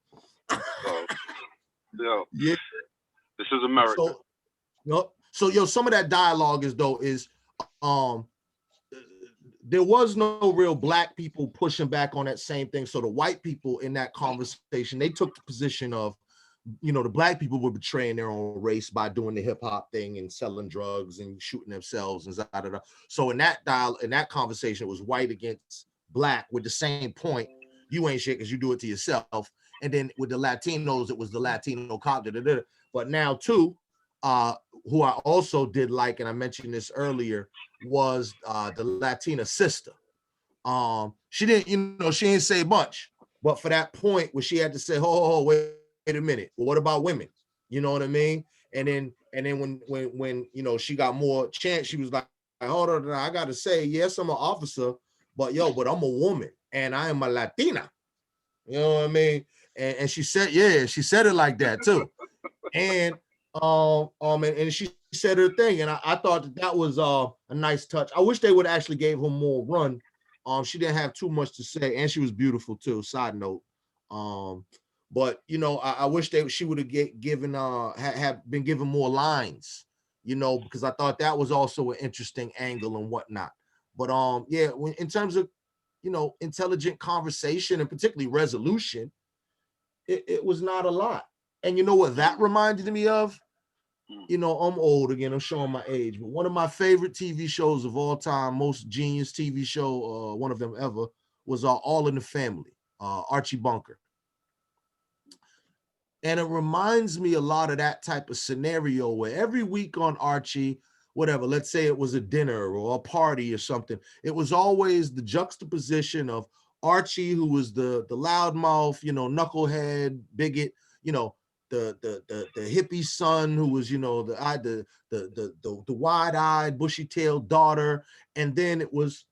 G: Yeah. This is America.
A: So some of that dialogue is there was no real black people pushing back on that same thing. So the white people in that conversation, they took the position of, you know, the black people were betraying their own race by doing the hip hop thing and selling drugs and shooting themselves and da. So in that conversation, it was white against black with the same point. You ain't shit because you do it to yourself. And then with the Latinos, it was the Latino cop. But now too, who I also did like, and I mentioned this earlier, was the Latina sister. She didn't say much, but for that point where she had to say, "Oh, wait a minute. Well, what about women?" You know what I mean? And then when you know she got more chance, she was like, "Hold on, I gotta say, yes, I'm an officer, but I'm a woman and I am a Latina." You know what I mean? And she said, she said it like that too. And and she said her thing, and I thought that was a nice touch. I wish they would actually gave her more run. She didn't have too much to say, and she was beautiful too. Side note. But you know, I wish she would have given have been given more lines, you know, because I thought that was also an interesting angle and whatnot. But in terms of, you know, intelligent conversation and particularly resolution, it was not a lot. And you know what that reminded me of? You know, I'm old again, I'm showing my age, but one of my favorite TV shows of all time, most genius TV show, one of them ever, was All in the Family, Archie Bunker. And it reminds me a lot of that type of scenario where every week on Archie, whatever, let's say it was a dinner or a party or something, it was always the juxtaposition of Archie, who was the loudmouth, you know, knucklehead, bigot, you know, the hippie son who was, you know, the wide-eyed, bushy-tailed daughter, and then it was,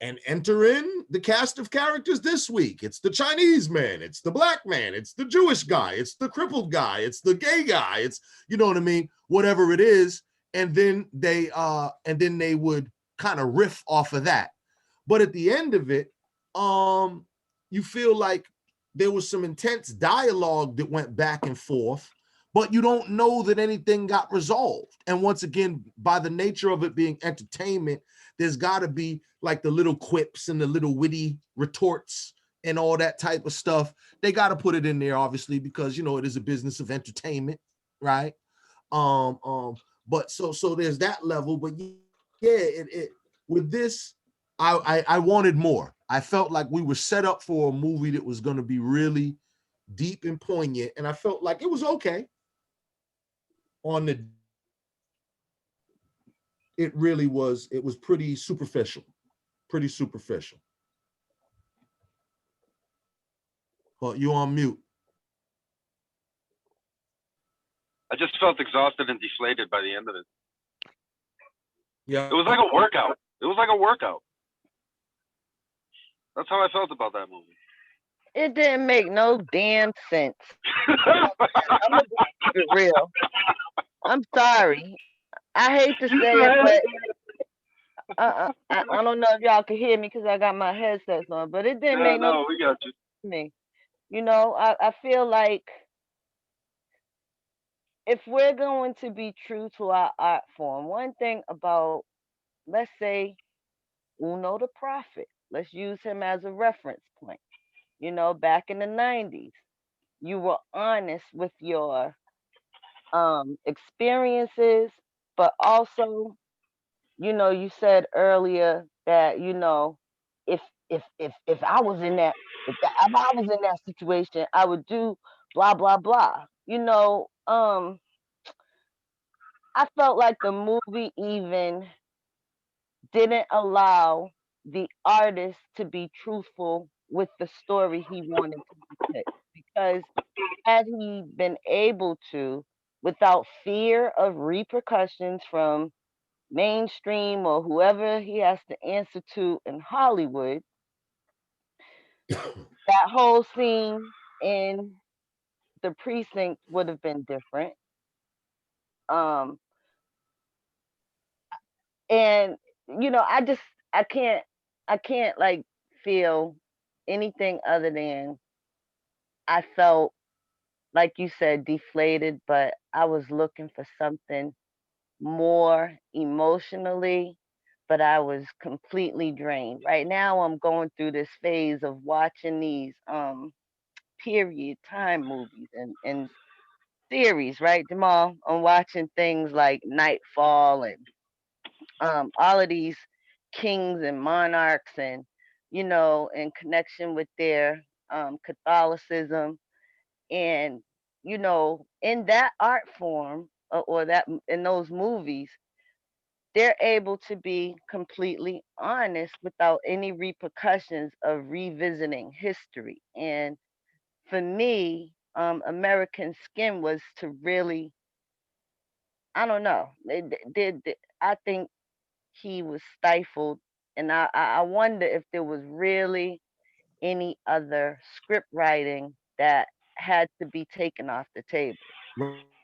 A: and enter in the cast of characters this week. It's the Chinese man, it's the black man, it's the Jewish guy, it's the crippled guy, it's the gay guy, it's, you know what I mean, whatever it is, and then they would kind of riff off of that. But at the end of it, you feel like there was some intense dialogue that went back and forth, but you don't know that anything got resolved. And once again, by the nature of it being entertainment, there's got to be like the little quips and the little witty retorts and all that type of stuff. They got to put it in there, obviously, because, you know, it is a business of entertainment, right? But so there's that level. But yeah, with this, I wanted more. I felt like we were set up for a movie that was going to be really deep and poignant, and I felt like it was okay. It really was. It was pretty superficial. But you on mute.
G: I just felt exhausted and deflated by the end of it.
A: Yeah.
G: It was like a workout. That's how I felt about that movie.
P: It didn't make no damn sense. I'm gonna keep it real. I'm sorry. I hate to say it, but I don't know if y'all can hear me because I got my headsets on, but it didn't make no sense
G: we got you.
P: to me. You know, I feel like if we're going to be true to our art form, one thing about, let's say, Uno the Prophet, let's use him as a reference point. You know, back in the 90s, you were honest with your experiences, but also, you know, you said earlier that, you know, if I was in that, if I was in that situation, I would do blah blah blah. You know, I felt like the movie even didn't allow the artist to be truthful with the story he wanted to depict, because had he been able to, without fear of repercussions from mainstream or whoever he has to answer to in Hollywood, that whole scene in the precinct would have been different. And you know, I can't like feel anything other than I felt, like you said, deflated, but I was looking for something more emotionally, but I was completely drained. Right now I'm going through this phase of watching these period time movies and series, right, Jamal? I'm watching things like Nightfall and all of these kings and monarchs, and you know, in connection with their Catholicism, and you know, in that art form, or that in those movies, they're able to be completely honest without any repercussions of revisiting history. And for me, American Skin was to really, I don't know, I think he was stifled, and I wonder if there was really any other script writing that had to be taken off the table.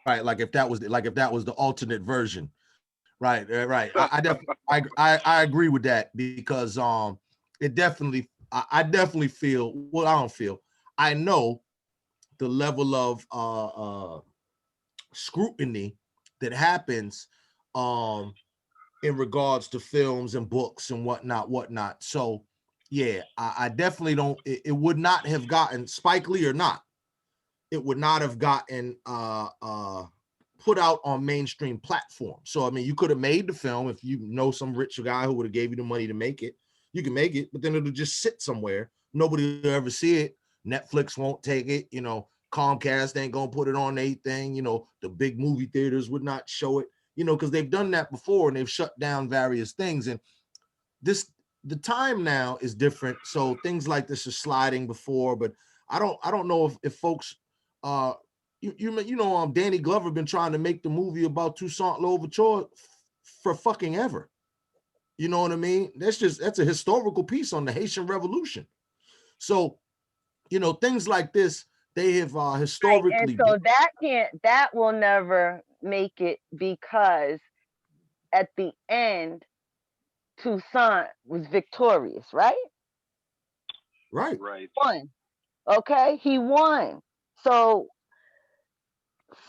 A: Right, like if that was the alternate version. Right. I agree with that, because it definitely, I definitely feel, well, I don't feel, I know the level of scrutiny that happens in regards to films and books and whatnot. So yeah, I definitely don't, it would not have gotten, Spike Lee or not, it would not have gotten put out on mainstream platforms. So I mean, you could have made the film if you know some rich guy who would have gave you the money to make it. You can make it, but then it'll just sit somewhere. Nobody will ever see it. Netflix won't take it. You know, Comcast ain't gonna put it on their thing. You know, the big movie theaters would not show it. You know, because they've done that before and they've shut down various things. And the time now is different. So things like this are sliding before, but I don't know if folks you know, Danny Glover been trying to make the movie about Toussaint Louverture for fucking ever. You know what I mean? That's a historical piece on the Haitian Revolution. So, you know, things like this, they have historically.
P: And so that will never make it, because at the end, Toussaint was victorious, right?
A: Right.
G: Right.
P: Won. Okay, he won. So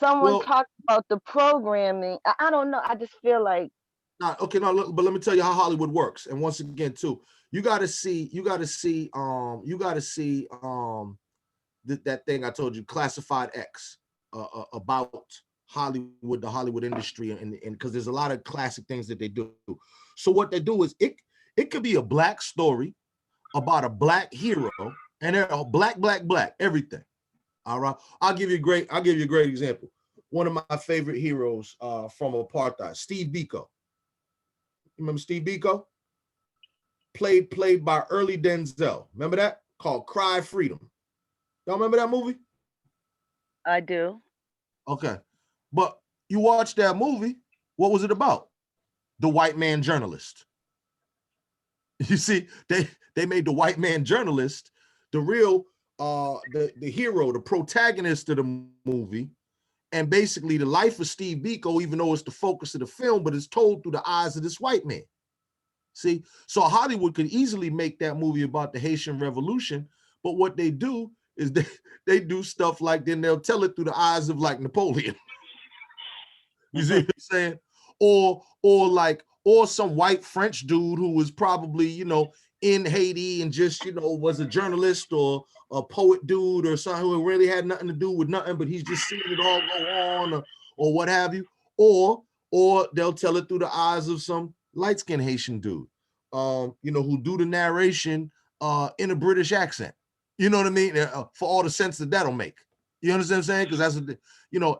P: someone
A: Well,
P: talked about the programming. I don't know. I just feel like
A: okay, no, look, but let me tell you how Hollywood works. And once again, too, you got to see that thing I told you, Classified X, about Hollywood, the Hollywood industry, and because there's a lot of classic things that they do. So what they do is it could be a black story about a black hero, and they're all black, everything. All right, I'll give you a great example. One of my favorite heroes from apartheid, Steve Biko. Remember Steve Biko? Played by early Denzel. Remember that? Called Cry Freedom. Y'all remember that movie?
P: I do.
A: Okay. But you watch that movie, what was it about? The white man journalist. You see, they made the white man journalist the real the hero, the protagonist of the movie. And basically the life of Steve Biko, even though it's the focus of the film, but it's told through the eyes of this white man. See, so Hollywood could easily make that movie about the Haitian Revolution, but what they do is they do stuff like then they'll tell it through the eyes of like Napoleon. You see what I'm saying? Or some white French dude who was probably, in Haiti and just, was a journalist or a poet dude or someone who really had nothing to do with nothing, but he's just seeing it all go on or what have you. Or they'll tell it through the eyes of some light-skinned Haitian dude, who do the narration in a British accent. You know what I mean? For all the sense that'll make. You understand what I'm saying? Because that's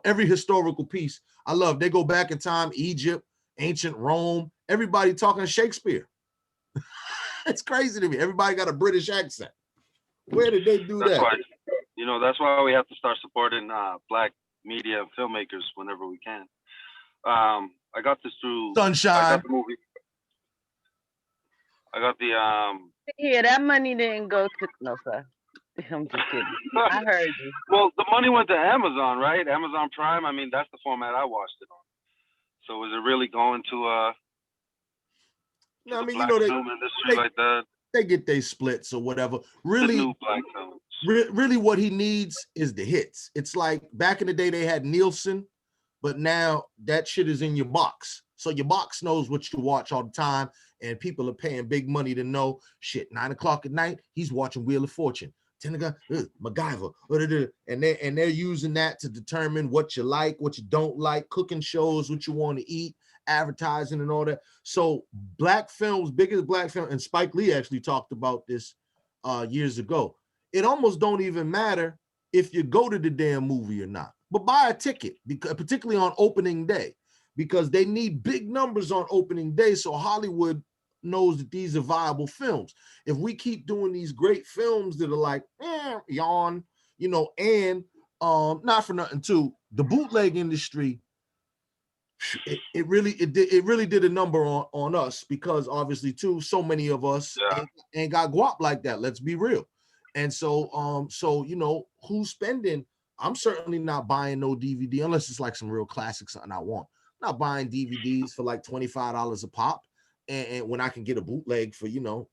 A: every historical piece I love. They go back in time, Egypt, ancient Rome, everybody talking Shakespeare. It's crazy to me. Everybody got a British accent. Where did they do
G: That's
A: that?
G: That's why we have to start supporting black media and filmmakers whenever we can. I got this through
A: Sunshine.
G: I got the movie. I got the
P: Yeah, that money didn't go to no sir. I'm just kidding. I heard you.
G: Well, the money went to Amazon, right? Amazon Prime. I mean, that's the format I watched it on. So is it really going to
A: No, I mean,
G: black film industry like that?
A: They get their splits or whatever. Really,
G: The new black films.
A: Really what he needs is the hits. It's like back in the day they had Nielsen, but now that shit is in your box. So your box knows what you watch all the time, and people are paying big money to know shit. 9 o'clock at night, he's watching Wheel of Fortune. 10 o'clock, MacGyver, and they're using that to determine what you like, what you don't like, cooking shows, what you want to eat, advertising and all that. So black films, biggest black film, and Spike Lee actually talked about this years ago. It almost don't even matter if you go to the damn movie or not, but buy a ticket, because particularly on opening day, because they need big numbers on opening day. So Hollywood knows that these are viable films. If we keep doing these great films that are like, yawn, and not for nothing too, the bootleg industry, it really did a number on us, because obviously too, so many of us ain't got guap like that. Let's be real. And so who's spending? I'm certainly not buying no DVD unless it's like some real classic, something I want. I'm not buying DVDs for like $25 a pop, and when I can get a bootleg for $1,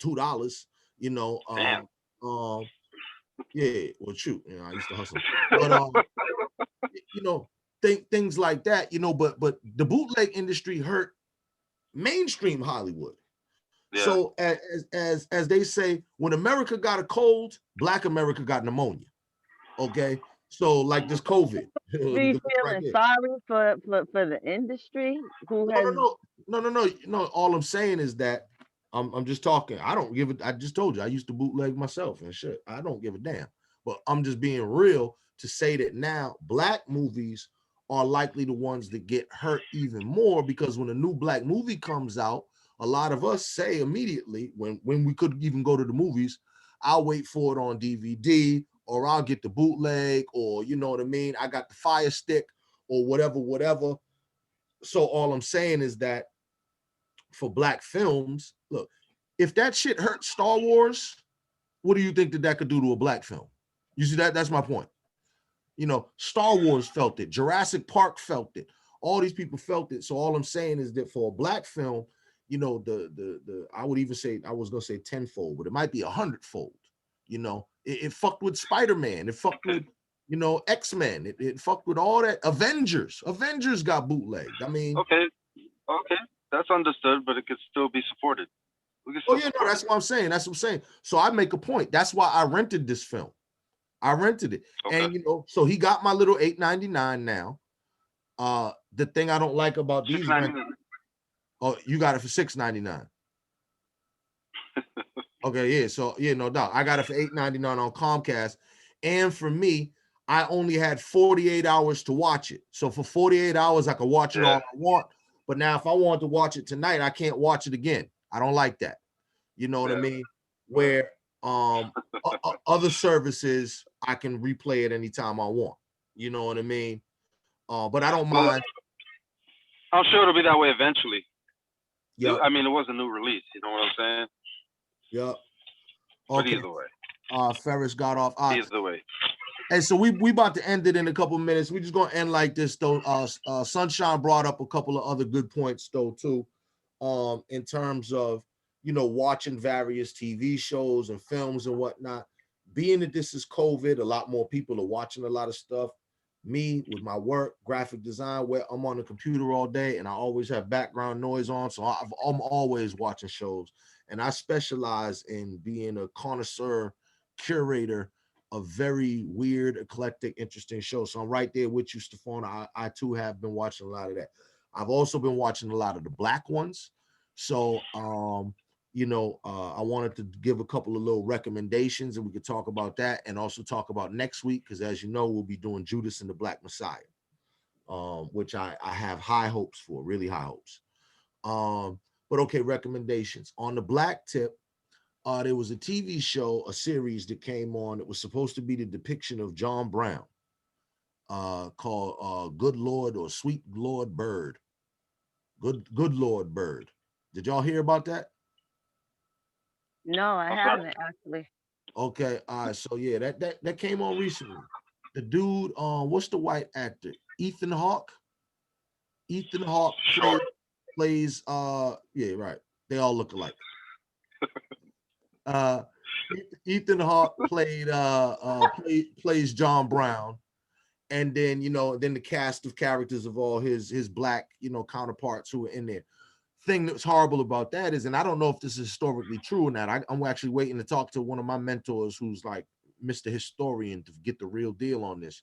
A: $2, yeah, well, shoot, I used to hustle, but things like that, but the bootleg industry hurt mainstream Hollywood. Yeah. So as they say, when America got a cold, Black America got pneumonia. Okay, so like this COVID.
P: Do you feeling sorry for the industry who has?
A: No. All I'm saying is that I'm just talking. I don't give it. I just told you I used to bootleg myself and shit. I don't give a damn. But I'm just being real to say that now Black movies are likely the ones that get hurt even more, because when a new Black movie comes out, a lot of us say immediately when we could even go to the movies, I'll wait for it on DVD, or I'll get the bootleg, or you know what I mean? I got the Fire Stick or whatever. So all I'm saying is that for Black films, look, if that shit hurt Star Wars, what do you think that could do to a Black film? You see that? That's my point. Star Wars felt it. Jurassic Park felt it. All these people felt it. So all I'm saying is that for a Black film, you know, the I would even say, I was gonna say tenfold, but it might be 100-fold. You know, it fucked with Spider-Man, it fucked with, you know, X-Men, it fucked with all that. Avengers got bootlegged. I mean,
G: Okay, that's understood, but it could still be supported. We can
A: oh
G: still
A: yeah, no,
G: support
A: that's
G: it.
A: what I'm saying. That's what I'm saying. So I make a point. That's why I rented this film. I rented it.
G: Okay.
A: And you know, so he got my little $8.99 now. The thing I don't like about these rent,
G: $6.99.
A: oh, you got it for $6.99. Okay, yeah. So yeah, no doubt. I got it for $8.99 on Comcast. And for me, I only had 48 hours to watch it. So for 48 hours, I could watch it all I want. But now if I want to watch it tonight, I can't watch it again. I don't like that. You know what I mean? Where other services I can replay it anytime I want. You know what I mean? But I don't
G: Well,
A: mind.
G: I'm sure it'll be that way eventually.
A: Yep.
G: I mean, it was a new release. You know what I'm saying?
A: Yep.
G: But
A: Okay.
G: either way.
A: Ferris got off.
G: Either way.
A: Hey, so we about to end it in a couple minutes. We're just gonna end like this though. Sunshine brought up a couple of other good points though too, in terms of, you know, watching various TV shows and films and whatnot. Being that this is COVID, a lot more people are watching a lot of stuff. Me with my work, graphic design, where I'm on the computer all day and I always have background noise on, so I'm always watching shows. And I specialize in being a connoisseur, curator of very weird, eclectic, interesting shows. So I'm right there with you, Stefan. I too have been watching a lot of that. I've also been watching a lot of the black ones. So you know, I wanted to give a couple of little recommendations, and we could talk about that, and also talk about next week, because as you know, we'll be doing Judas and the Black Messiah, which I have high hopes for, really high hopes. But okay, recommendations on the black tip. There was a TV show, a series that came on. It was supposed to be the depiction of John Brown, called Good Lord or Sweet Lord Bird. Good Lord Bird. Did y'all hear about that?
P: No, I haven't actually.
A: Okay, so yeah, that came on recently. The dude, what's the white actor? Ethan Hawke. Ethan Hawke plays yeah, right. They all look alike. Ethan Hawke plays John Brown, and then, you know, then the cast of characters of all his black, you know, counterparts who are in there. Thing that's horrible about that is, and I don't know if this is historically true or not. I'm actually waiting to talk to one of my mentors who's like Mr. Historian to get the real deal on this.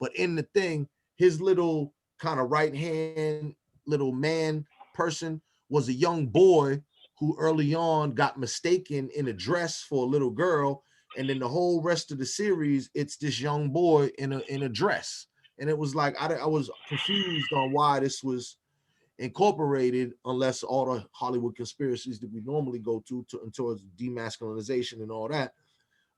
A: But in the thing, his little kind of right hand little man person was a young boy who early on got mistaken in a dress for a little girl, and then the whole rest of the series, it's this young boy in a dress, and it was like I was confused on why this was incorporated, unless all the Hollywood conspiracies that we normally go to towards demasculinization and all that.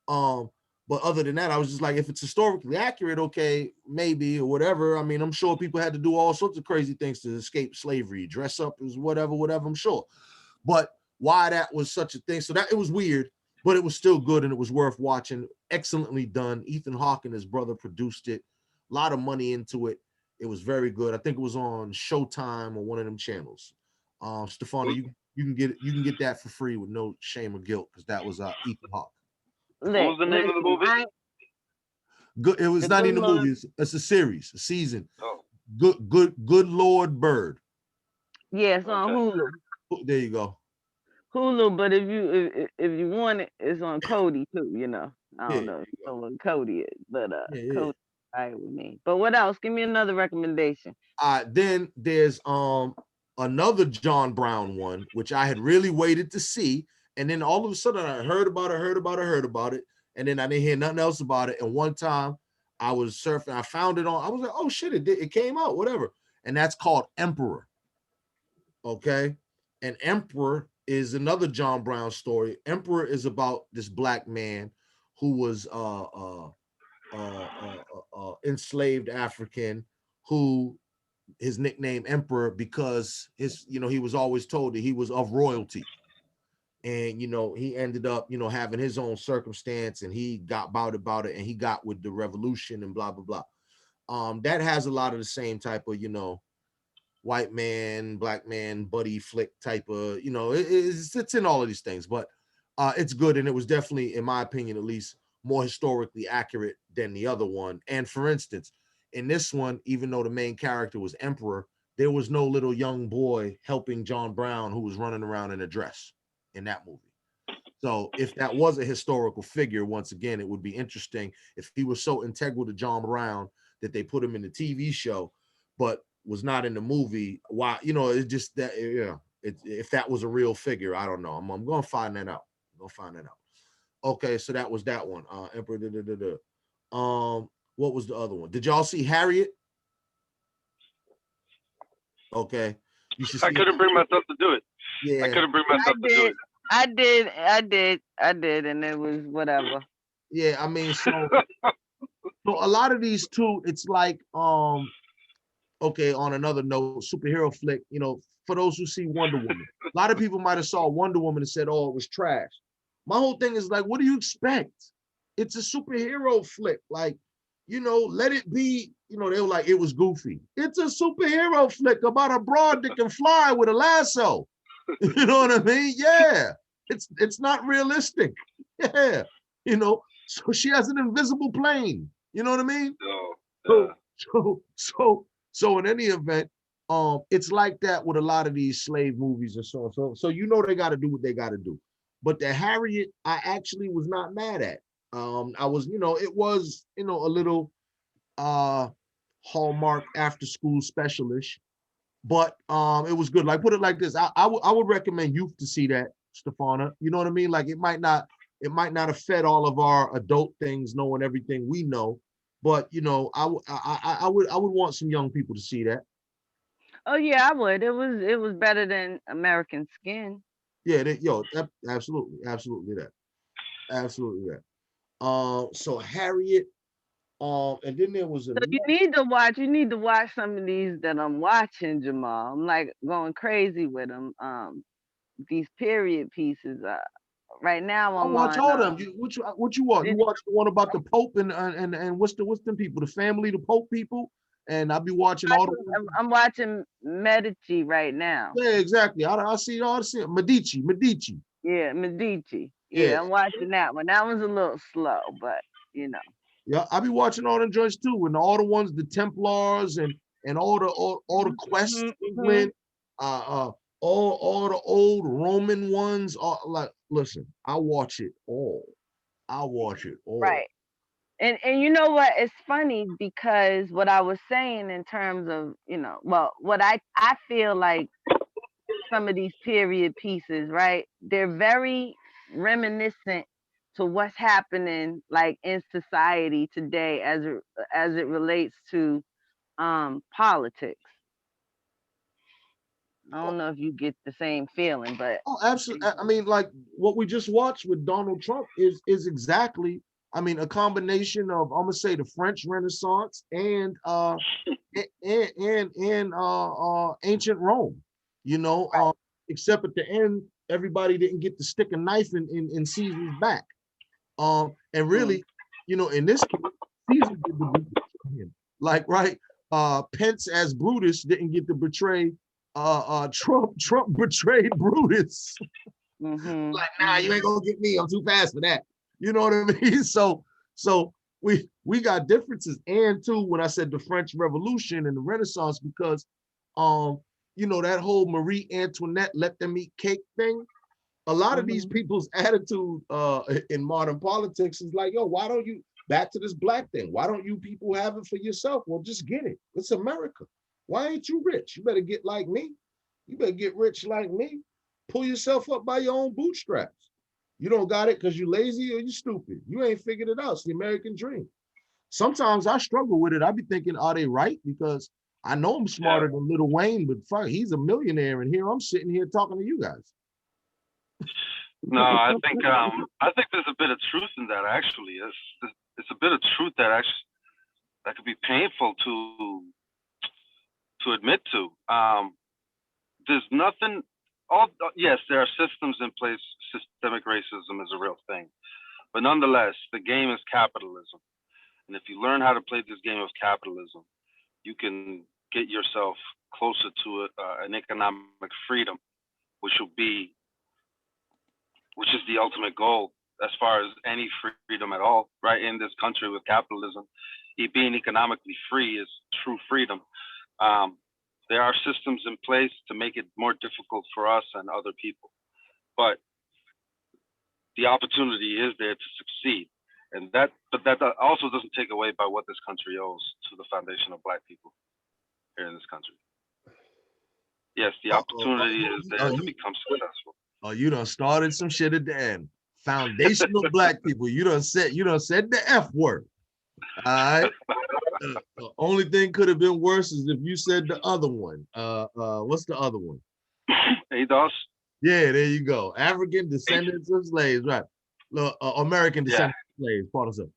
A: But other than that, I was just like, if it's historically accurate, okay, maybe, or whatever. I mean, I'm sure people had to do all sorts of crazy things to escape slavery, dress up as whatever, I'm sure. But why that was such a thing, so that it was weird, but it was still good and it was worth watching. Excellently done. Ethan Hawke and his brother produced it. A lot of money into it. It was very good. I think it was on Showtime or one of them channels. Stefano, you can get that for free with no shame or guilt, because that was Ethan Hawke.
G: What was the name of the movie?
A: Good. It was not even a movie. It's a series, a season.
G: Oh.
A: Good Lord Bird.
P: Yeah, it's on Hulu.
A: There you go.
P: Hulu, but if you want it, it's on Cody too. You know, I don't know if you know what Cody is, but
A: Yeah.
P: Cody, right with me. But what else? Give me another recommendation.
A: Then there's another John Brown one, which I had really waited to see, and then all of a sudden I heard about it, and then I didn't hear nothing else about it. And one time I was surfing, I found it on. I was like, oh shit, it came out, whatever. And that's called Emperor. Okay, and Emperor is another John Brown story. Emperor is about this black man who was enslaved African, who his nickname Emperor because he was always told that he was of royalty, and he ended up having his own circumstance, and he got about it, and he got with the revolution and blah blah blah. That has a lot of the same type of white man, black man, buddy flick type of, you know, it's in all of these things, but it's good. And it was definitely, in my opinion, at least more historically accurate than the other one. And for instance, in this one, even though the main character was Emperor, there was no little young boy helping John Brown who was running around in a dress in that movie. So if that was a historical figure, once again, it would be interesting if he was so integral to John Brown that they put him in the TV show, but was not in the movie. Why? You know, it's just that, if that was a real figure, I don't know. I'm going to find that out. I'm going to find that out. Okay, so that was that one. Emperor. What was the other one? Did y'all see Harriet? Okay, you should see.
G: I couldn't bring myself to do it.
A: Yeah,
G: I couldn't bring myself to do it.
P: I did, and it was whatever.
A: Yeah, I mean, so a lot of these too, it's like, okay, on another note, superhero flick, you know, for those who see Wonder Woman, a lot of people might have saw Wonder Woman and said, oh, it was trash. My whole thing is like, what do you expect? It's a superhero flick. Like, you know, let it be, you know, they were like, it was goofy. It's a superhero flick about a broad that can fly with a lasso. You know what I mean? Yeah. It's not realistic. Yeah. You know, so she has an invisible plane. You know what I mean? So in any event, it's like that with a lot of these slave movies and so on. So you know they got to do what they got to do. But the Harriet, I actually was not mad at. I was, you know, it was, you know, a little Hallmark after school specialish, but it was good. Like, put it like this, I would recommend youth to see that, Stefana. You know what I mean? Like, it might not have fed all of our adult things, knowing everything we know, but you know, I would want some young people to see that.
P: Oh yeah, I would. It was better than American Skin.
A: Yeah, absolutely that. So Harriet, and then there was
P: So you need to watch some of these that I'm watching, Jamal. I'm like going crazy with them. These period pieces. Right now
A: I
P: I'm
A: watch
P: on.
A: all them. What you watch? You watch the one about the Pope and what's them people? The family, the Pope people. And I'll be watching all the.
P: I'm watching Medici right now.
A: Yeah, exactly. I see all the Medici.
P: Yeah, Medici.
A: Yeah.
P: Yeah, I'm watching that one. That one's a little slow, but you know.
A: Yeah, I be watching all the joints too, and all the ones, the Templars and all the quests, England, all the old Roman ones. Like, listen, I watch it all.
P: Right. And you know what? It's funny because what I was saying in terms of, you know, well, what I feel like some of these period pieces, right? They're very reminiscent to what's happening like in society today as it relates to politics. I don't know if you get the same feeling, but
A: absolutely. I mean, like what we just watched with Donald Trump is exactly, I mean, a combination of, I'm gonna say, the French Renaissance and ancient Rome. You know, except at the end, everybody didn't get to stick a knife in Caesar's back. And really, you know, in this case, Caesar did the betraying. Like, right, Pence as Brutus didn't get to betray Trump betrayed Brutus. Like, nah, you ain't gonna get me. I'm too fast for that. You know what I mean? So we got differences. And too, when I said the French Revolution and the Renaissance, because you know, that whole Marie Antoinette let them eat cake thing. A lot of these people's attitude in modern politics is like, yo, why don't you, back to this black thing, why don't you people have it for yourself? Well, just get it. It's America. Why ain't you rich? You better get like me. You better get rich like me. Pull yourself up by your own bootstraps. You don't got it because you lazy or you stupid. You ain't figured it out. It's the American dream. Sometimes I struggle with it. I be thinking, are they right? Because I know I'm smarter than Lil Wayne, but fuck, he's a millionaire, and here I'm sitting here talking to you guys.
G: No, I think there's a bit of truth in that. Actually, it's a bit of truth that could be painful to admit to. There's nothing. Yes, there are systems in place. Systemic racism is a real thing, but nonetheless, the game is capitalism. And if you learn how to play this game of capitalism, you can get yourself closer to an economic freedom, which is the ultimate goal as far as any freedom at all, right? In this country with capitalism, being economically free is true freedom. There are systems in place to make it more difficult for us and other people, but the opportunity is there to succeed. But that also doesn't take away by what this country owes to the foundation of Black people here in this country. Yes, the opportunity is there to become successful.
A: Oh, you done started some shit at the end. Foundational Black people. You done said the F word. All right. The only thing could have been worse is if you said the other one. What's the other one?
G: ADOS.
A: Yeah, there you go. African descendants of slaves, right? American descendants of slaves. Part of it.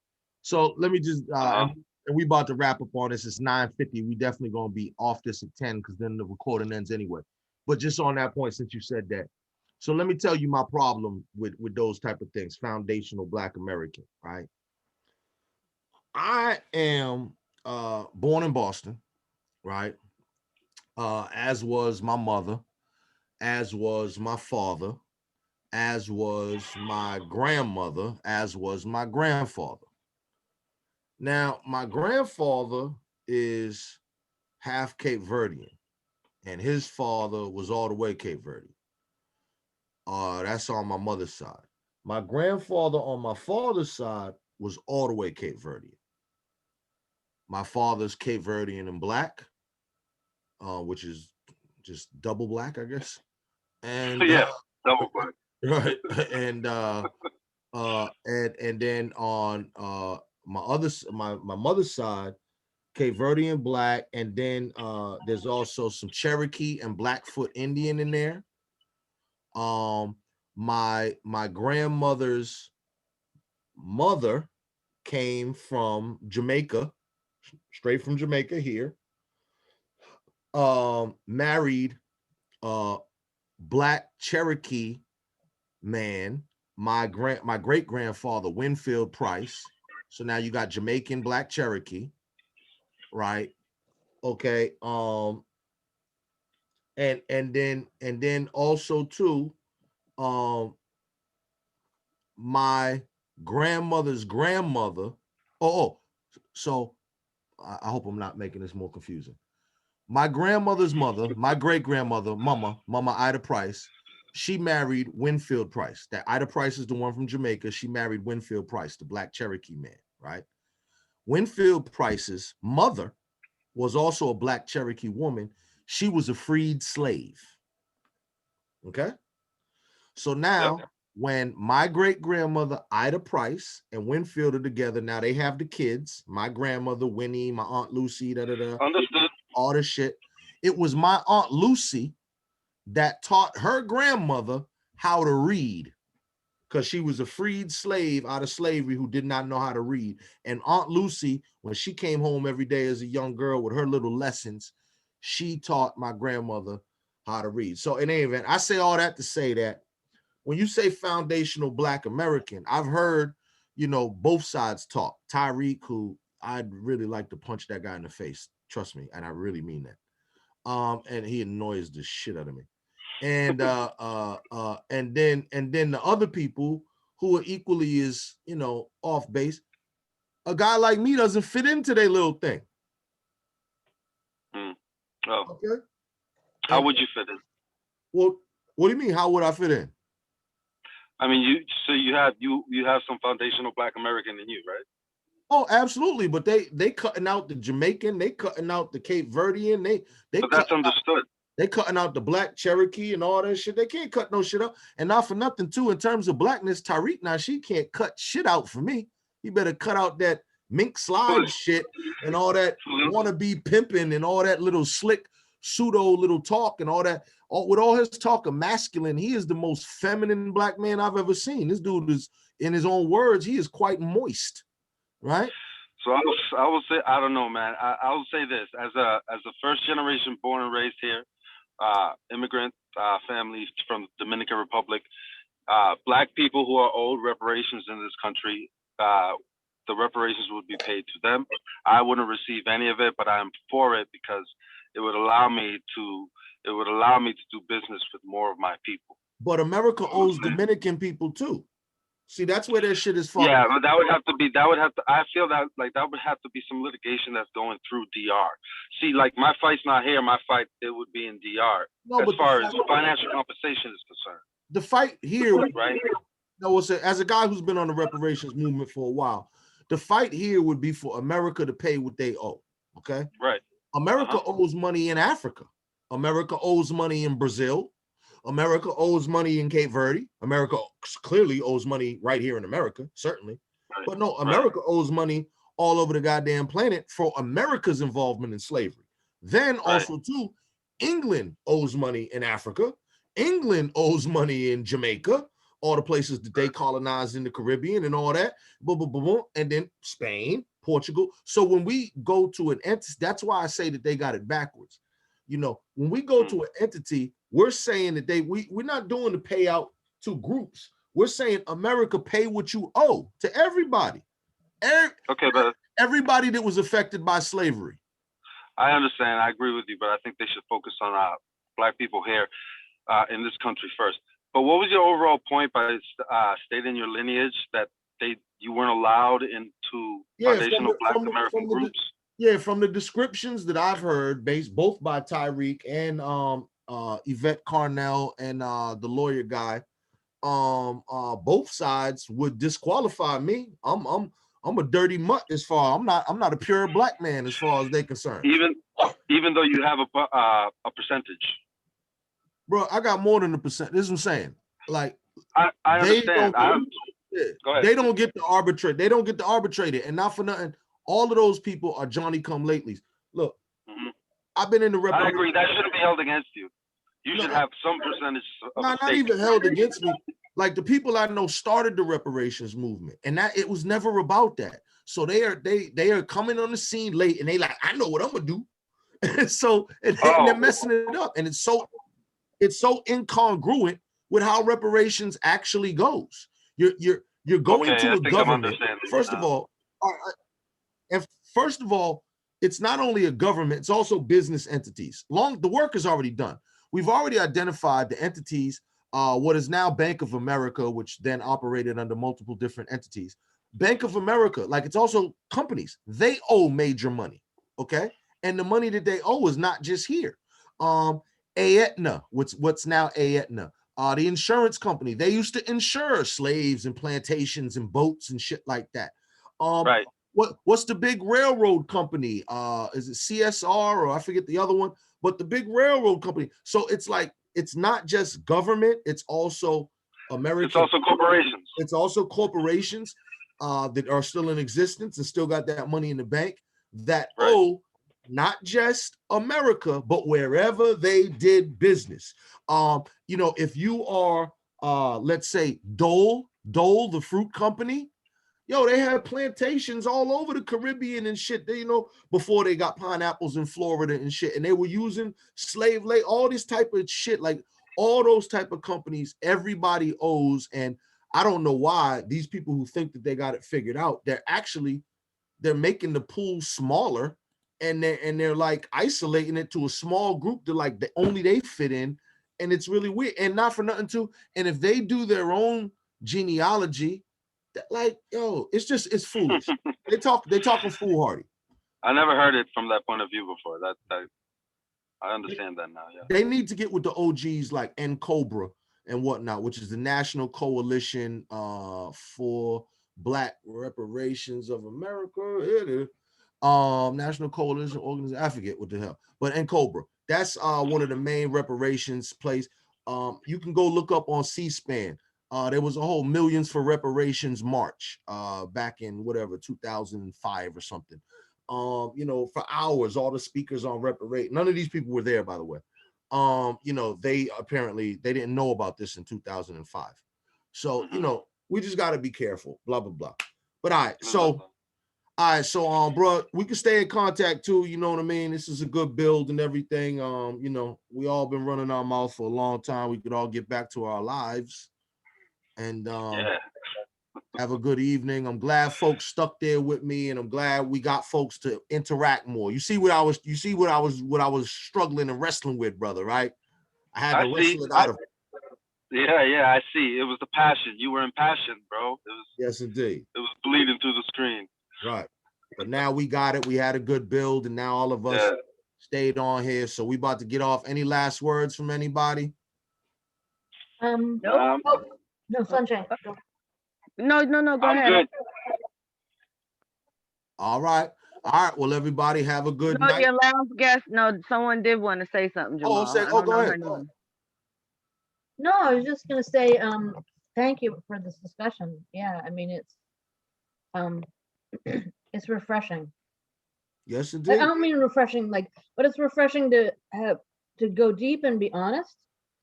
A: So let me just and we about to wrap up on this. It's 9:50. We definitely gonna be off this at 10 because then the recording ends anyway. But just on that point, since you said that, so let me tell you my problem with those type of things. Foundational Black American, right? I am born in Boston, right? As was my mother, as was my father, as was my grandmother, as was my grandfather. Now, my grandfather is half Cape Verdean, and his father was all the way Cape Verdean. That's on my mother's side. My grandfather on my father's side was all the way Cape Verdean. My father's Cape Verdean and Black, which is just double Black, I guess. And
G: yeah, double Black.
A: Right. And then on my mother's side, Cape Verdean Black, and then there's also some Cherokee and Blackfoot Indian in there. My grandmother's mother came from Jamaica, straight from Jamaica here. Married Black Cherokee man, my great grandfather Winfield Price. So now you got Jamaican Black Cherokee, right? Okay. And then also too, my grandmother's grandmother. So I hope I'm not making this more confusing. My grandmother's mother, my great grandmother, Mama Ida Price, she married Winfield Price. That Ida Price is the one from Jamaica. She married Winfield Price, the Black Cherokee man, right? Winfield Price's mother was also a Black Cherokee woman. She was a freed slave. Okay. So now, when my great grandmother Ida Price and Winfield are together, now they have the kids. My grandmother Winnie, my Aunt Lucy,
G: Understood.
A: All this shit. It was my Aunt Lucy that taught her grandmother how to read, because she was a freed slave out of slavery who did not know how to read. And Aunt Lucy, when she came home every day as a young girl with her little lessons, she taught my grandmother how to read. So in any event, I say all that to say that when you say foundational Black American, I've heard, both sides talk. Tyreek, who I'd really like to punch that guy in the face, trust me, and I really mean that. And he annoys the shit out of me. And then the other people who are equally as off base. A guy like me doesn't fit into their little thing.
G: Oh.
A: Okay.
G: How would you fit in?
A: Well, what do you mean? How would I fit in?
G: I mean, you have some foundational Black American in you, right?
A: Oh, absolutely. But they cutting out the Jamaican, they cutting out the Cape Verdean,
G: But that's understood.
A: They cutting out the Black Cherokee and all that shit. They can't cut no shit out. And not for nothing, too, in terms of Blackness, Tyreek, now she can't cut shit out for me. You better cut out that mink slide shit and all that wannabe pimping and all that little slick pseudo little talk and all that. With all his talk of masculine, he is the most feminine Black man I've ever seen. This dude is, in his own words, he is quite moist, right?
G: So I will say, I don't know, man. I will say this, as a first generation born and raised here, immigrant families from the Dominican Republic, Black people who are owed reparations in this country, the reparations would be paid to them. I wouldn't receive any of it, but I'm for it because it would allow me to do business with more of my people.
A: But America owes Dominican people too. See, that's where their shit is fucked.
G: Yeah, but I feel that like that would have to be some litigation that's going through DR. See, like my fight's not here. My fight, it would be in DR.
A: No,
G: as
A: but
G: far as financial compensation is concerned.
A: The fight here,
G: right?
A: No, as a guy who's been on the reparations movement for a while, the fight here would be for America to pay what they owe. Okay.
G: Right.
A: America owes money in Africa. America owes money in Brazil. America owes money in Cape Verde. America clearly owes money right here in America, certainly. Right. But no, America owes money all over the goddamn planet for America's involvement in slavery. Then also too, England owes money in Africa. England owes money in Jamaica, all the places that they colonized in the Caribbean and all that. And then Spain, Portugal. So when we go to an entity, that's why I say that they got it backwards. You know, when we go to an entity, we're saying that we're not doing the payout to groups. We're saying America pay what you owe to everybody. Everybody that was affected by slavery.
G: I understand. I agree with you, but I think they should focus on Black people here in this country first. But what was your overall point by stating your lineage that you weren't allowed into foundational Black American groups?
A: From the descriptions that I've heard, based both by Tyreek and Yvette Carnell and the lawyer guy, both sides would disqualify me. I'm a dirty mutt as far. I'm not a pure Black man as far as they're concerned.
G: Even though you have a percentage.
A: Bro, I got more than a percent. This is what I'm saying. Like
G: I understand.
A: They don't get to arbitrate. They don't get to arbitrate it, and not for nothing. All of those people are Johnny come latelys. Look, I've been in the
G: I agree. That shouldn't be held against you. You should have some percentage of
A: not even held against me. Like the people I know started the reparations movement, and that it was never about that. So they are coming on the scene late, and they like, I know what I'm gonna do. And so they're messing it up, and it's so incongruent with how reparations actually goes. You're going to a government. First of all, it's not only a government, it's also business entities. The work is already done. We've already identified the entities, what is now Bank of America, which then operated under multiple different entities. Bank of America, like it's also companies, they owe major money, okay? And the money that they owe is not just here. Aetna, what's now Aetna, the insurance company, they used to insure slaves and plantations and boats and shit like that. What's the big railroad company? Is it CSR or I forget the other one, but the big railroad company. So it's like, it's not just government, it's also American.
G: It's also corporations.
A: It's also corporations that are still in existence and still got that money in the bank that owe not just America, but wherever they did business. You know, if you are, let's say Dole, the fruit company, yo, they had plantations all over the Caribbean and shit, you know, before they got pineapples in Florida and shit. And they were using slave labor, all this type of shit, like all those type of companies, everybody owes. And I don't know why these people who think that they got it figured out, they're making the pool smaller and they're like isolating it to a small group that like only they fit in. And it's really weird. And not for nothing too. And if they do their own genealogy, like, yo, it's foolish. They talking foolhardy.
G: I never heard it from that point of view before. That I understand that now. Yeah.
A: They need to get with the OGs like NCOBRA and whatnot, which is the National Coalition for Black Reparations of America. National Coalition Organization. I forget what the hell, but NCOBRA. That's one of the main reparations plays. You can go look up on C-SPAN. There was a whole Millions for Reparations march back in whatever 2005 or something. You know, for hours, all the speakers on reparation. None of these people were there, by the way. You know, they didn't know about this in 2005. So, you know, we just got to be careful. Blah blah blah. But all right, so bro, we can stay in contact too. You know what I mean? This is a good build and everything. You know, we all been running our mouth for a long time. We could all get back to our lives. And Have a good evening. I'm glad folks stuck there with me, and I'm glad we got folks to interact more. You see what I was struggling and wrestling with, brother, right? I had to wrestle it out of.
G: Yeah, I see. It was the passion. You were impassioned, bro. It was.
A: Yes, indeed.
G: It was bleeding through the screen.
A: Right. But now we got it. We had a good build, and now all of us stayed on here. So we about to get off. Any last words from anybody?
J: No. No, Sunshine.
P: No, go
G: I'm
P: ahead.
G: good.
A: All right. Well, everybody have a good
P: No,
A: night.
P: your last guest. No, someone did want to say something, Jamal. I don't
A: go
P: know
A: ahead.
P: her name.
J: No, I was just gonna say, thank you for this discussion. Yeah, I mean, it's refreshing.
A: Yes,
J: I
A: indeed.
J: don't mean refreshing, but it's refreshing to go deep and be honest.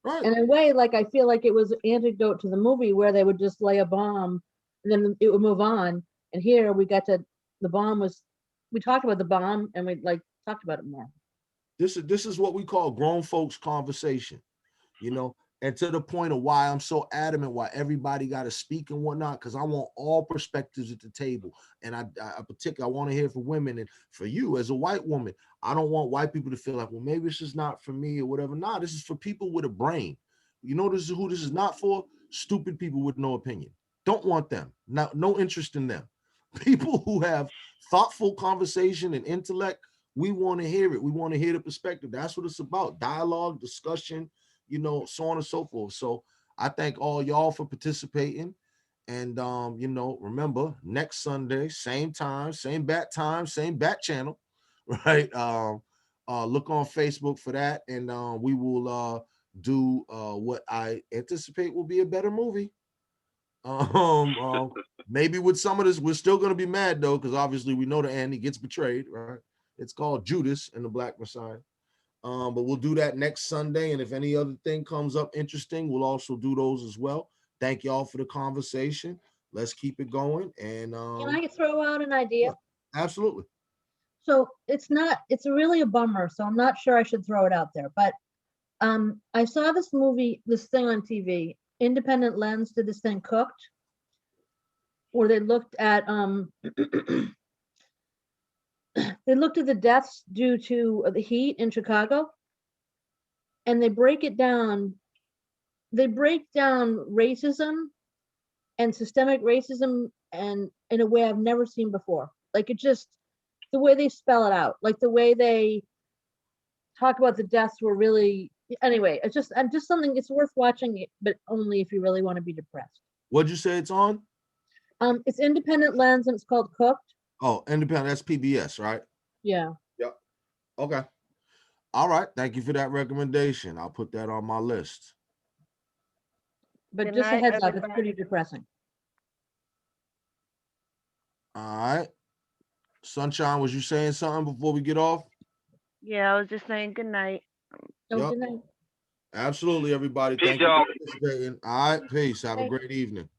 A: Right.
J: In a way, I feel like it was an antidote to the movie where they would just lay a bomb and then it would move on. And here we got to, we talked about the bomb and we talked about it more.
A: This is what we call grown folks conversation, and to the point of why I'm so adamant why everybody got to speak and whatnot, because I want all perspectives at the table. And I particularly, I want to hear from women, and for you as a white woman, I don't want white people to feel like, well, maybe this is not for me or whatever. Nah, this is for people with a brain. This is who this is not for. Stupid people with no opinion. Don't want them. No interest in them. People who have thoughtful conversation and intellect, we want to hear it. We want to hear the perspective. That's what it's about. Dialogue, discussion, so on and so forth. So I thank all y'all for participating. And remember, next Sunday, same time, same bat channel, right? Look on Facebook for that, and we will do what I anticipate will be a better movie. Maybe with some of this, we're still gonna be mad though, because obviously we know the end, he gets betrayed, right? It's called Judas and the Black Messiah. But we'll do that next Sunday. And if any other thing comes up interesting, we'll also do those as well. Thank y'all for the conversation. Let's keep it going. And
J: can I throw out an idea?
A: Absolutely.
J: So it's really a bummer. So I'm not sure I should throw it out there. But I saw this thing on TV. Independent Lens did this thing, Cooked, where they looked at the deaths due to the heat in Chicago, and they break it down. They break down racism and systemic racism, and in a way I've never seen before. The way they spell it out, the way they talk about the deaths were really. Anyway, it's just something. It's worth watching, but only if you really want to be depressed.
A: What'd you say it's on?
J: It's Independent Lens, and it's called Cooked.
A: Oh, Independent. That's PBS, right?
J: Yeah.
A: Yep. Okay. All right. Thank you for that recommendation. I'll put that on my list.
J: But
P: Good
J: just a
P: night,
J: heads up,
P: everybody.
J: it's pretty depressing.
A: All right. Sunshine, was you saying something before we get off?
P: Yeah, I was just saying good night.
A: Yep.
J: Good night.
A: Absolutely, everybody.
G: Peace,
A: Thank you
G: y'all.
A: for participating. All right. Peace. Have a great evening.